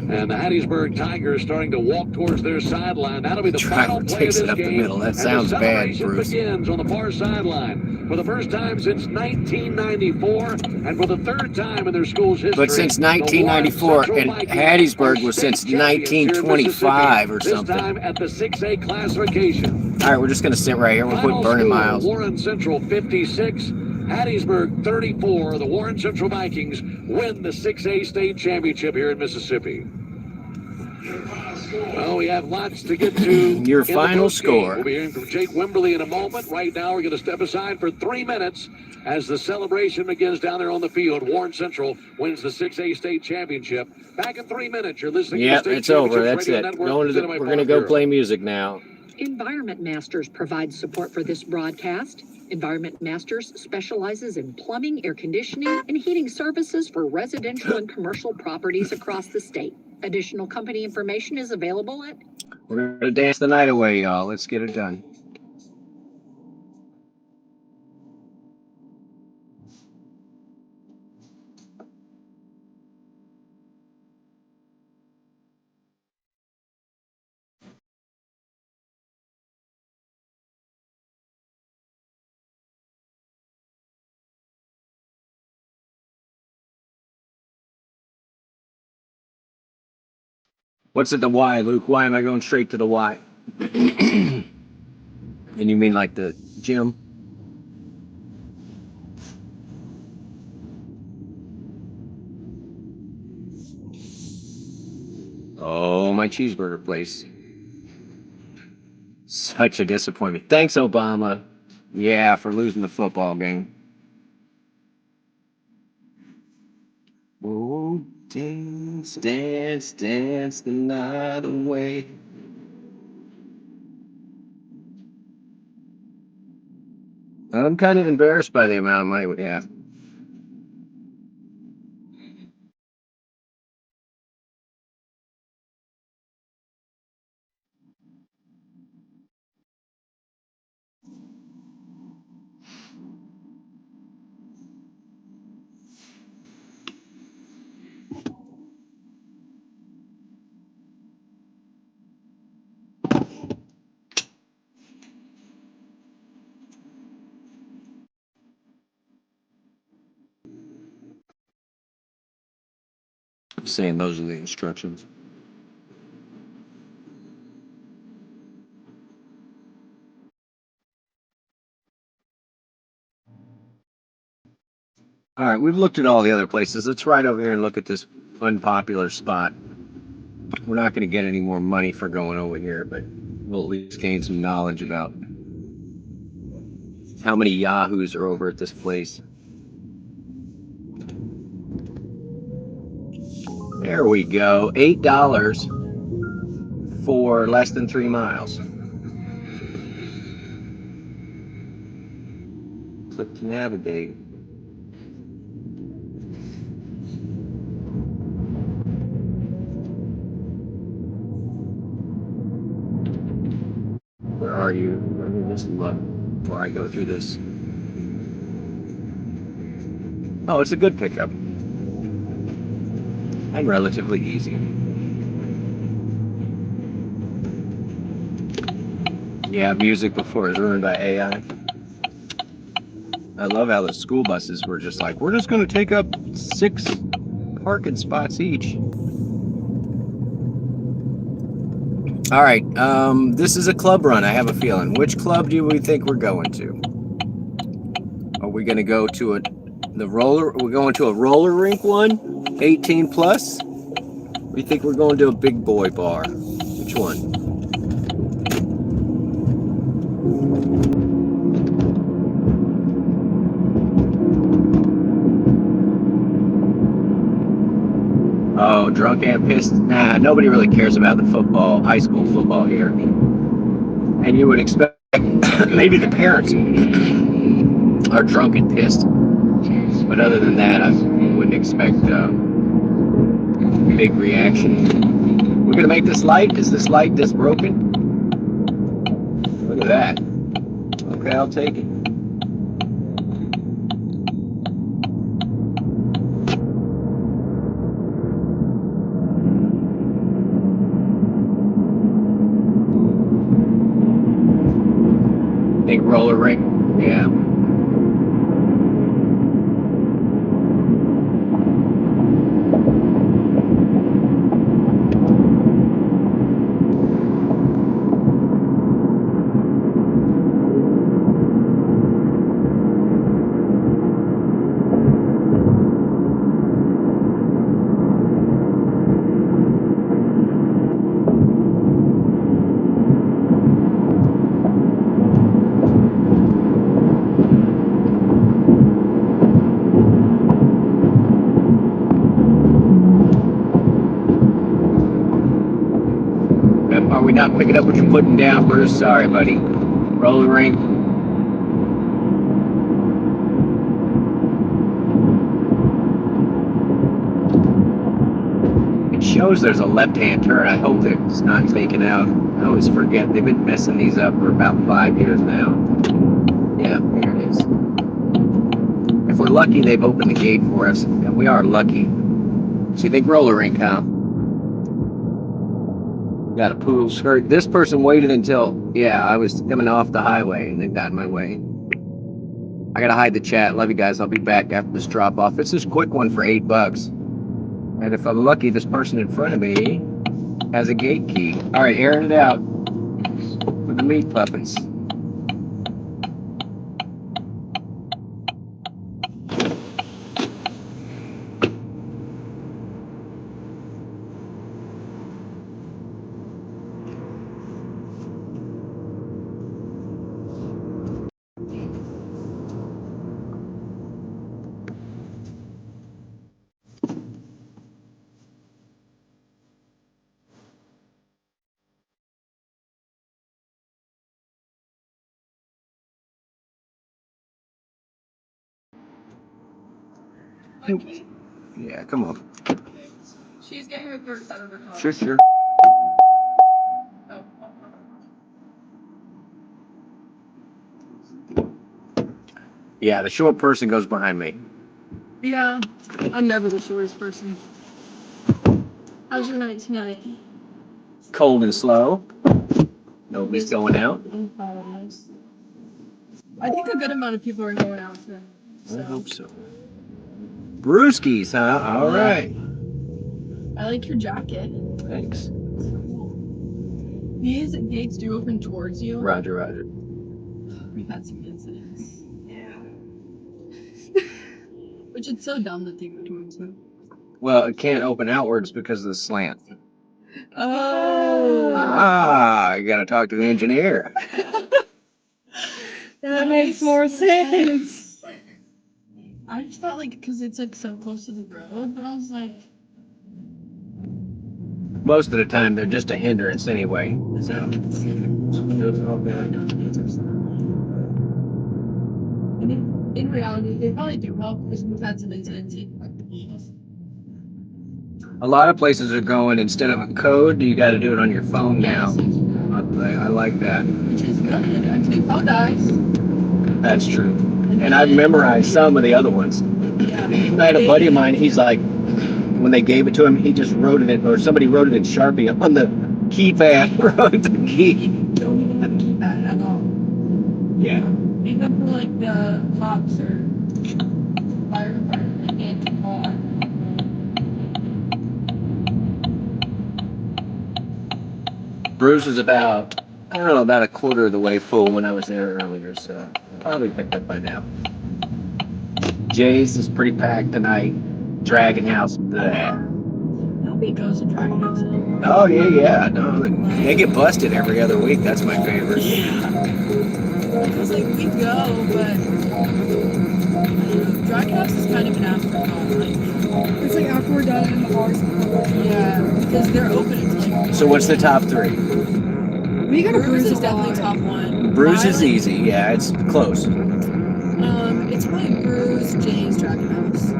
And the Hattiesburg Tigers starting to walk towards their sideline. That'll be the final play of this game. The middle. That sounds bad, Bruce. Begins on the far sideline for the first time since 1994, and for the 3rd time in their school's history. But since 1994, and Hattiesburg was since 1925 or something. This time at the 6A classification. All right, we're just going to sit right here. We'll quit burning miles. Warren Central 56. Hattiesburg 34. The Warren Central Vikings win the 6A state championship here in Mississippi. Well, we have lots to get to. Your final score. We'll be hearing from Jake Wimberly in a moment. Right now, we're going to step aside for 3 minutes as the celebration begins down there on the field. Warren Central wins the 6A state championship. Back in 3 minutes, you're listening to the State it's over. That's Radio it. Network, We're going to go play music now. Environment Masters provides support for this broadcast. Environment Masters specializes in plumbing, air conditioning, and heating services for residential and commercial properties across the state. Additional company information is available at... We're going to dance the night away, y'all. Let's get it done. What's at the Y, Luke? Why am I going straight to the Y? And you mean like the gym? Oh, my cheeseburger place. Such a disappointment. Thanks, Obama. Yeah, for losing the football game. Oh, dance, dance, dance the night away. I'm kind of embarrassed by the amount of money we have. saying those are the instructions. All right, we've looked at all the other places. Let's ride over here and look at this unpopular spot. We're not going to get any more money for going over here, but we'll at least gain some knowledge about how many yahoos are over at this place. There we go. $8 for less than 3 miles. Click to navigate. Where are you? Let me just look before I go through this. Oh, it's a good pickup. And relatively easy. Yeah, music before is ruined by AI. I love how the school buses were just like, we're just going to take up 6 parking spots each. All right, this is a club run, I have a feeling. Which club do we think we're going to? Are we going to go to we're going to a roller rink one, 18 plus? We think we're going to a big boy bar. Which one? Oh, drunk and pissed? Nah, nobody really cares about the football, high school football here. And you would expect maybe the parents are drunk and pissed. But other than that, I wouldn't expect big reaction. We're going to make this light? Is this light this broken? Look at that. Okay, I'll take it. Big roller rink. Yeah. Are we not picking up what you're putting down, Bruce? Sorry, buddy. Roller rink. It shows there's a left-hand turn. I hope it's not taken out. I always forget. They've been messing these up for about 5 years now. Yeah, here it is. If we're lucky, they've opened the gate for us, and we are lucky. So you think roller rink, huh? Got a pool skirt. This person waited until, yeah, I was coming off the highway, and they got in my way. I gotta hide the chat. Love you guys. I'll be back after this drop off. It's this quick one for $8. And if I'm lucky, this person in front of me has a gate key. All right, airing it out with the meat puppets. Yeah, come on. She's getting her first out of her car. Sure. Yeah, the short person goes behind me. Yeah, I'm never the shortest person. How's your night tonight? Cold and slow. Nobody's going out. I think a good amount of people are going out tonight. I hope so. Brewskis, huh? All right. I like your jacket. Thanks. These gates do open towards you. Roger, roger. We've had some incidents. Yeah. Which it's so dumb that they go towards you. Well, it can't open outwards because of the slant. Oh. Ah, you gotta talk to the engineer. That makes more sense. I just thought, like, because it's, like, so close to the road, but I was like... Most of the time, they're just a hindrance anyway. So, it's all good. In reality, they probably do help because we've had some incidents. A lot of places are going, instead of a code, you got to do it on your phone now. I like that. Which is good. I take phone dice. That's true. And I've memorized some of the other ones. Yeah. I had a buddy of mine, he's like, when they gave it to him, he just wrote it, or somebody wrote it in Sharpie on the keypad, wrote the key. Don't even have to keep that at all. Yeah. Even for, like, the cops or fire department, they can't keep on. Bruce is about, I don't know, about a quarter of the way full when I was there earlier, so probably picked up by now. Jay's is pretty packed tonight. Dragon House, bleh. Nobody goes to Dragon House anymore. Oh, yeah. No, they get busted every other week. That's my favorite. Yeah. Because, like, we go, but Dragon House is kind of an afterthought. Like, it's like after we're done in the bars. Yeah, because they're open until, like... So what's the top three? We got a Bruce is definitely top one. Bruce is easy. Yeah, it's close. It's probably Bruce, Jay's, Dragon House.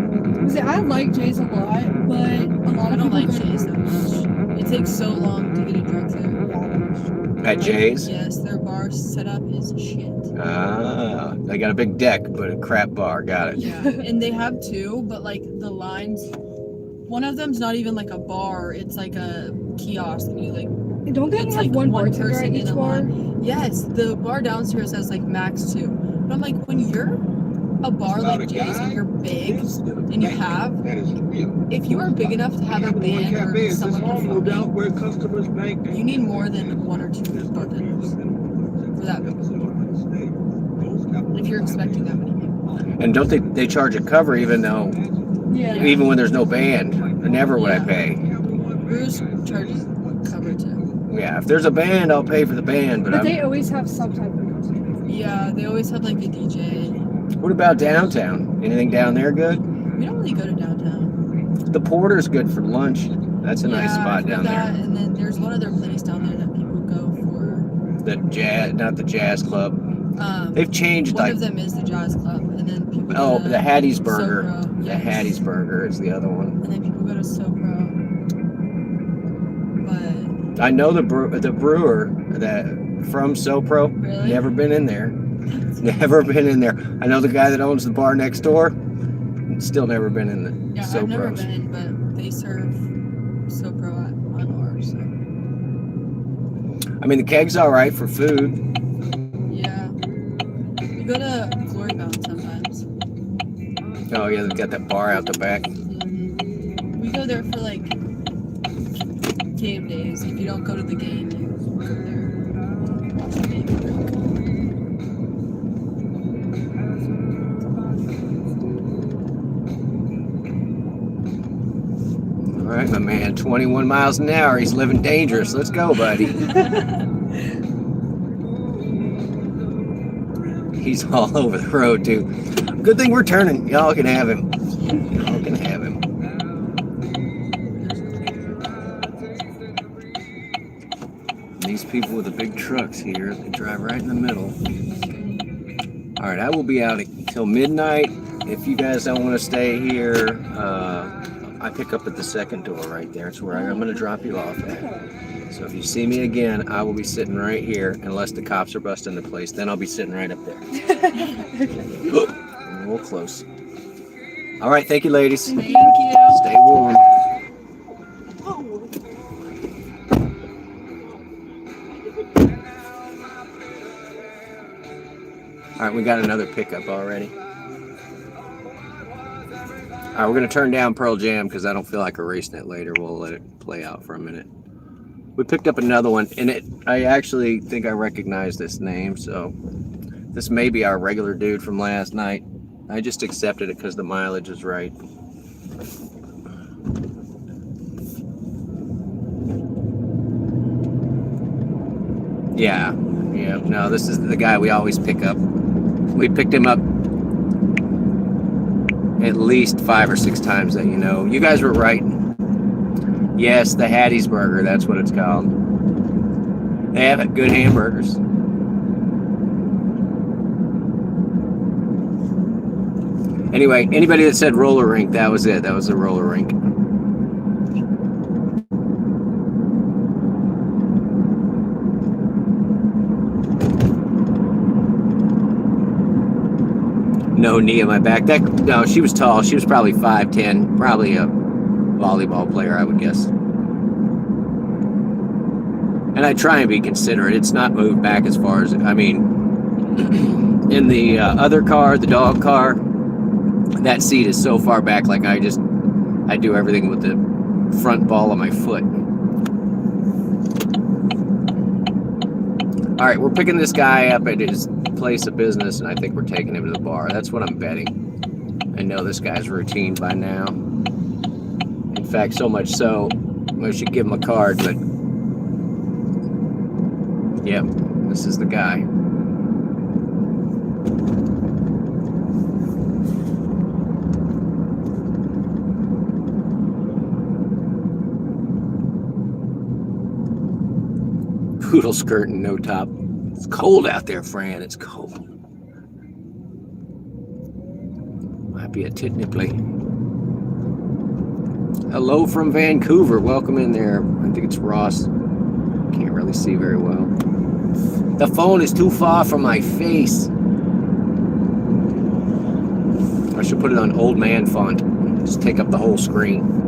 See, I like Jay's a lot, but a lot of I don't people like Jay's that much. It takes so long to get a drink there. At Jay's? Yes, their bar setup is shit. Ah, they got a big deck, but a crap bar. Got it. Yeah, and they have two, but like the lines, one of them's not even like a bar. It's like a kiosk, and you like. Don't they it's have like one person at each in a bar? line. Yes, the bar downstairs has like max 2. But I'm like, when you're a bar like Jay's and you're big and you have, if you are big enough to have a band or someone performing, you need more than 1 or 2 bartenders for that big. If you're expecting that many people. And don't they charge a cover even though, even when there's no band? Never would I pay. Bruce charges cover too. Yeah, if there's a band, I'll pay for the band, But they always have some type of music. Yeah, they always have like a DJ. What about downtown? Anything down there good? We don't really go to downtown. The Porter's good for lunch. That's a nice spot down there. And then there's one other place down there that people go for. The jazz, not the jazz club. They've changed. One of them is the jazz club, and then people. Oh, the Hattie's Burger. SoPro. The Hattie's Burger is the other one. And then people go to SoPro. But I know the brewer that from SoPro. Really? Never been in there. Never been in there. I know the guy that owns the bar next door. Still never been in the SoPros. I've never been, but they serve SoPro on ours. So. I mean, the keg's all right for food. Yeah. We go to Glory Bound sometimes. Oh yeah, they've got that bar out the back. Mm-hmm. We go there for like game days. If you don't go to the game, you go there, watch the game. All right, my man, 21 miles an hour. He's living dangerous. Let's go, buddy. He's all over the road, too. Good thing we're turning. Y'all can have him. Y'all can have him. These people with the big trucks here, they drive right in the middle. All right, I will be out until midnight. If you guys don't want to stay here, I pick up at the second door right there. It's where I'm going to drop you off at. So if you see me again, I will be sitting right here unless the cops are busting the place. Then I'll be sitting right up there. A little close. All right, thank you, ladies. Thank you. Stay warm. All right, we got another pickup already. All right, we're going to turn down Pearl Jam because I don't feel like erasing it later. We'll let it play out for a minute. We picked up another one, and I actually think I recognize this name, so this may be our regular dude from last night. I just accepted it because the mileage is right. Yeah, no, this is the guy we always pick up. We picked him up at least 5 or 6 times that you guys were right. Yes, the Hattie's Burger, that's what it's called. They have good hamburgers. Anyway, anybody that said roller rink, that was it. That was the roller rink. No knee in my back. No, she was tall. She was probably 5'10", probably a volleyball player, I would guess. And I try and be considerate. It's not moved back as far as, I mean, in the other car, the dog car, that seat is so far back, like I do everything with the front ball of my foot. All right, we're picking this guy up at his place of business, and I think we're taking him to the bar. That's what I'm betting. I know this guy's routine by now. In fact, so much so, I should give him a card, but yep, this is the guy. Poodle skirt and no top. It's cold out there, Fran. It's cold. Might be a titnipply. Hello from Vancouver. Welcome in there. I think it's Ross. Can't really see very well. The phone is too far from my face. I should put it on old man font. Just take up the whole screen.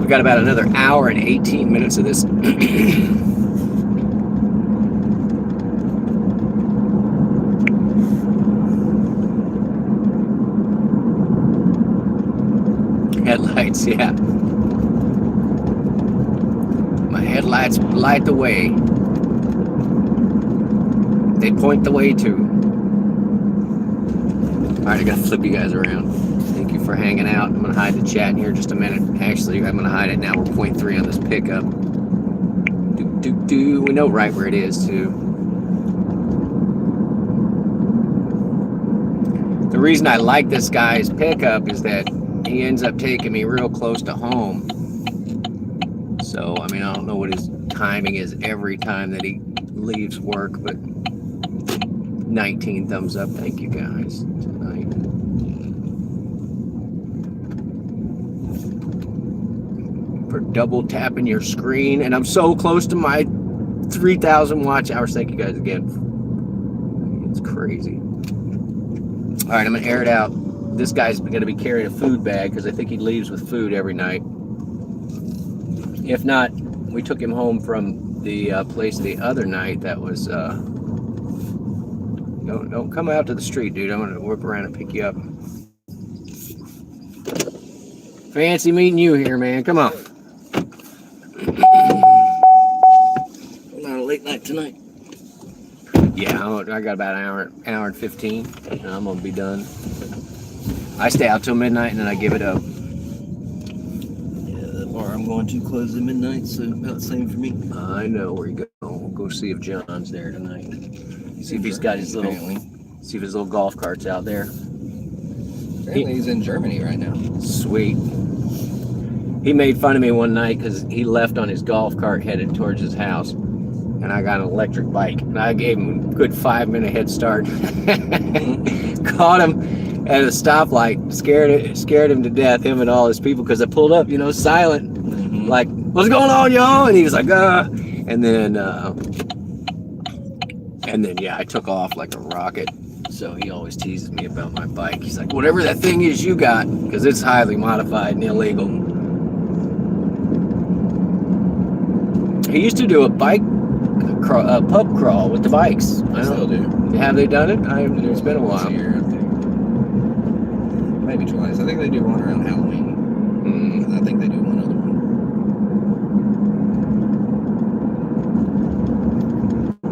We got about another hour and 18 minutes of this. Headlights, yeah. My headlights light the way. They point the way too. All right, I gotta flip you guys around. Thank you for hanging out. I'm gonna hide the chat in here just a minute. Actually, I'm gonna hide it now. We're 0.3 on this pickup. We know right where it is too. The reason I like this guy's pickup is that he ends up taking me real close to home. So, I mean, I don't know what his timing is every time that he leaves work, but 19 thumbs up. Thank you guys tonight. For double tapping your screen. And I'm so close to my 3,000 watch hours. Thank you guys again. It's crazy. All right, I'm going to air it out. This guy's going to be carrying a food bag because I think he leaves with food every night. If not, we took him home from the place the other night that was... Don't come out to the street, dude. I'm going to whip around and pick you up. Fancy meeting you here, man. Come on. Not a late night tonight. Yeah, I got about an hour and 15, and I'm going to be done. I stay out till midnight, and then I give it up. Yeah, the bar I'm going to closes at midnight, so about the same for me. I know where you go. We'll go see if John's there tonight. See if he's got his little, see if his little golf cart's out there. Apparently he's in Germany right now. Sweet. He made fun of me one night because he left on his golf cart headed towards his house, and I got an electric bike, and I gave him a good 5-minute head start. Caught him at a stoplight, scared him to death, him and all his people, because I pulled up, silent, like, what's going on, y'all? And he was like, and then yeah, I took off like a rocket. So he always teases me about my bike. He's like, whatever that thing is you got, because it's highly modified and illegal. He used to do a bike pub crawl with the bikes. I Still do. Have they done it? It's been a Once while. year, I think. Maybe twice. I think they do one around Halloween. I think they do one other one.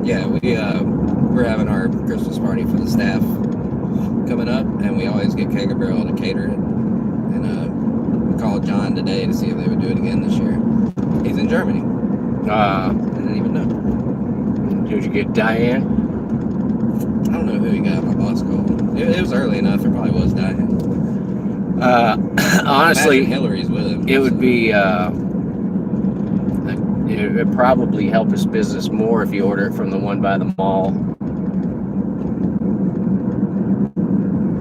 Yeah, we're having our Christmas party for the staff coming up, and we always get Kega Barrel to cater it. And we called John today to see if they would do it again this year. He's in Germany. I didn't even know. Did you get Diane? I don't know who he got. My boss called. It was early enough. There probably was Diane. Honestly, Hillary's with him. It would be. It would probably help his business more if you order it from the one by the mall.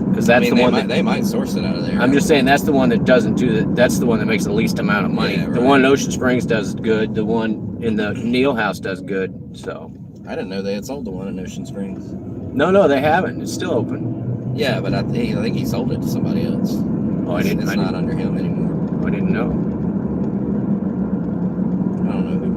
Because that's the one they might source it out of there. I'm just saying that's the one that doesn't do that. That's the one that makes the least amount of money. Yeah, right. The one in Ocean Springs does good. The one in the Neal House does good. So I didn't know they had sold the one in Ocean Springs. No, they haven't. It's still open. Yeah, but I think he sold it to somebody else. Oh, I didn't. It's not under him anymore. I didn't know. I don't know who.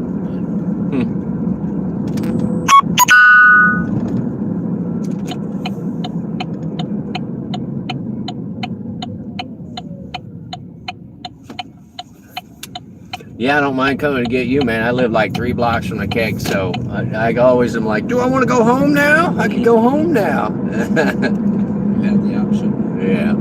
Yeah, I don't mind coming to get you, man. I live like 3 blocks from the keg, so I always am like, do I want to go home now? I can go home now. You have the option. Yeah.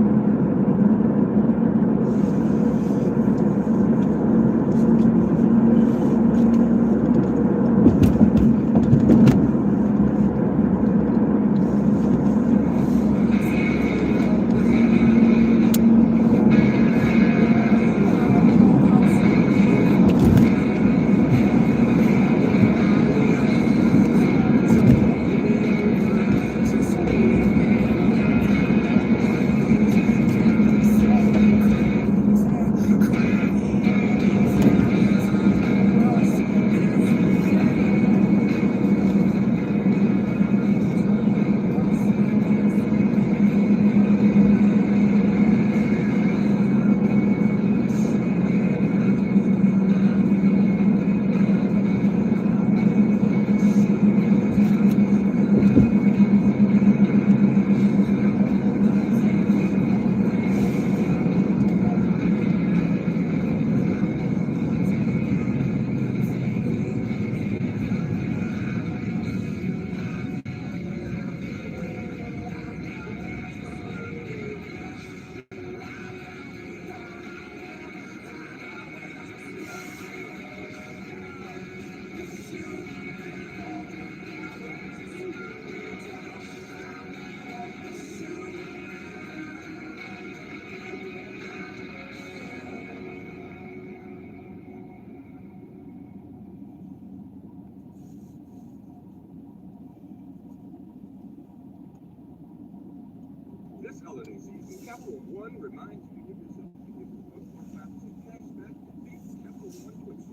This holiday season, Capital One reminds you to visit cashback Capital One Twitch.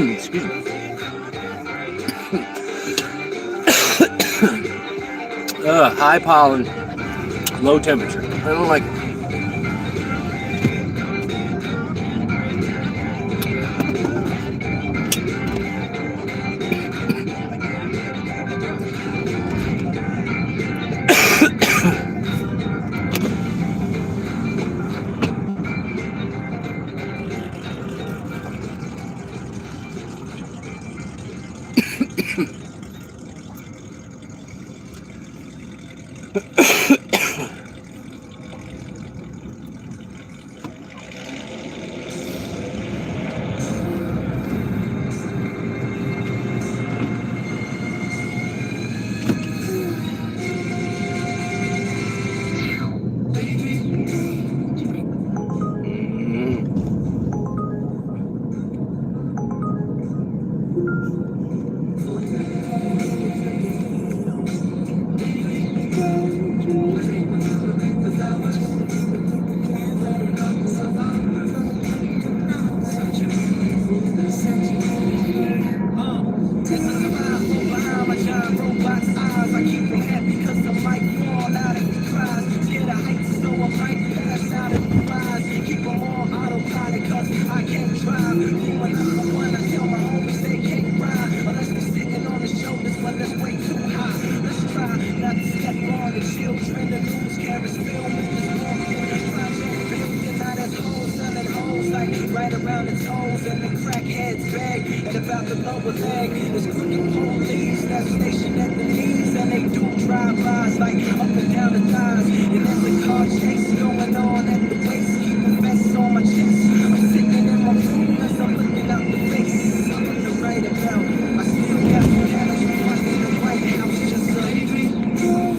Excuse me. High pollen, low temperature. I don't like it. Right around the toes and the crackheads beg and about the lower leg. There's crooked police that's stationed at the knees and they do drive-bys like up and down the thighs. And there's a car chase going on at the waist, keep the vest on my chest. I'm sitting in my room as I'm looking out the face. I'm in the right about. I still got the cameras reflecting the White House just a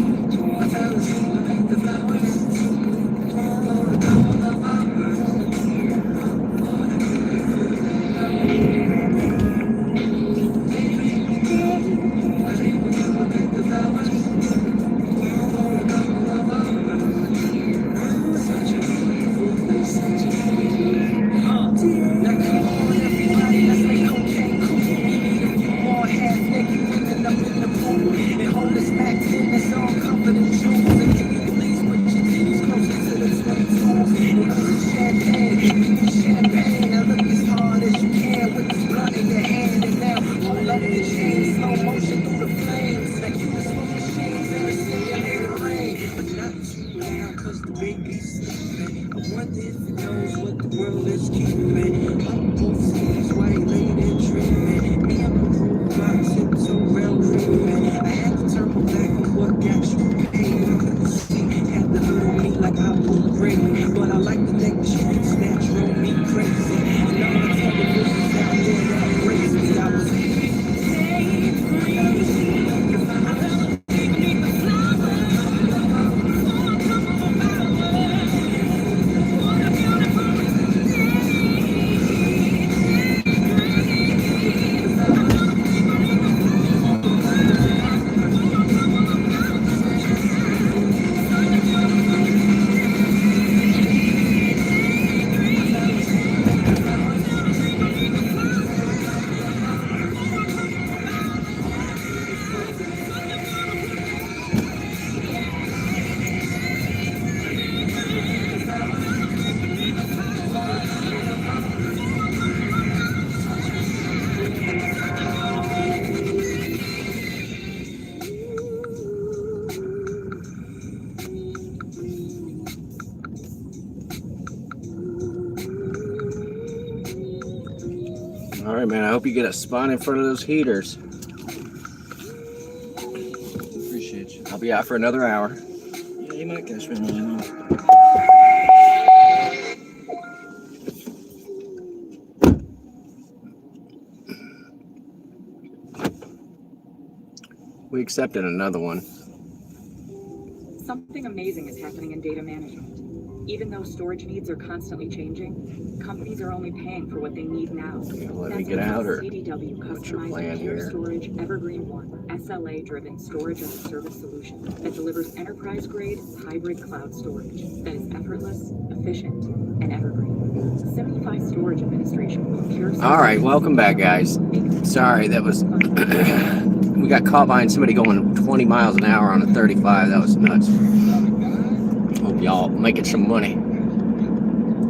All right, man. I hope you get a spot in front of those heaters. Appreciate you. I'll be out for another hour. Yeah, you might catch me in line. We accepted another one. Something amazing is happening in data management. Even though storage needs are constantly changing, companies are only paying for what they need now. Let me get out, or CDW what's your customized plan Pure here? Storage Evergreen One SLA-driven storage as a service solution that delivers enterprise-grade hybrid cloud storage that is effortless, efficient, and evergreen. 75 storage administration with Pure Storage. All right, welcome back, guys. Sorry, that was we got caught behind somebody going 20 miles an hour on a 35. That was nuts. Hope y'all making some money,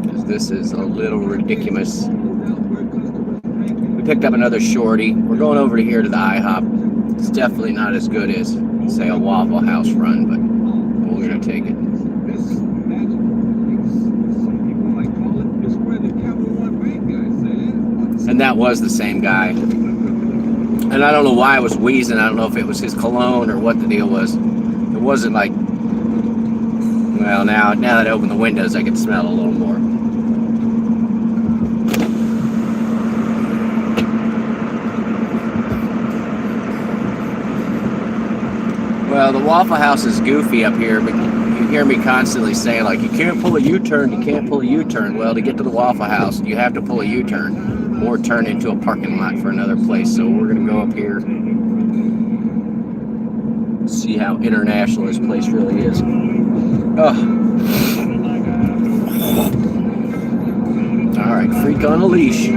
because this is a little ridiculous. We picked up another shorty. We're going over to here to the IHOP. It's definitely not as good as, say, a Waffle House run, but we're gonna take it. And that was the same guy. And I don't know why I was wheezing. I don't know if it was his cologne or what the deal was. It wasn't like, well, now that I open the windows, I can smell a little more. Well, the Waffle House is goofy up here, but you hear me constantly saying, like, you can't pull a U-turn, you can't pull a U-turn. Well, to get to the Waffle House, you have to pull a U-turn or turn into a parking lot for another place. So we're going to go up here, see how international this place really is. Oh. All right, freak on a leash.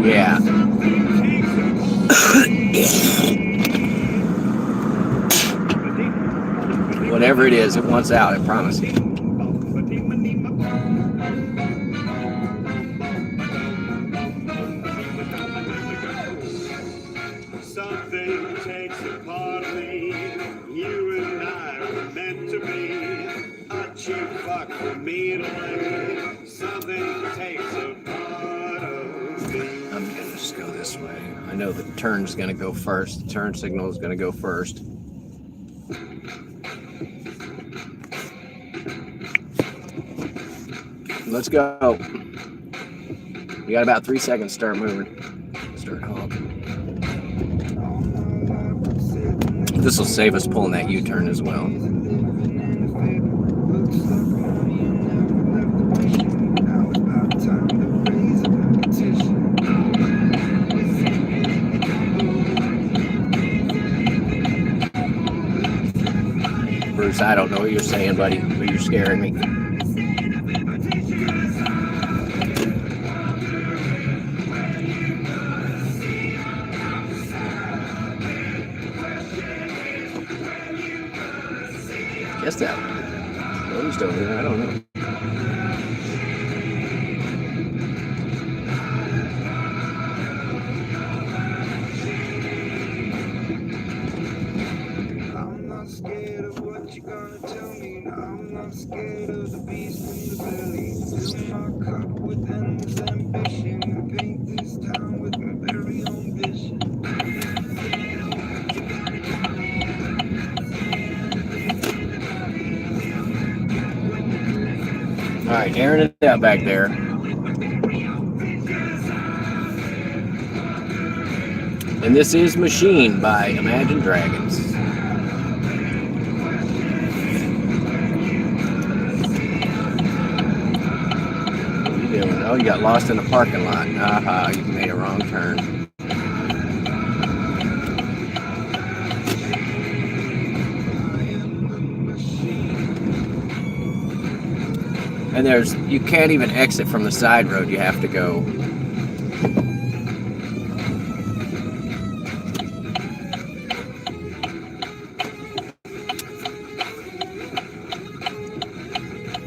Yeah. Whatever it is, it wants out, I promise you. Something takes a part of me. You and I were meant to be. A cheap fuck for me to lay. Something takes a part of me. I'm gonna just go this way. I know the turn's gonna go first. The turn signal is gonna go first. Let's go. You got about 3 seconds to start moving. Start honking. This will save us pulling that U-turn as well. Bruce, I don't know what you're saying, buddy, but you're scaring me. Guess that closed over there. I don't know. I'm not scared of what you're gonna tell me. I'm not scared of the beast in the belly. Fill my cup with endless ambition. Paint this town with my very own vision. All right, airing it out back there. And this is Machine by Imagine Dragons. What are you doing? Oh, you got lost in the parking lot. Aha, you made a wrong turn. And you can't even exit from the side road. You have to go.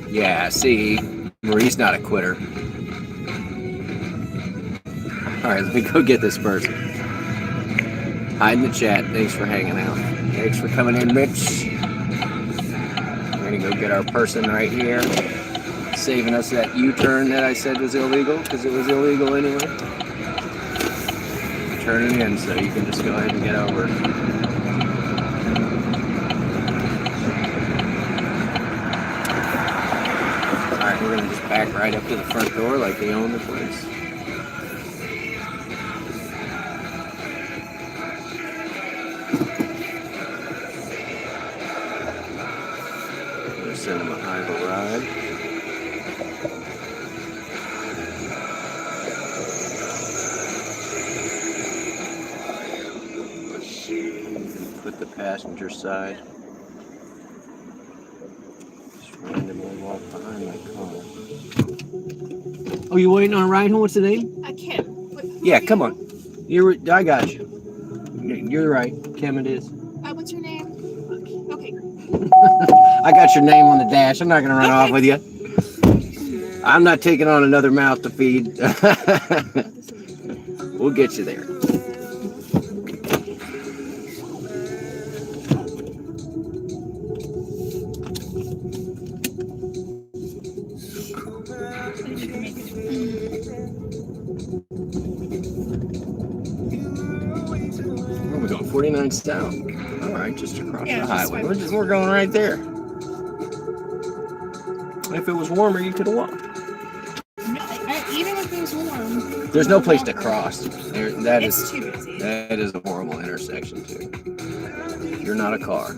Yeah, see, Marie's not a quitter. All right, let me go get this person. Hi in the chat. Thanks for hanging out. Thanks for coming in, Mitch. We're gonna go get our person right here, saving us that U-turn that I said was illegal, because it was illegal anyway. Turn it in so you can just go ahead and get over. Alright, we're gonna just back right up to the front door like they own the place. Send them a high ride. Put the passenger side. Just randomly walk behind my car. Oh, you waiting on a ride home? What's the name? Kim. Yeah, come on. I got you. You're right. Kim it is. What's your name? Okay. I got your name on the dash. I'm not going to run off with you. I'm not taking on another mouth to feed. We'll get you there. Where are we going? 49 south. All right, just across the highway. We're going right there. If it was warmer, you could have walked. Even if it was warm. There's no place to cross. It's too busy. That is a horrible intersection, too. You're not a car.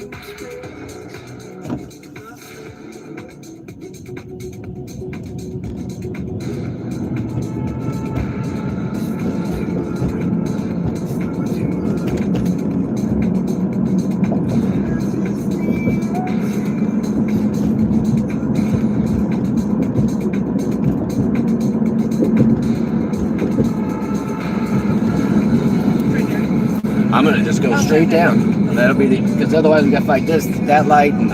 I'm gonna just go straight down. And that'll be because otherwise we gotta fight that light, and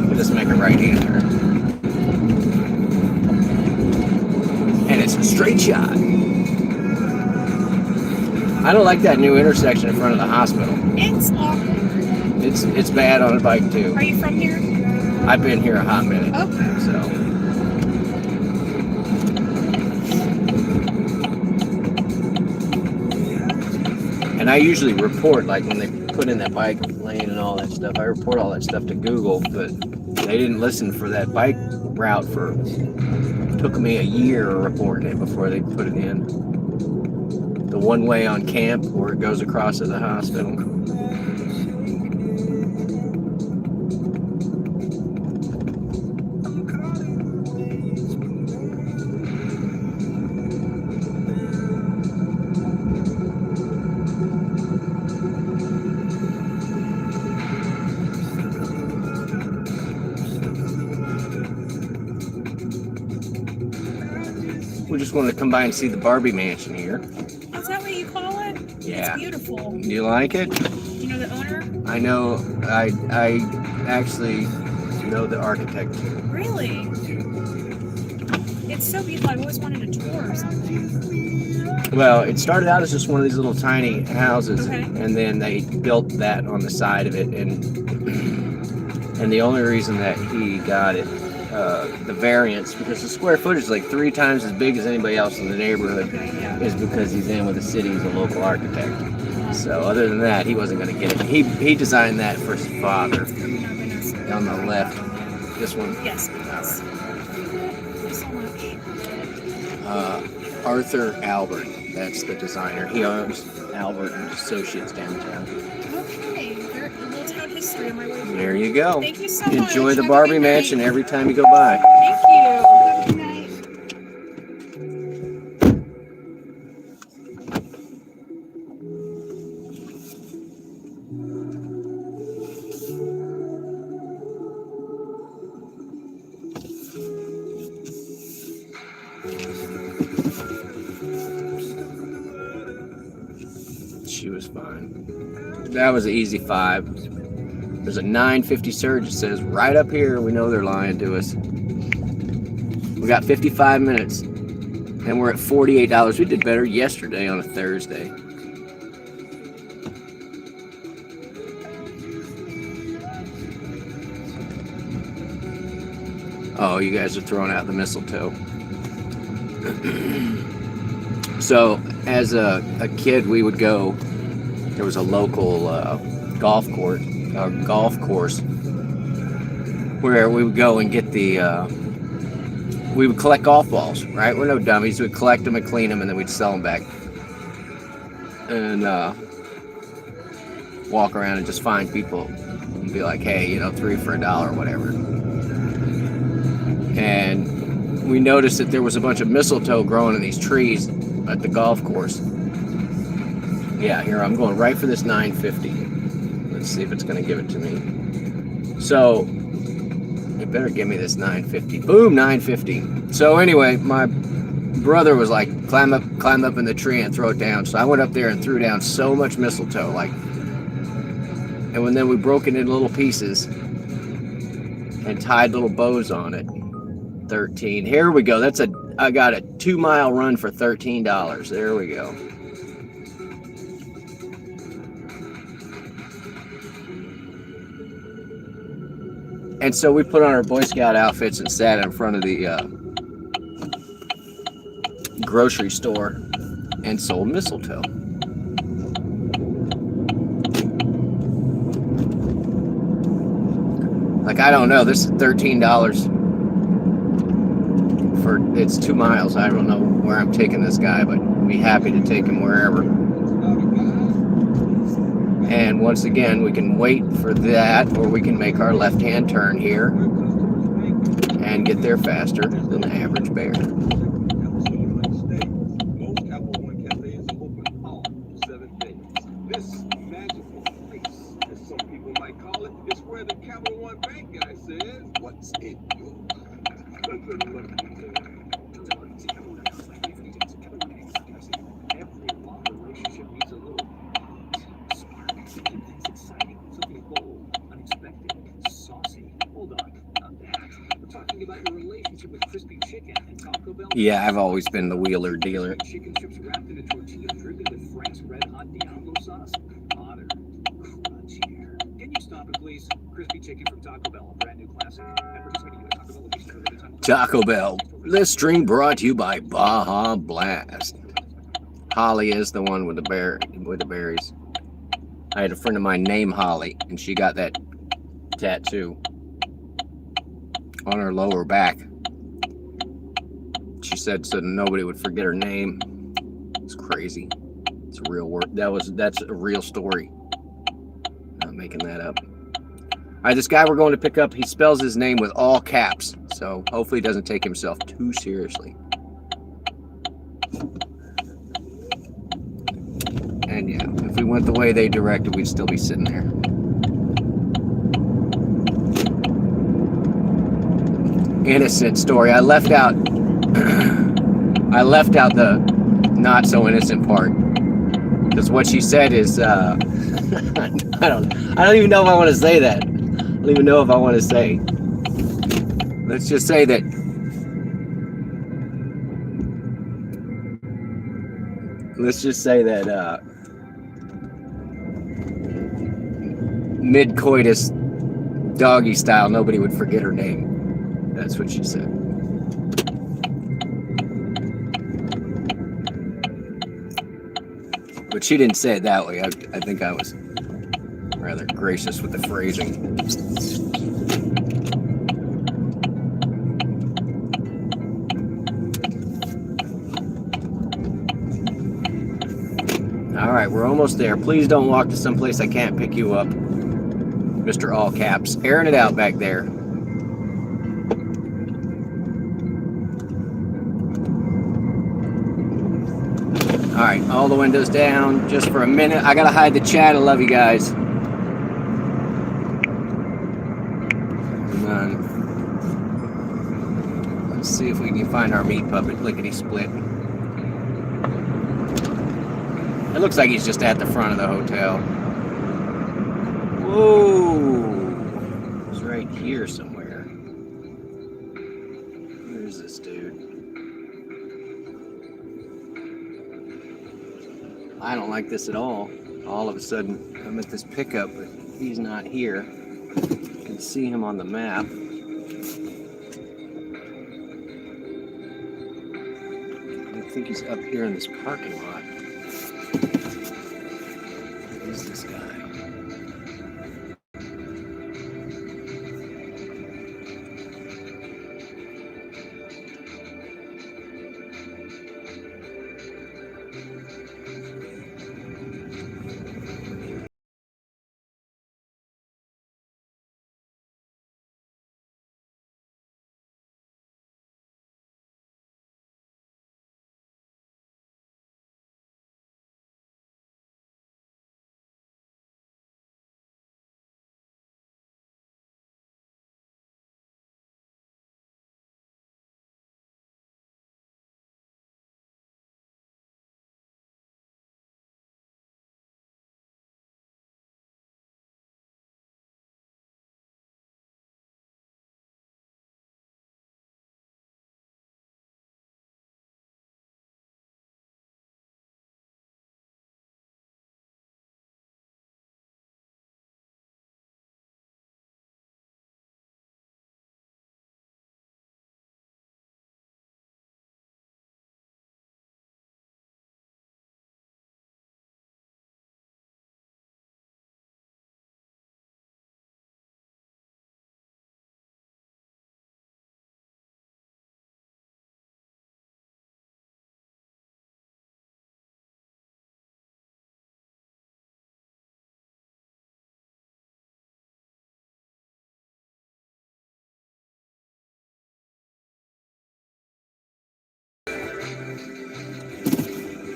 we'll just make a right hand turn. And it's a straight shot. I don't like that new intersection in front of the hospital. It's awkward. It's bad on a bike too. Are you from here? I've been here a hot minute. Okay. So. And I usually report, like when they put in that bike lane and all that stuff, I report all that stuff to Google, but they didn't listen for that bike route it took me a year reporting it before they put it in. The one way on Camp where it goes across to the hospital. We just wanted to come by and see the Barbie mansion here. Is that what you call it? Yeah. It's beautiful. Do you like it? Do you know the owner? I know. I actually know the architect too. Really? It's so beautiful. I've always wanted a tour or something. Well, it started out as just one of these little tiny houses, okay. And then they built that on the side of it, and the only reason that he got it, the variance, because the square footage is like 3 times as big as anybody else in the neighborhood, is because he's in with the city. He's a local architect. So other than that, he wasn't going to get it. He designed that for his father. On the left, this one. Yes. All right. Thank you so much. Arthur Albert, that's the designer. He owns Albert and Associates downtown. Okay, a little town history on my way. There you go. Thank you so much. Enjoy the Have a Barbie good mansion night. every time you go by. Thank you. Have a good night. She was fine. That was an easy 5. There's a 950 surge. It says right up here. We know they're lying to us. We got 55 minutes, and we're at $48. We did better yesterday on a Thursday. Oh, you guys are throwing out the mistletoe. So, as a kid, we would go. There was a local golf course where we would go and get the. We would collect golf balls, right? We're no dummies. We'd collect them and clean them, and then we'd sell them back. And walk around and just find people and be like, hey, you know, 3 for $1 or whatever. And we noticed that there was a bunch of mistletoe growing in these trees at the golf course. Yeah, here, I'm going right for this 950. Let's see if it's going to give it to me. So, it better give me this 950. Boom, 950. So anyway, my brother was like, climb up in the tree and throw it down. So I went up there and threw down so much mistletoe, like, and then we broke it into little pieces and tied little bows on it. 13. Here we go. I got a 2-mile run for $13. There we go. And so we put on our Boy Scout outfits and sat in front of the grocery store and sold mistletoe. Like, I don't know, this is $13 for, it's 2 miles. I don't know where I'm taking this guy, but I'd be happy to take him wherever. And once again, we can wait for that, or we can make our left-hand turn here and get there faster than the average bear. This magical place, as some people might call it, is where the Capital One Bank guy says, what's in your every long relationship needs a little spark to keep things exciting, something bold, unexpected, saucy. Hold on, not that. We're talking about your relationship with crispy chicken and Taco Bell. Yeah, I've always been the wheeler dealer. Chicken strips wrapped in a tortilla dripping with Frank's Red Hot Diablo sauce. Hotter, crunchier. Can you stop it, please? Crispy chicken from Taco Bell, a brand new classic. Taco Bell. This stream brought to you by Baja Blast. Holly is the one with the berries. I had a friend of mine named Holly, and she got that tattoo on her lower back. She said so nobody would forget her name. It's crazy. It's a real word. That's a real story. Not making that up. All right, this guy we're going to pick up, he spells his name with all caps, so hopefully he doesn't take himself too seriously. And yeah, if we went the way they directed, we'd still be sitting there. Innocent story. I left out the not so innocent part, because what she said is I don't even know if I want to say that. I don't even know if I want to say. Let's just say that mid-coitus doggy style, nobody would forget her name. That's what she said. But she didn't say it that way. I think I was rather gracious with the phrasing. All right, we're almost there. Please don't walk to someplace I can't pick you up, Mr. All Caps. Airing it out back there. All right, all the windows down just for a minute. I gotta hide the chat. I love you guys. Come on. Let's see if we can find our meat puppet, lickety split. It looks like he's just at the front of the hotel. Whoa! He's right here somewhere. Where's this dude? I don't like this at all. All of a sudden, I'm at this pickup, but he's not here. You can see him on the map. think he's up here in this parking lot. Who is this guy?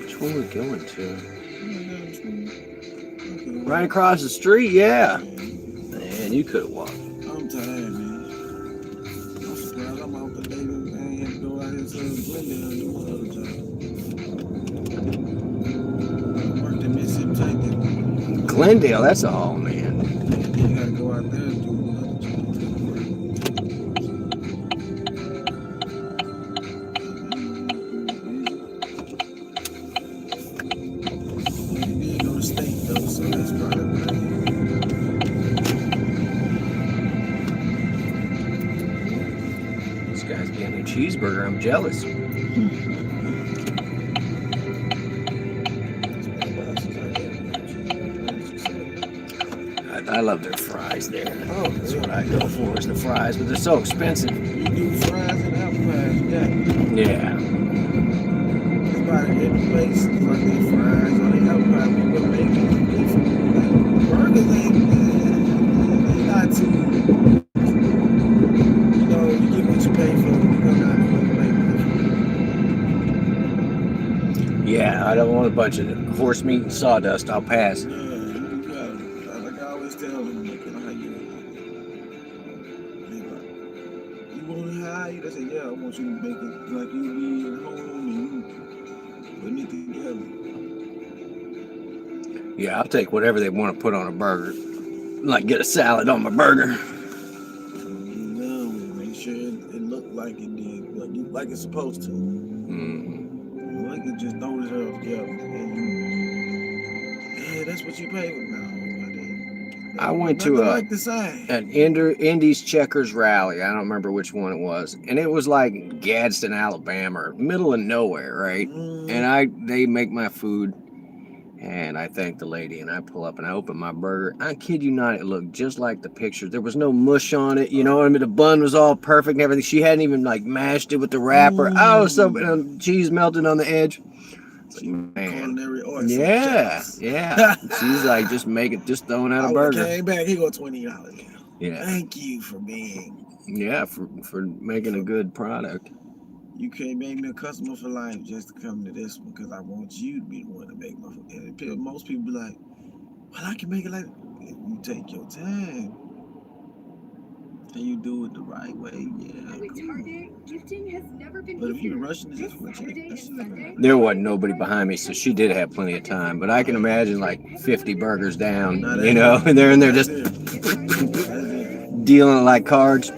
Which one are we going to? Right across the street, yeah. Man, you could have walked. I'm tired, man. I'm surprised I'm off the day. I ain't had to go out here to Glendale and do one other job. I worked in Mississippi Taking. Glendale, that's a haul, man. You gotta go out there and do another job. You did go to state though, so that's probably what I did. This guy's getting a cheeseburger. I'm jealous. I love their fries there. Oh, that's what I go for is the fries, but they're so expensive. You do fries and apple pies, yeah. Yeah. Everybody in the place like their fries or their apple pie, people make it. Burgers ain't not too. You know, you get what you pay for when you come down to the plate. Yeah, I don't want a bunch of horse meat and sawdust. I'll pass. Yeah, you got, like I always tell them, like, you know how you want it how you? They say, yeah, I want you to make it like you be at home and you put it together. Yeah, I'll take whatever they want to put on a burger. Like get a salad on my burger. No, make sure it looked like it did, like it's supposed to. Mm-hmm. Like it just throw it all together. And yeah, that's what you pay for now. I went to an Indies Checkers rally. I don't remember which one it was, and it was like Gadsden, Alabama, middle of nowhere, right? And they make my food, and I thank the lady, and I pull up and I open my burger. I kid you not, it looked just like the picture. There was no mush on it, you know what I mean? The bun was all perfect and everything. She hadn't even like mashed it with the wrapper. Oh, so cheese melted on the edge. Man. Yeah. She's like, just make it, just throwing out a burger. Came back, he got $20. Yeah. Thank you for being. Yeah, for making a good product. You can't make me a customer for life just to come to this one because I want you to be the one to make my food. And most people be like, well, I can make it like you take your time. And you do it the right way, yeah. With Target, gifting has never been But if easier. you're rushing this There wasn't nobody behind me, so she did have plenty of time. But I can imagine like 50 burgers down, you know, and they're in there just dealing it like cards.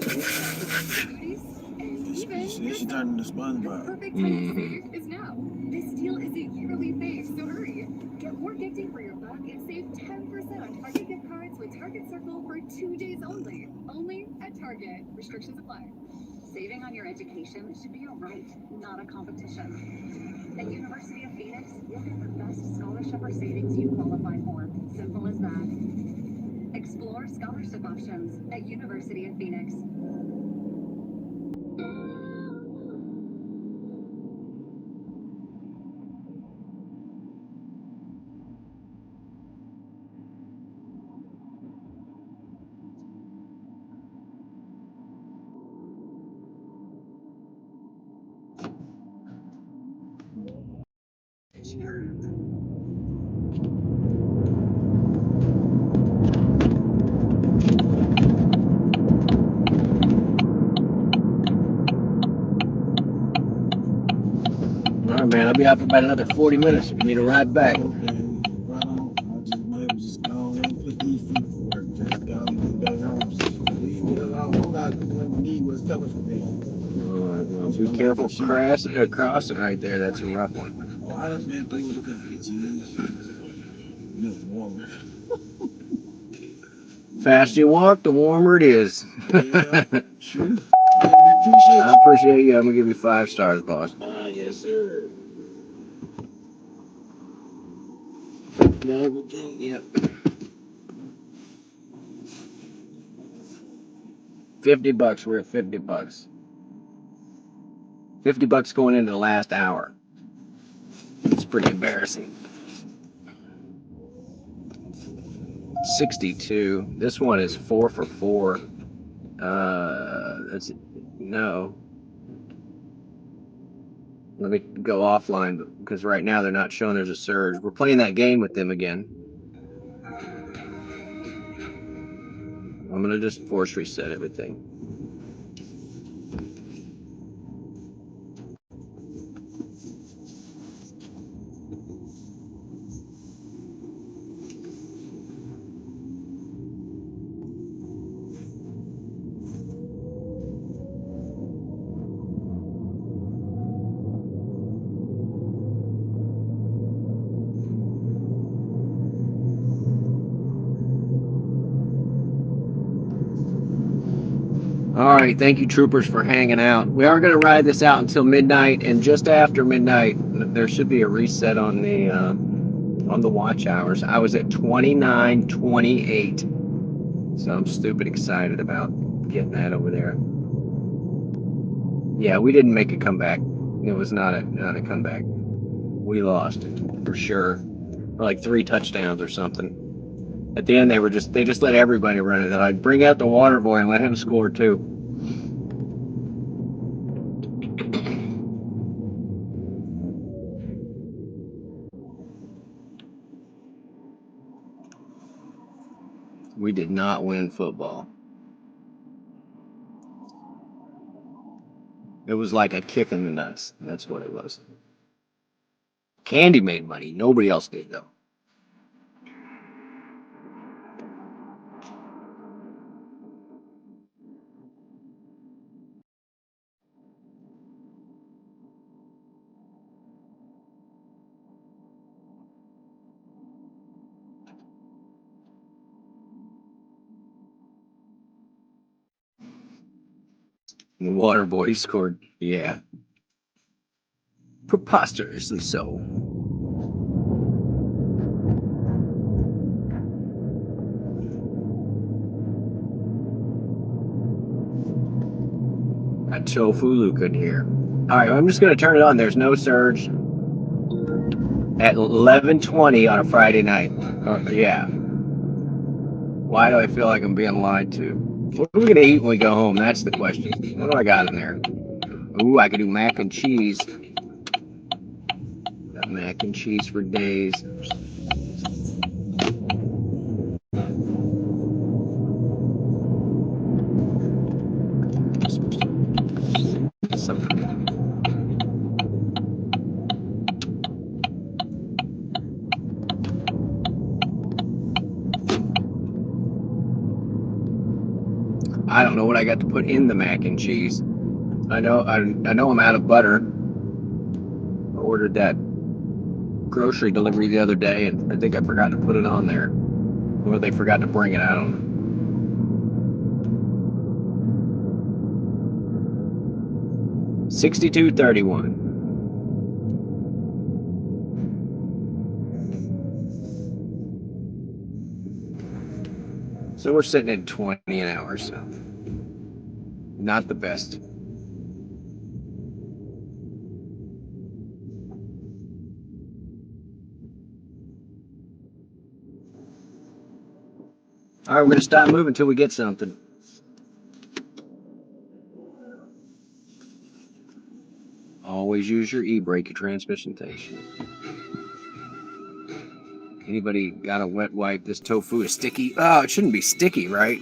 She turned into SpongeBob. Perfect time to save is now. This deal is a yearly fave, so hurry. Get more gifting for your buck and save 10% on Target gift cards with Target Circle for 2 days only. Only at Target. Restrictions apply. Saving on your education should be a right, not a competition. At University of Phoenix, you'll get the best scholarship or savings you qualify for. Simple as that. Explore scholarship options at University of Phoenix. All right, man. I'll be out for about another 40 minutes. You need a ride back. Okay, right on. I just might just go and put these feet to work. Just go and get back home. Leave me alone. I'm not going to need what's coming for me. All right, well, be careful crossing right there. That's a rough one. Oh, I done been through it a couple of times. Just warmer. Faster you walk, the warmer it is. Yeah, true. I appreciate you. I'm gonna give you 5 stars, boss. Yes, sir. Everything, yep. 50 bucks. We're at 50 bucks. 50 bucks going into the last hour. It's pretty embarrassing. 62. This one is 4 for 4. That's no. Let me go offline because right now they're not showing there's a surge. We're playing that game with them again. I'm gonna just force reset everything. All right, thank you, troopers, for hanging out. We are going to ride this out until midnight, and just after midnight, there should be a reset on the watch hours. I was at 29:28, so I'm stupid excited about getting that over there. Yeah, we didn't make a comeback. It was not a comeback. We lost for sure, for like 3 touchdowns or something. At the end, they just let everybody run it. I'd bring out the water boy and let him score too. We did not win football. It was like a kick in the nuts. That's what it was. Candy made money. Nobody else did, though. The water boy scored. Yeah. Preposterously so. Got tofu Luke in here. All right, I'm just going to turn it on. There's no surge at 11:20 on a Friday night. Yeah. Why do I feel like I'm being lied to? What are we going to eat when we go home? That's the question. What do I got in there? Ooh, I could do mac and cheese. Got mac and cheese for days. I don't know what I got to put in the mac and cheese. I know I'm out of butter. I ordered that grocery delivery the other day, and I think I forgot to put it on there. Or they forgot to bring it. I don't know. 62-31. So we're sitting at 20 an hour, so not the best. All right, we're going to stop moving until we get something. Always use your e-brake, your transmission station. Anybody got a wet wipe? This tofu is sticky. Oh, it shouldn't be sticky, right?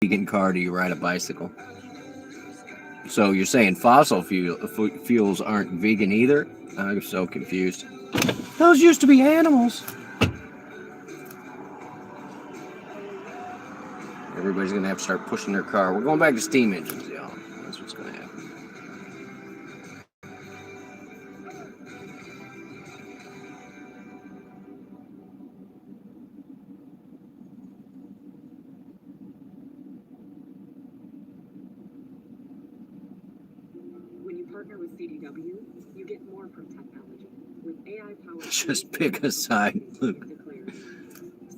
Vegan car, do you ride a bicycle? So you're saying fossil fuels aren't vegan either? I'm so confused. Those used to be animals. Everybody's gonna have to start pushing their car. We're going back to steam engines, y'all. That's what's gonna happen. When you partner with CDW, you get more from technology. With AI-powered Just pick a side, Luke.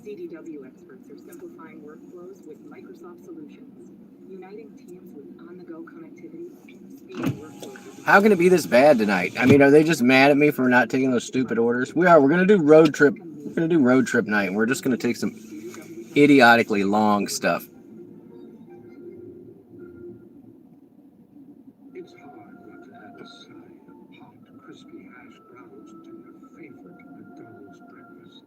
CDW experts are simplifying workflows with Microsoft solutions, uniting teams with on-the-go connectivity, speeding workflows. How can it be this bad tonight? I mean, are they just mad at me for not taking those stupid orders? We are. We're gonna do road trip. We're gonna do road trip night, and we're just gonna take some idiotically long stuff. It's hard not to add a side of hot, crispy hash browns to your favorite McDonald's breakfast.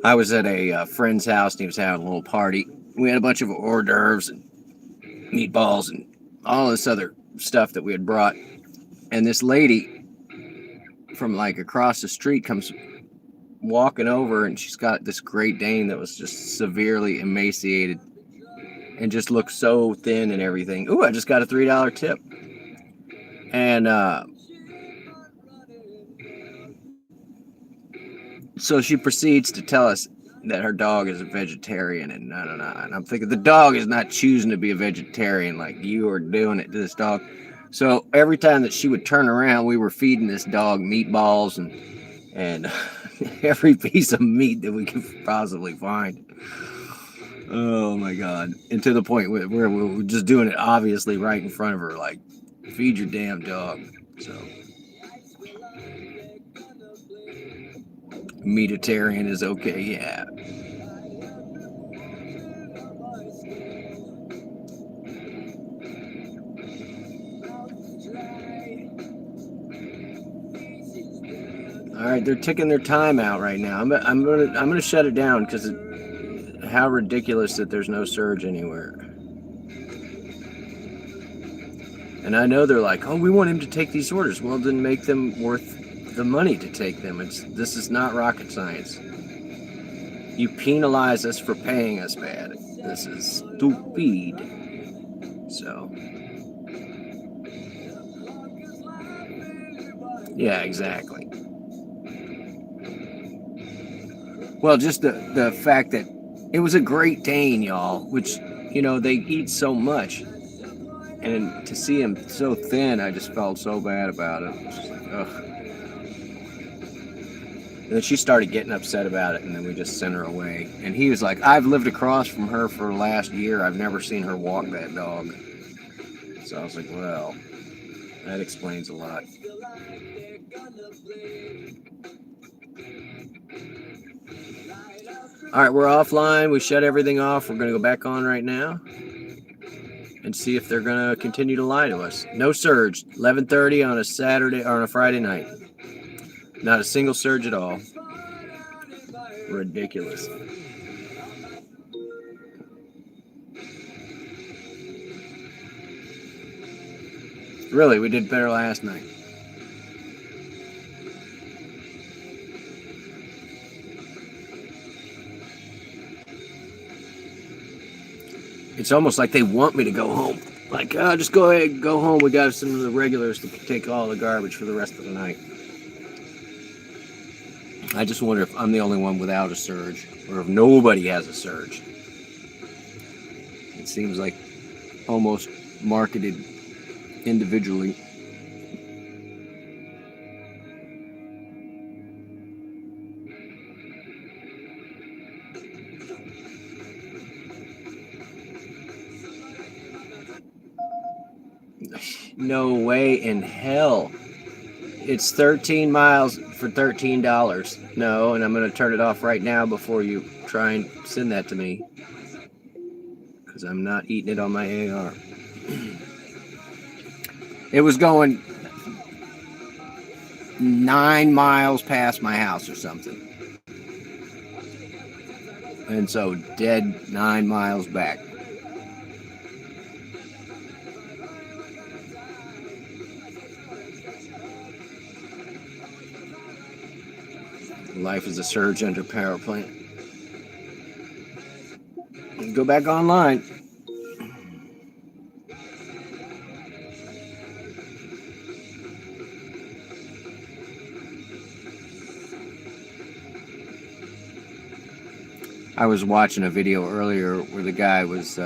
I was at a friend's house and he was having a little party. We had a bunch of hors d'oeuvres and meatballs and all this other stuff that we had brought. And this lady from like across the street comes walking over, and she's got this Great Dane that was just severely emaciated and just looked so thin and everything. Ooh, I just got a $3 tip. And so she proceeds to tell us that her dog is a vegetarian, and and I'm thinking, the dog is not choosing to be a vegetarian like you are doing it to this dog. So every time that she would turn around, we were feeding this dog meatballs and every piece of meat that we could possibly find. Oh my God. And to the point where we were just doing it obviously right in front of her, like, feed your damn dog. So meatitarian is okay, yeah. All right, they're taking their time out right now. I'm gonna shut it down because how ridiculous that there's no surge anywhere. And I know they're like, oh, we want him to take these orders. Well, then make them worth the money to take them. This is not rocket science. You penalize us for paying us bad. This is stupid. So, yeah, exactly. Well, just the fact that it was a Great Dane, y'all, which, you know, they eat so much. And to see him so thin, I just felt so bad about it. It's just like, ugh. And then she started getting upset about it, and then we just sent her away. And he was like, I've lived across from her for the last year. I've never seen her walk that dog. So I was like, well, that explains a lot. All right, we're offline. We shut everything off. We're going to go back on right now and see if they're going to continue to lie to us. No surge. 11:30 on a Saturday or on a Friday night. Not a single surge at all. Ridiculous. Really, we did better last night. It's almost like they want me to go home. Like, just go ahead and go home. We got some of the regulars to take all the garbage for the rest of the night. I just wonder if I'm the only one without a surge, or if nobody has a surge. It seems like almost marketed individually. No way in hell. It's 13 miles for $13. No, and I'm going to turn it off right now before you try and send that to me. Because I'm not eating it on my AR. It was going 9 miles past my house or something. And so dead 9 miles back. Life is a surge under power plant. Go back online. I was watching a video earlier where the guy was,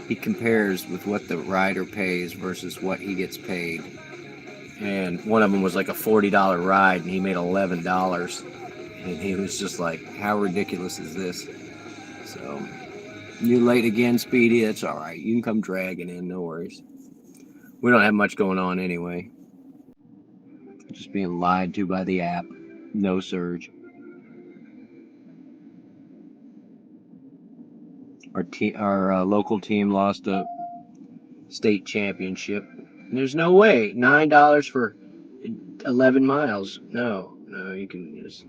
he compares with what the rider pays versus what he gets paid. And one of them was like a $40 ride, and he made $11. And he was just like, how ridiculous is this? So, you late again, Speedy? That's all right. You can come dragging in, no worries. We don't have much going on anyway. Just being lied to by the app. No surge. Our local team lost a state championship. There's no way. $9 for 11 miles. No, you can just,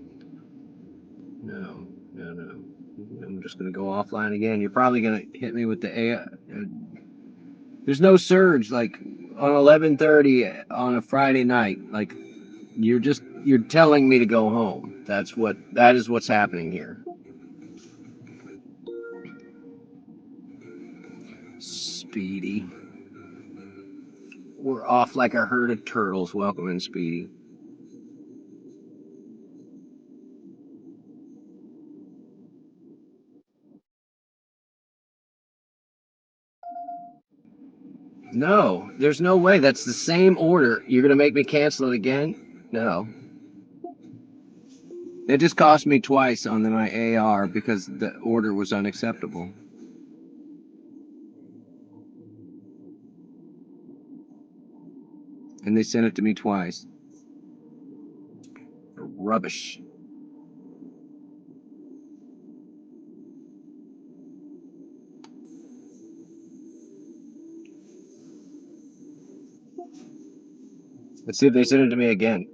no. I'm just going to go offline again. You're probably going to hit me with the AI. There's no surge like on 11:30 on a Friday night. Like you're telling me to go home. That is what's happening here. Speedy. We're off like a herd of turtles. Welcome in, Speedy. No, there's no way. That's the same order. You're going to make me cancel it again? No. It just cost me twice on my AR because the order was unacceptable. And they sent it to me twice. Rubbish. Let's see if they send it to me again.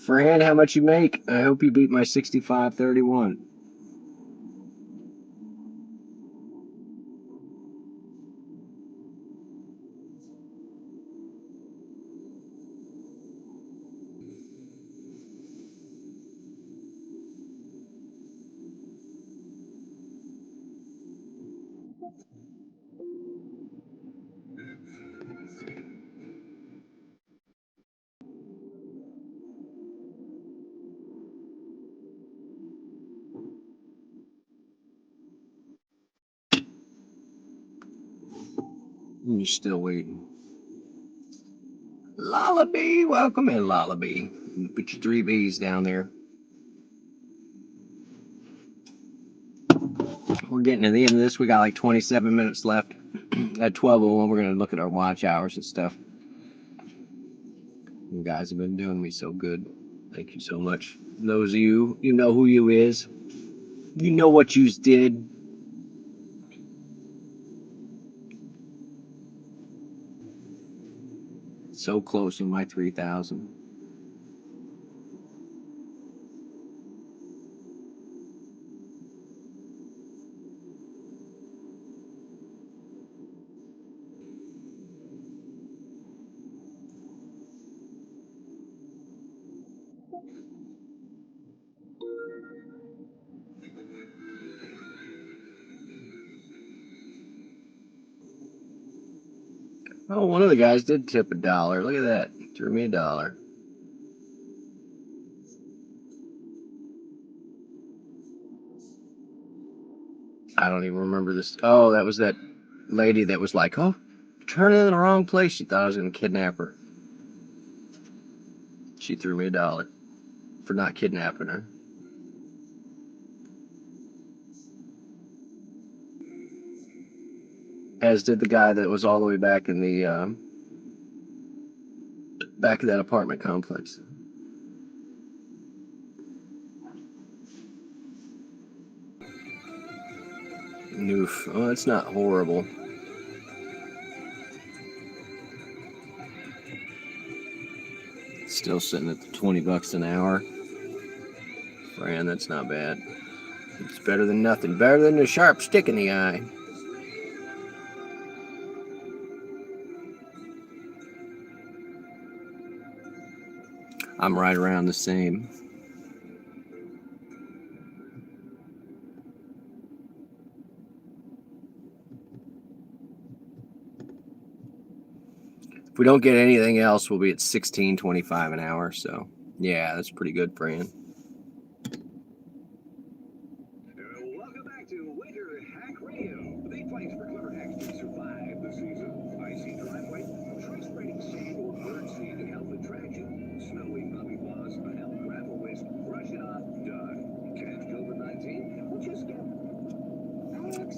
Fran, how much you make? I hope you beat my 65.31. You're still waiting. Lullaby, welcome in, Lullaby. Put your 3 B's down there. We're getting to the end of this. We got like 27 minutes left. At 12:01, we're going to look at our watch hours and stuff. You guys have been doing me so good. Thank you so much. Those of you, you know who you is. You know what yous did. So close on my 3,000. Oh, one of the guys did tip $1. Look at that. Threw me $1. I don't even remember this. Oh, that was that lady that was like, oh, turn in the wrong place. She thought I was going to kidnap her. She threw me $1 for not kidnapping her. As did the guy that was all the way back in the back of that apartment complex. Noof. Oh, that's not horrible. Still sitting at the $20 an hour. Fran, that's not bad. It's better than nothing. Better than a sharp stick in the eye. I'm right around the same. If we don't get anything else, we'll be at $16.25 an hour. So, yeah, that's pretty good, Fran. Welcome back to Winter Hack Radio. The big place for clever hacks to survive the season. Icy driveway, tree spreading sand or bird seed, health attraction, snowy puppy paws, a health gravel whisk, brush it off, done. Catch COVID-19? Well, just get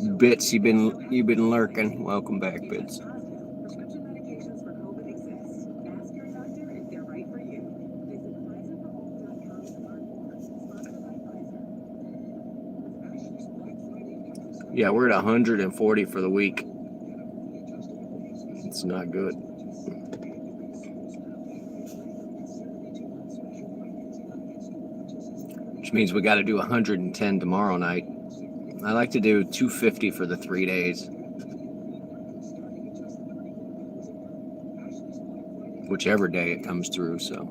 Bits, you've been lurking. Welcome back, Bits. Prescription medications for COVID exist. Ask your doctor if they're right for you. Visit PfizerForAll.com to learn more. Sponsored by Pfizer. Yeah, we're at 140 for the week. It's not good. Which means we got to do 110 tomorrow night. I like to do 250 for the 3 days. Whichever day it comes through, so.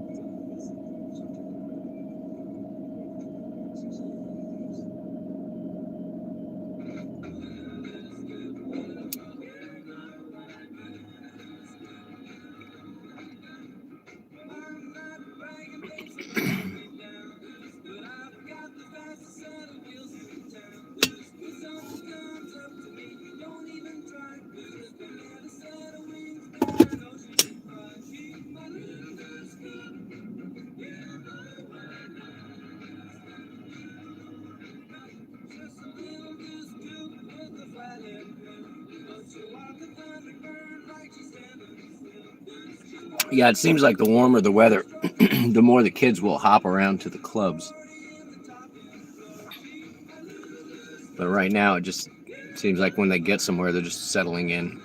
Yeah, it seems like the warmer the weather, the more the kids will hop around to the clubs. But right now, it just seems like when they get somewhere, they're just settling in.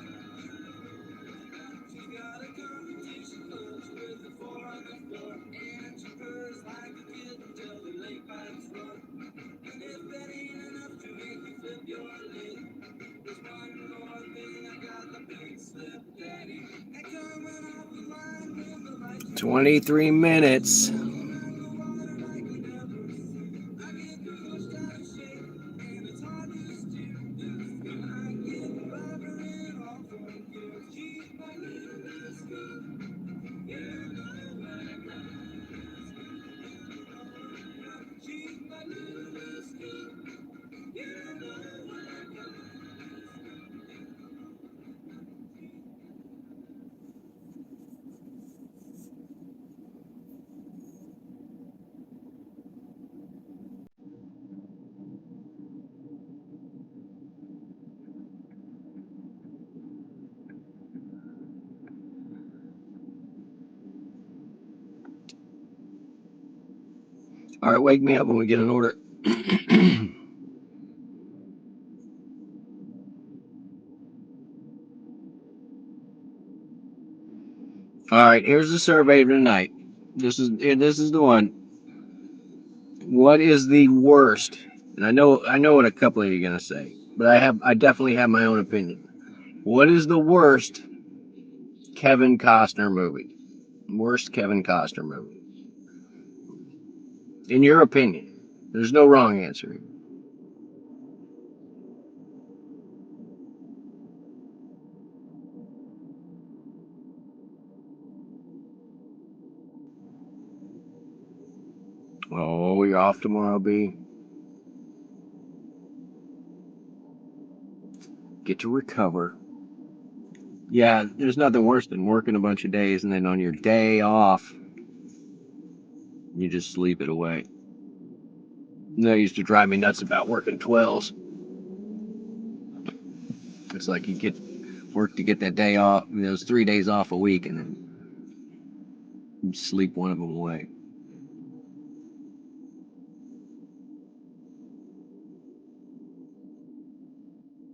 "23 minutes. All right, wake me up when we get an order." All right, here's the survey of tonight. This is the one. What is the worst? And I know what a couple of you are gonna say, but I definitely have my own opinion. What is the worst Kevin Costner movie? Worst Kevin Costner movie, in your opinion? There's no wrong answer. Oh, you're off tomorrow, B. Get to recover. Yeah, there's nothing worse than working a bunch of days and then on your day off, you just sleep it away. That used to drive me nuts about working 12s. It's like you get work to get that day off, those 3 days off a week, and then you sleep one of them away.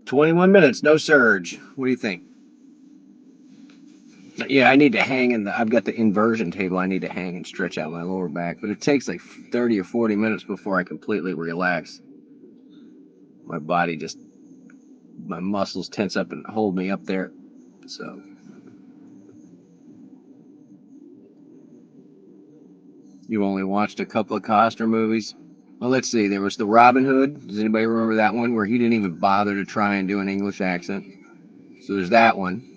"21 minutes, no surge." What do you think? Yeah, I need to hang I've got the inversion table. I need to hang and stretch out my lower back, but it takes like 30 or 40 minutes before I completely relax. My body just, my muscles tense up and hold me up there. So, you only watched a couple of Costner movies? Well, let's see. There was the Robin Hood. Does anybody remember that one where he didn't even bother to try and do an English accent? So there's that one.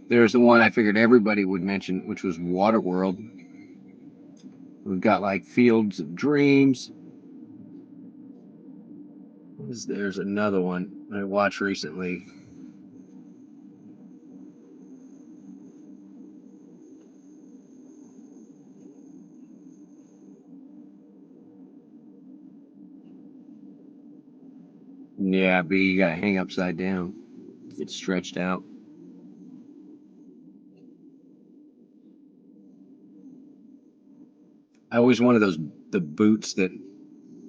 There's the one I figured everybody would mention, which was Waterworld. We've got like Fields of Dreams. There's another one I watched recently. Yeah, B, you gotta hang upside down. It's stretched out. I always wanted the boots that,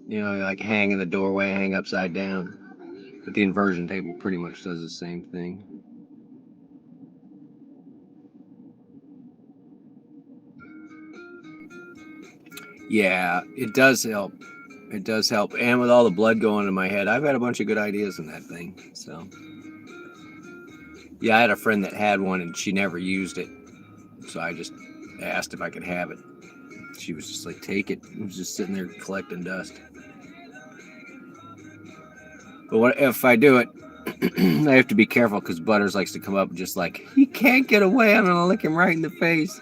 like hang in the doorway, hang upside down. But the inversion table pretty much does the same thing. Yeah, it does help. It does help. And with all the blood going in my head, I've had a bunch of good ideas in that thing. So, yeah, I had a friend that had one and she never used it. So I just asked if I could have it. She was just like, take it. It was just sitting there collecting dust. But what if I do it? I have to be careful because Butters likes to come up and just like, he can't get away. I'm going to lick him right in the face.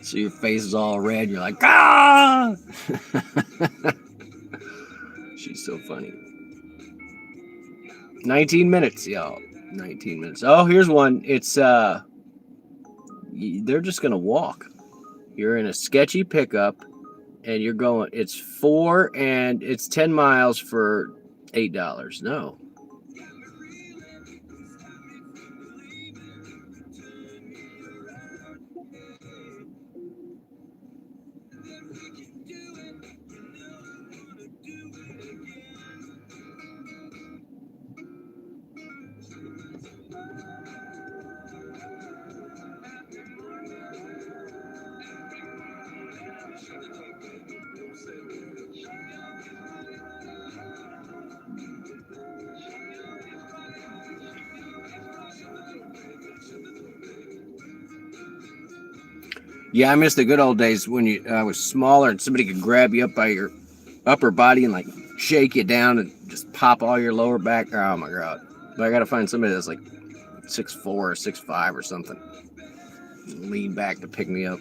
So your face is all red. You're like, ah! She's so funny. 19 minutes, y'all. 19 minutes. Oh, here's one. It's, they're just going to walk. You're in a sketchy pickup and you're going, it's 4 and it's 10 miles for $8. No. Yeah, I miss the good old days when I was smaller and somebody could grab you up by your upper body and like shake you down and just pop all your lower back. Oh my god! But I gotta find somebody that's like 6'4" or 6'5" or something. Lean back to pick me up.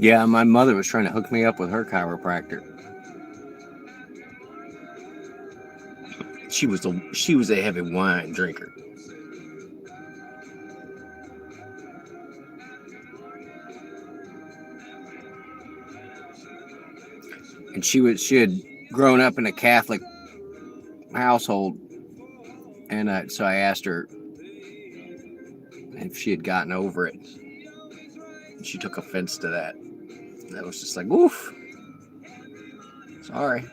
Yeah, my mother was trying to hook me up with her chiropractor. She was a heavy wine drinker. And she had grown up in a Catholic household, and so I asked her if she had gotten over it. She took offense to that. And I was just like, oof. Sorry.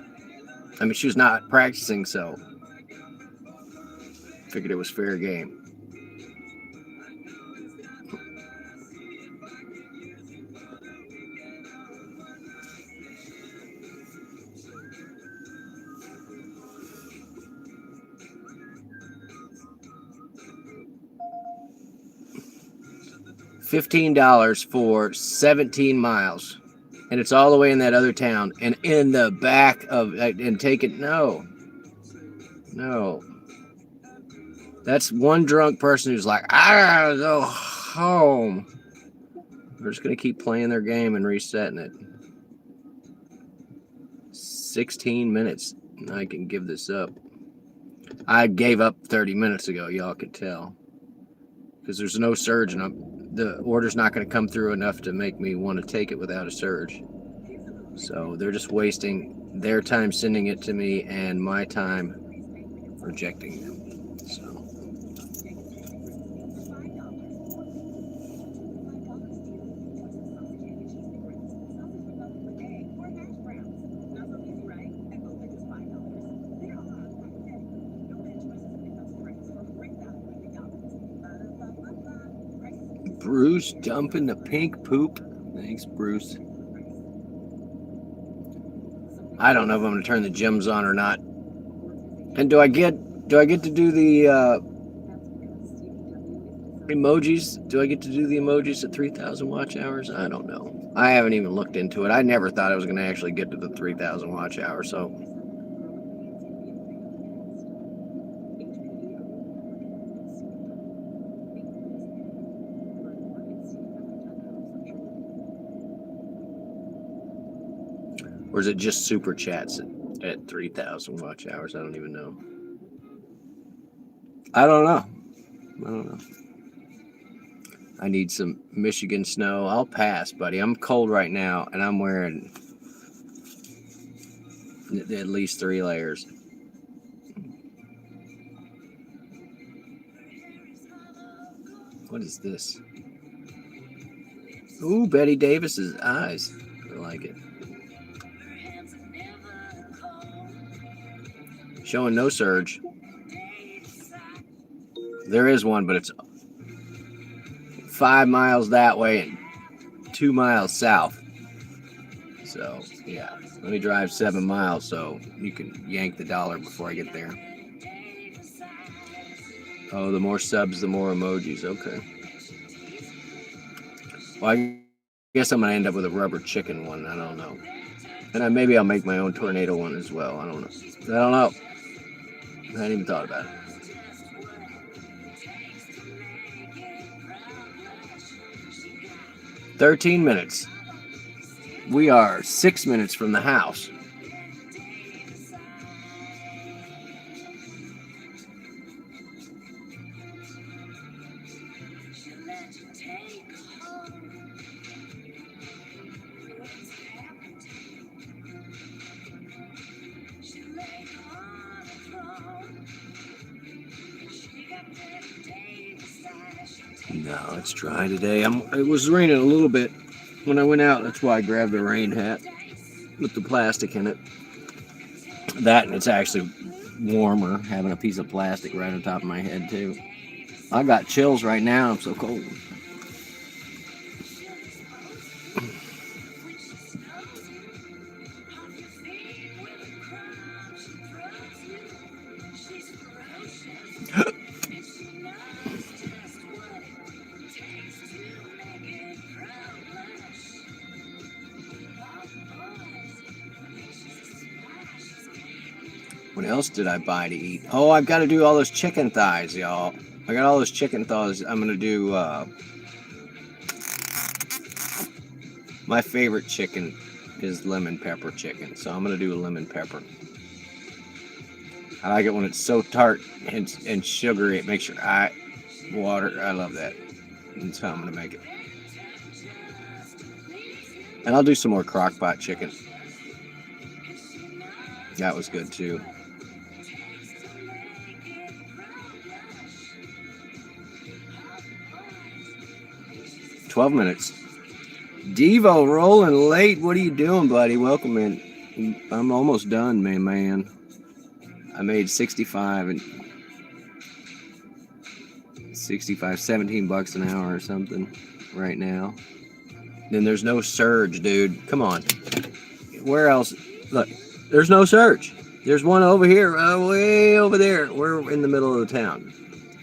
I mean, she was not practicing, so figured it was fair game. $15 for 17 miles. And it's all the way in that other town. And in the back of, and take it, no. That's one drunk person who's like, I gotta go home. They're just going to keep playing their game and resetting it. 16 minutes. I can give this up. I gave up 30 minutes ago, y'all could tell. Because there's no surge, and the order's not going to come through enough to make me want to take it without a surge. So they're just wasting their time sending it to me and my time rejecting them. So. Bruce dumping the pink poop. Thanks, Bruce. I don't know if I'm going to turn the gems on or not. And do I get to do the emojis? Do I get to do the emojis at 3,000 watch hours? I don't know. I haven't even looked into it. I never thought I was going to actually get to the 3,000 watch hours. So. Or is it just super chats at 3,000 watch hours? I don't even know. I don't know. I need some Michigan snow. I'll pass, buddy. I'm cold right now, and I'm wearing at least 3 layers. What is this? Ooh, Betty Davis's eyes. I like it. Showing no surge. There is one, but it's 5 miles that way and 2 miles south. So, yeah. Let me drive 7 miles so you can yank the dollar before I get there. Oh, the more subs, the more emojis. Okay. Well, I guess I'm going to end up with a rubber chicken one. I don't know. And maybe I'll make my own tornado one as well. I don't know. I hadn't even thought about it. "13 minutes. We are 6 minutes from the house. No, it's dry today. It was raining a little bit when I went out. That's why I grabbed the rain hat with the plastic in it. That, and it's actually warmer having a piece of plastic right on top of my head too. I got chills right now. I'm so cold. What else did I buy to eat? Oh, I've got to do all those chicken thighs, y'all. I got all those chicken thighs. I'm going to do... my favorite chicken is lemon pepper chicken. So I'm going to do a lemon pepper. I like it when it's so tart and sugary. It makes your eye water. I love that. That's how I'm going to make it. And I'll do some more crock pot chicken. That was good too. 12 minutes. Devo rolling late. What are you doing, buddy? Welcome in. I'm almost done, man. I made 65 and 65, 17 bucks an hour or something right now. Then there's no surge, dude. Come on. Where else? Look, there's no surge. There's one over here, way over there. We're in the middle of the town.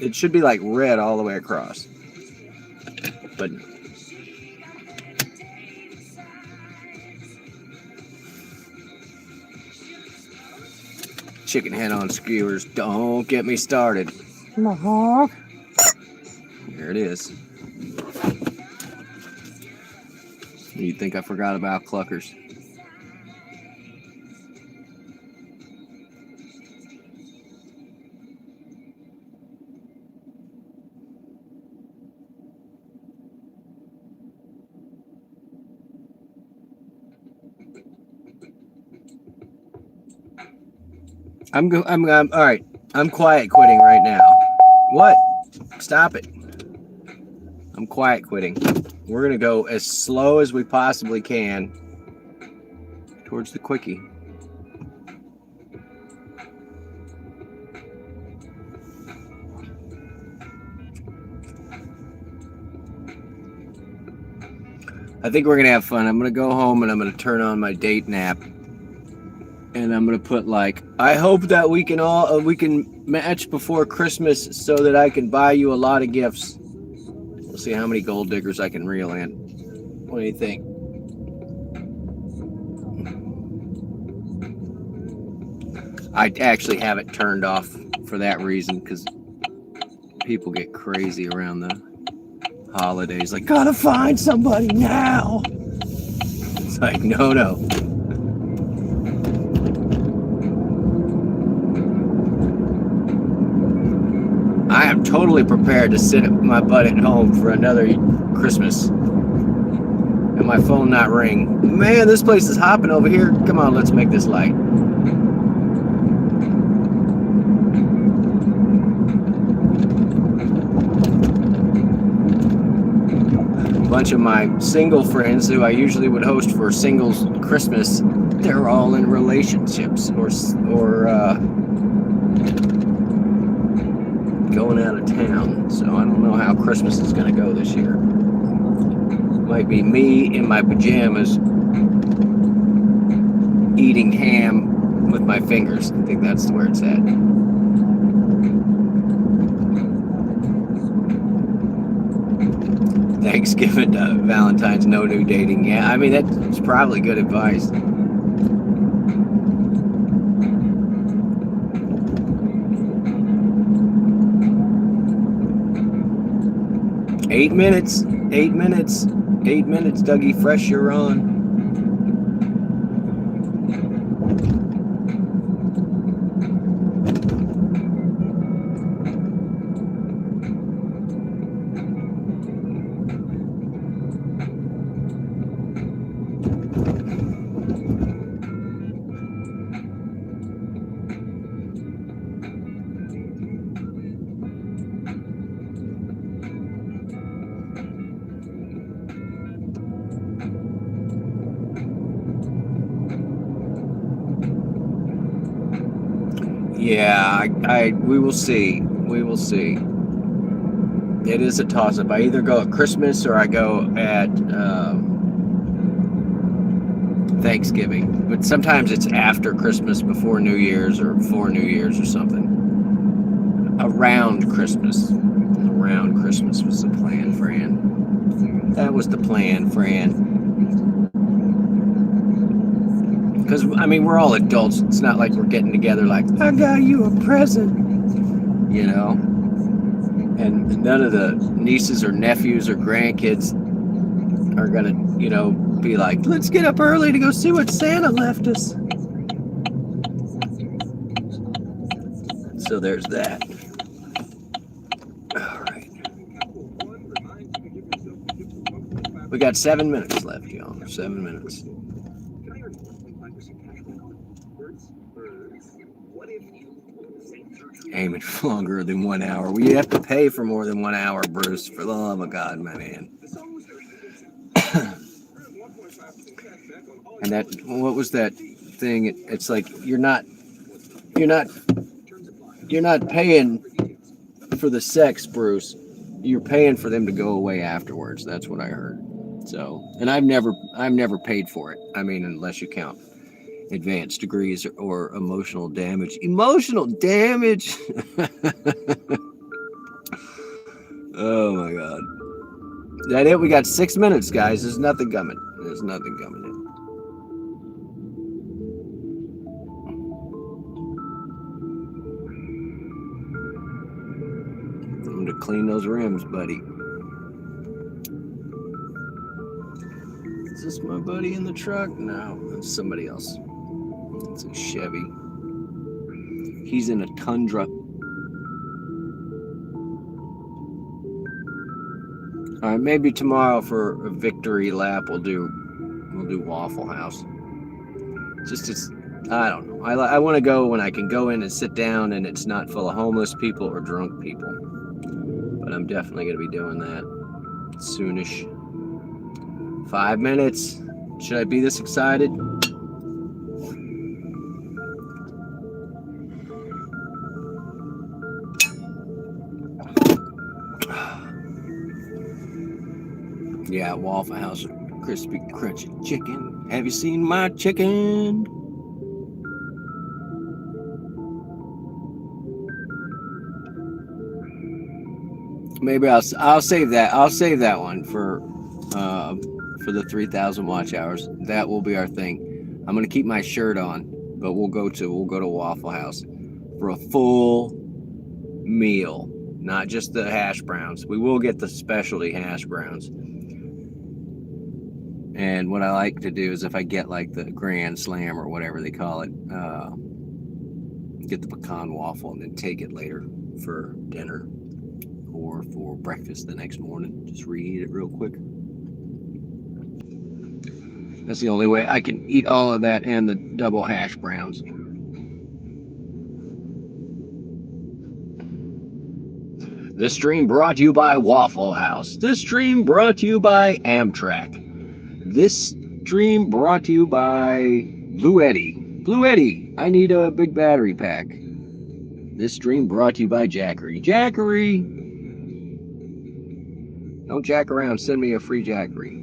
It should be like red all the way across. But chicken head on skewers. Don't get me started. There it is. You'd think I forgot about cluckers. I'm all right. I'm quiet quitting right now. What? Stop it. I'm quiet quitting. We're going to go as slow as we possibly can towards the quickie. I think we're going to have fun. I'm going to go home and I'm going to turn on my date nap. And I'm going to put like, I hope that we can match before Christmas so that I can buy you a lot of gifts. We'll see how many gold diggers I can reel in. What do you think? I actually have it turned off for that reason, because people get crazy around the holidays. Like, gotta find somebody now. It's like, no. I'm totally prepared to sit my butt at home for another Christmas and my phone not ring. Man, this place is hopping over here. Come on, let's make this light. A bunch of my single friends who I usually would host for singles Christmas, they're all in relationships or going out of town. So I don't know how Christmas is going to go this year. Might be me in my pajamas eating ham with my fingers. I think that's where it's at. Thanksgiving to Valentine's, no new dating. Yeah, I mean, that's probably good advice. Eight minutes, Dougie Fresh, you're on. Yeah, we will see. We will see. It is a toss-up. I either go at Christmas or I go at Thanksgiving. But sometimes it's after Christmas, before New Year's, or before New Year's or something. Around Christmas. Around Christmas was the plan, Fran. That was the plan, Fran. Because, I mean, we're all adults. It's not like we're getting together like, I got you a present, you know? And none of the nieces or nephews or grandkids are going to, you know, be like, let's get up early to go see what Santa left us. So there's that. All right. We got 7 minutes left, y'all. 7 minutes. Aiming for longer than 1 hour. Well, you have to pay for more than 1 hour, Bruce. For the love of God, my man. And that, what was that thing? It's like you're not paying for the sex, Bruce. You're paying for them to go away afterwards. That's what I heard. So, and I've never paid for it. I mean, unless you count advanced degrees or emotional damage. Emotional damage. Oh my God. That it? We got 6 minutes, guys. There's nothing coming. There's nothing coming in. I'm to clean those rims, buddy. Is this my buddy in the truck? No, it's somebody else. It's a Chevy. He's in a Tundra. All right, maybe tomorrow for a victory lap we'll do Waffle House. I don't know. I want to go when I can go in and sit down and it's not full of homeless people or drunk people. But I'm definitely going to be doing that soonish. 5 minutes. Should I be this excited? Yeah, Waffle House, crispy, crunchy chicken. Have you seen my chicken? Maybe I'll save that. I'll save that one for the 3,000 watch hours. That will be our thing. I'm gonna keep my shirt on, but we'll go to Waffle House for a full meal, not just the hash browns. We will get the specialty hash browns. And what I like to do is if I get like the Grand Slam or whatever they call it, get the pecan waffle and then take it later for dinner. or for breakfast the next morning. Just reheat it real quick. That's the only way I can eat all of that and the double hash browns. This stream brought to you by Waffle House. This stream brought to you by Amtrak. This stream brought to you by Blue Eddy. Blue Eddy, I need a big battery pack. This stream brought to you by Jackery. Jackery! Don't jack around, send me a free Jackery.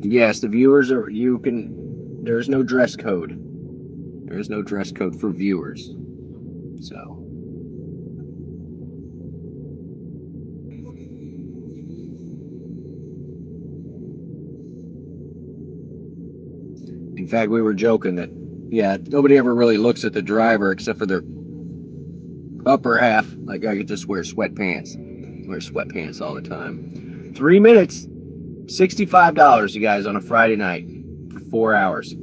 Yes, the viewers are, there's no dress code. There's no dress code for viewers. So. In fact, we were joking that, yeah, nobody ever really looks at the driver except for their upper half. Like, I could just wear sweatpants. Wear sweatpants all the time. 3 minutes, $65, you guys, on a Friday night for 4 hours.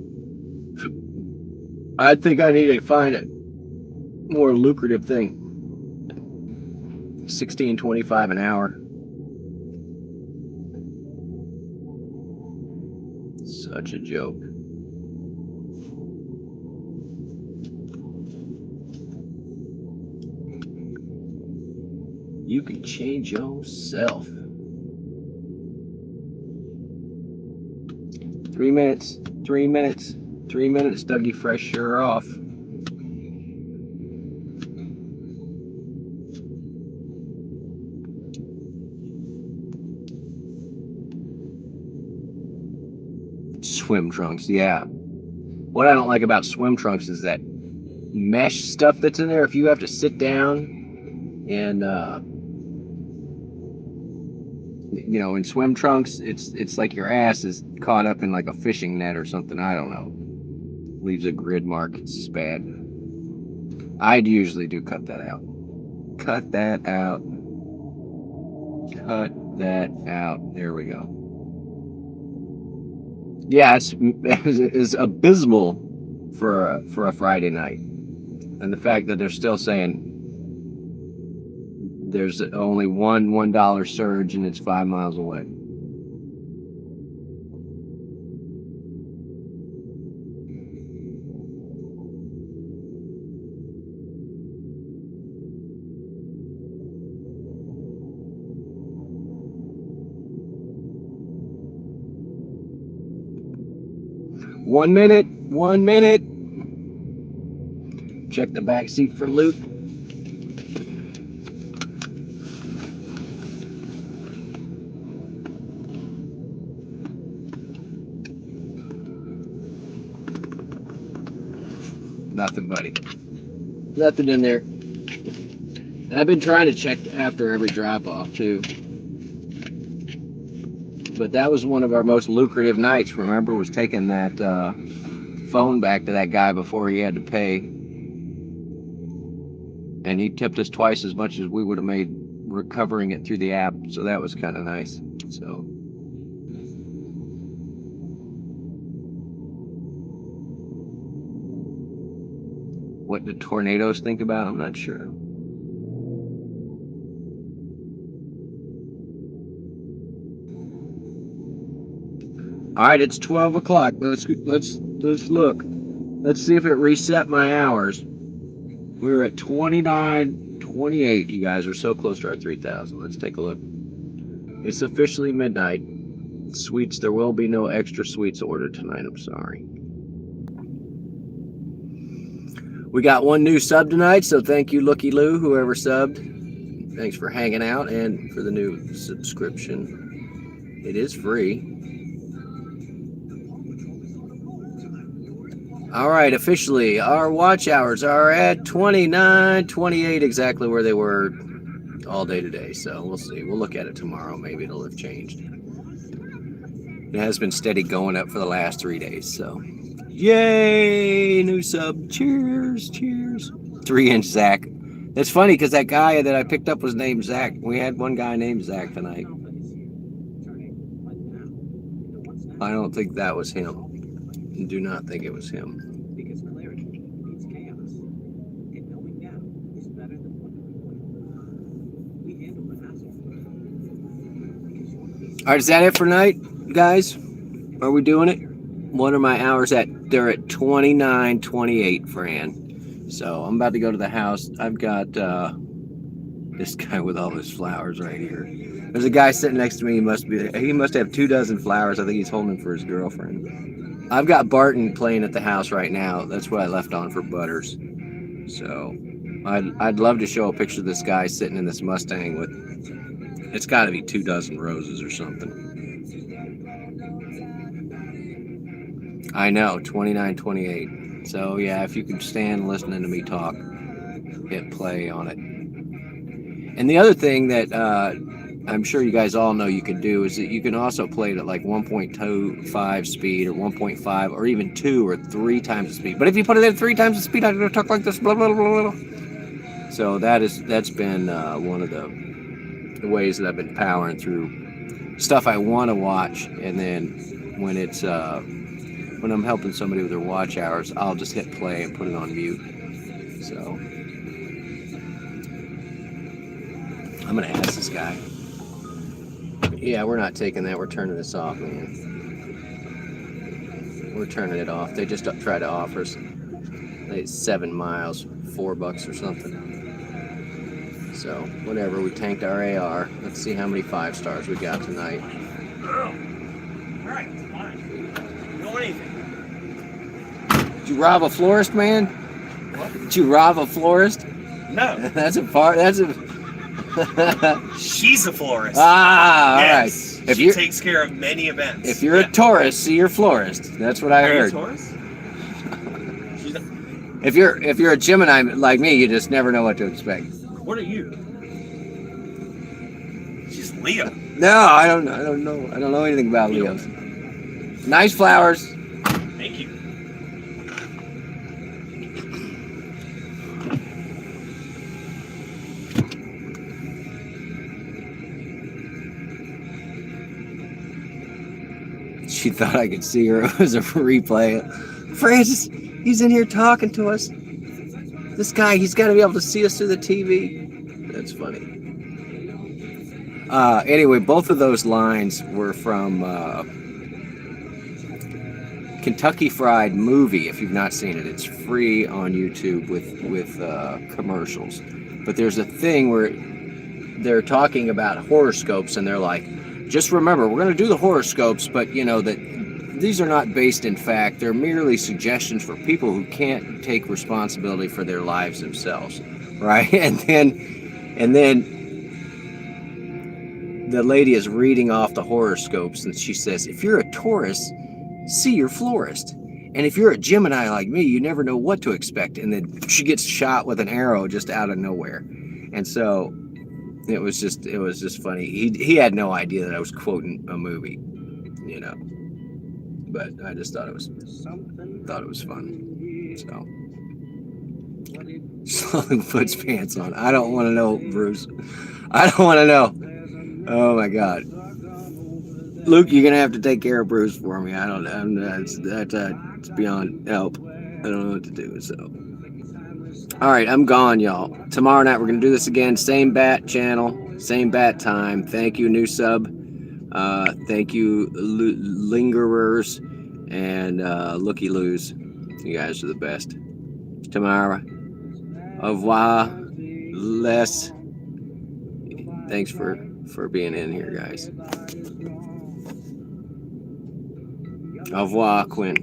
I think I need to find a more lucrative thing. $16.25 an hour. Such a joke. You can change yourself. 3 minutes, 3 minutes, 3 minutes, Dougie Fresh, sure off. Swim trunks, yeah. What I don't like about swim trunks is that mesh stuff that's in there. If you have to sit down and you know, in swim trunks, it's like your ass is caught up in like a fishing net or something. I don't know. Leaves a grid mark. It's bad. I'd usually do cut that out. Cut that out. Cut that out. There we go. Yeah, it's abysmal for a Friday night, and the fact that they're still saying there's only one $1 surge and it's 5 miles away. One minute. Check the back seat for loot. Nothing, buddy. Nothing in there. I've been trying to check after every drop-off, too. But that was one of our most lucrative nights, remember, was taking that phone back to that guy before he had to pay. And he tipped us twice as much as we would have made recovering it through the app. So that was kind of nice. So. What do tornadoes think about? I'm not sure. All right, it's 12 o'clock. Let's look. Let's see if it reset my hours. We're at 29:28. You guys are so close to our 3,000. Let's take a look. It's officially midnight. Sweets, there will be no extra sweets ordered tonight. I'm sorry. We got one new sub tonight, so thank you, Looky Lou, whoever subbed. Thanks for hanging out and for the new subscription. It is free. All right, officially, our watch hours are at 29:28, exactly where they were all day today. So we'll see. We'll look at it tomorrow. Maybe it'll have changed. It has been steady going up for the last 3 days. So, yay, new sub. Cheers, cheers. 3-inch Zach. That's funny because that guy that I picked up was named Zach. We had one guy named Zach tonight. I don't think that was him. I do not think it was him. Because clarity means chaos. And knowing now is better than wondering. All right, is that it for night, guys? Are we doing it? What are my hours at? They're at 29:28, Fran. So I'm about to go to the house. I've got this guy with all his flowers right here. There's a guy sitting next to me. He must have 24 flowers. I think he's holding for his girlfriend. I've got Barton playing at the house right now. That's what I left on for Butters. So I'd love to show a picture of this guy sitting in this Mustang with, it's got to be 24 roses or something. I know, 29:28. So yeah, if you can stand listening to me talk, hit play on it. And the other thing that I'm sure you guys all know you can do is that you can also play it at like 1.25 speed or 1.5 or even 2 or 3 times the speed. But if you put it at 3 times the speed, I'm going to talk like this, blah, blah, blah, blah. So that's been one of the ways that I've been powering through stuff I want to watch. And then when it's when I'm helping somebody with their watch hours, I'll just hit play and put it on mute. So I'm gonna ask this guy. Yeah, we're not taking that. We're turning this off, man. We're turning it off. They just tried to offer us 7 miles, $4 or something. So whatever. We tanked our AR. Let's see how many 5 stars we got tonight. All right, fine. You know anything? Did you rob a florist, man? What? Did you rob a florist? No. That's a part. That's a. She's a florist. Ah, all yes. right. She takes care of many events. If you're a Taurus, see your florist. That's what I heard. Are you a Taurus? If you're a Gemini like me, you just never know what to expect. What are you? She's Leo. No, I don't know. I don't know anything about Leos. Nice flowers. Thank you. She thought I could see her. It was a replay. Francis, he's in here talking to us. This guy, he's got to be able to see us through the TV. That's funny. Anyway, both of those lines were from Kentucky Fried Movie. If you've not seen it, it's free on YouTube with commercials. But there's a thing where they're talking about horoscopes, and they're like, just remember, we're going to do the horoscopes, but you know that these are not based in fact. They're merely suggestions for people who can't take responsibility for their lives themselves, right? And then the lady is reading off the horoscopes, and she says, if you're a Taurus, see your florist. And if you're a Gemini like me, you never know what to expect. And then she gets shot with an arrow just out of nowhere. And so it was just funny. He had no idea that I was quoting a movie, you know. But I just thought it was fun. So Sloan puts pants on. I don't want to know, Bruce. I don't want to know. Oh my God, Luke, you're gonna have to take care of Bruce for me. I don't know. It's beyond help. I don't know what to do. So, all right, I'm gone, y'all. Tomorrow night we're gonna do this again. Same bat channel, same bat time. Thank you, new sub. Thank you, lingerers and looky-loos. You guys are the best. Tomorrow. Au revoir. Les. Thanks for being in here, guys. Au revoir, Quinn.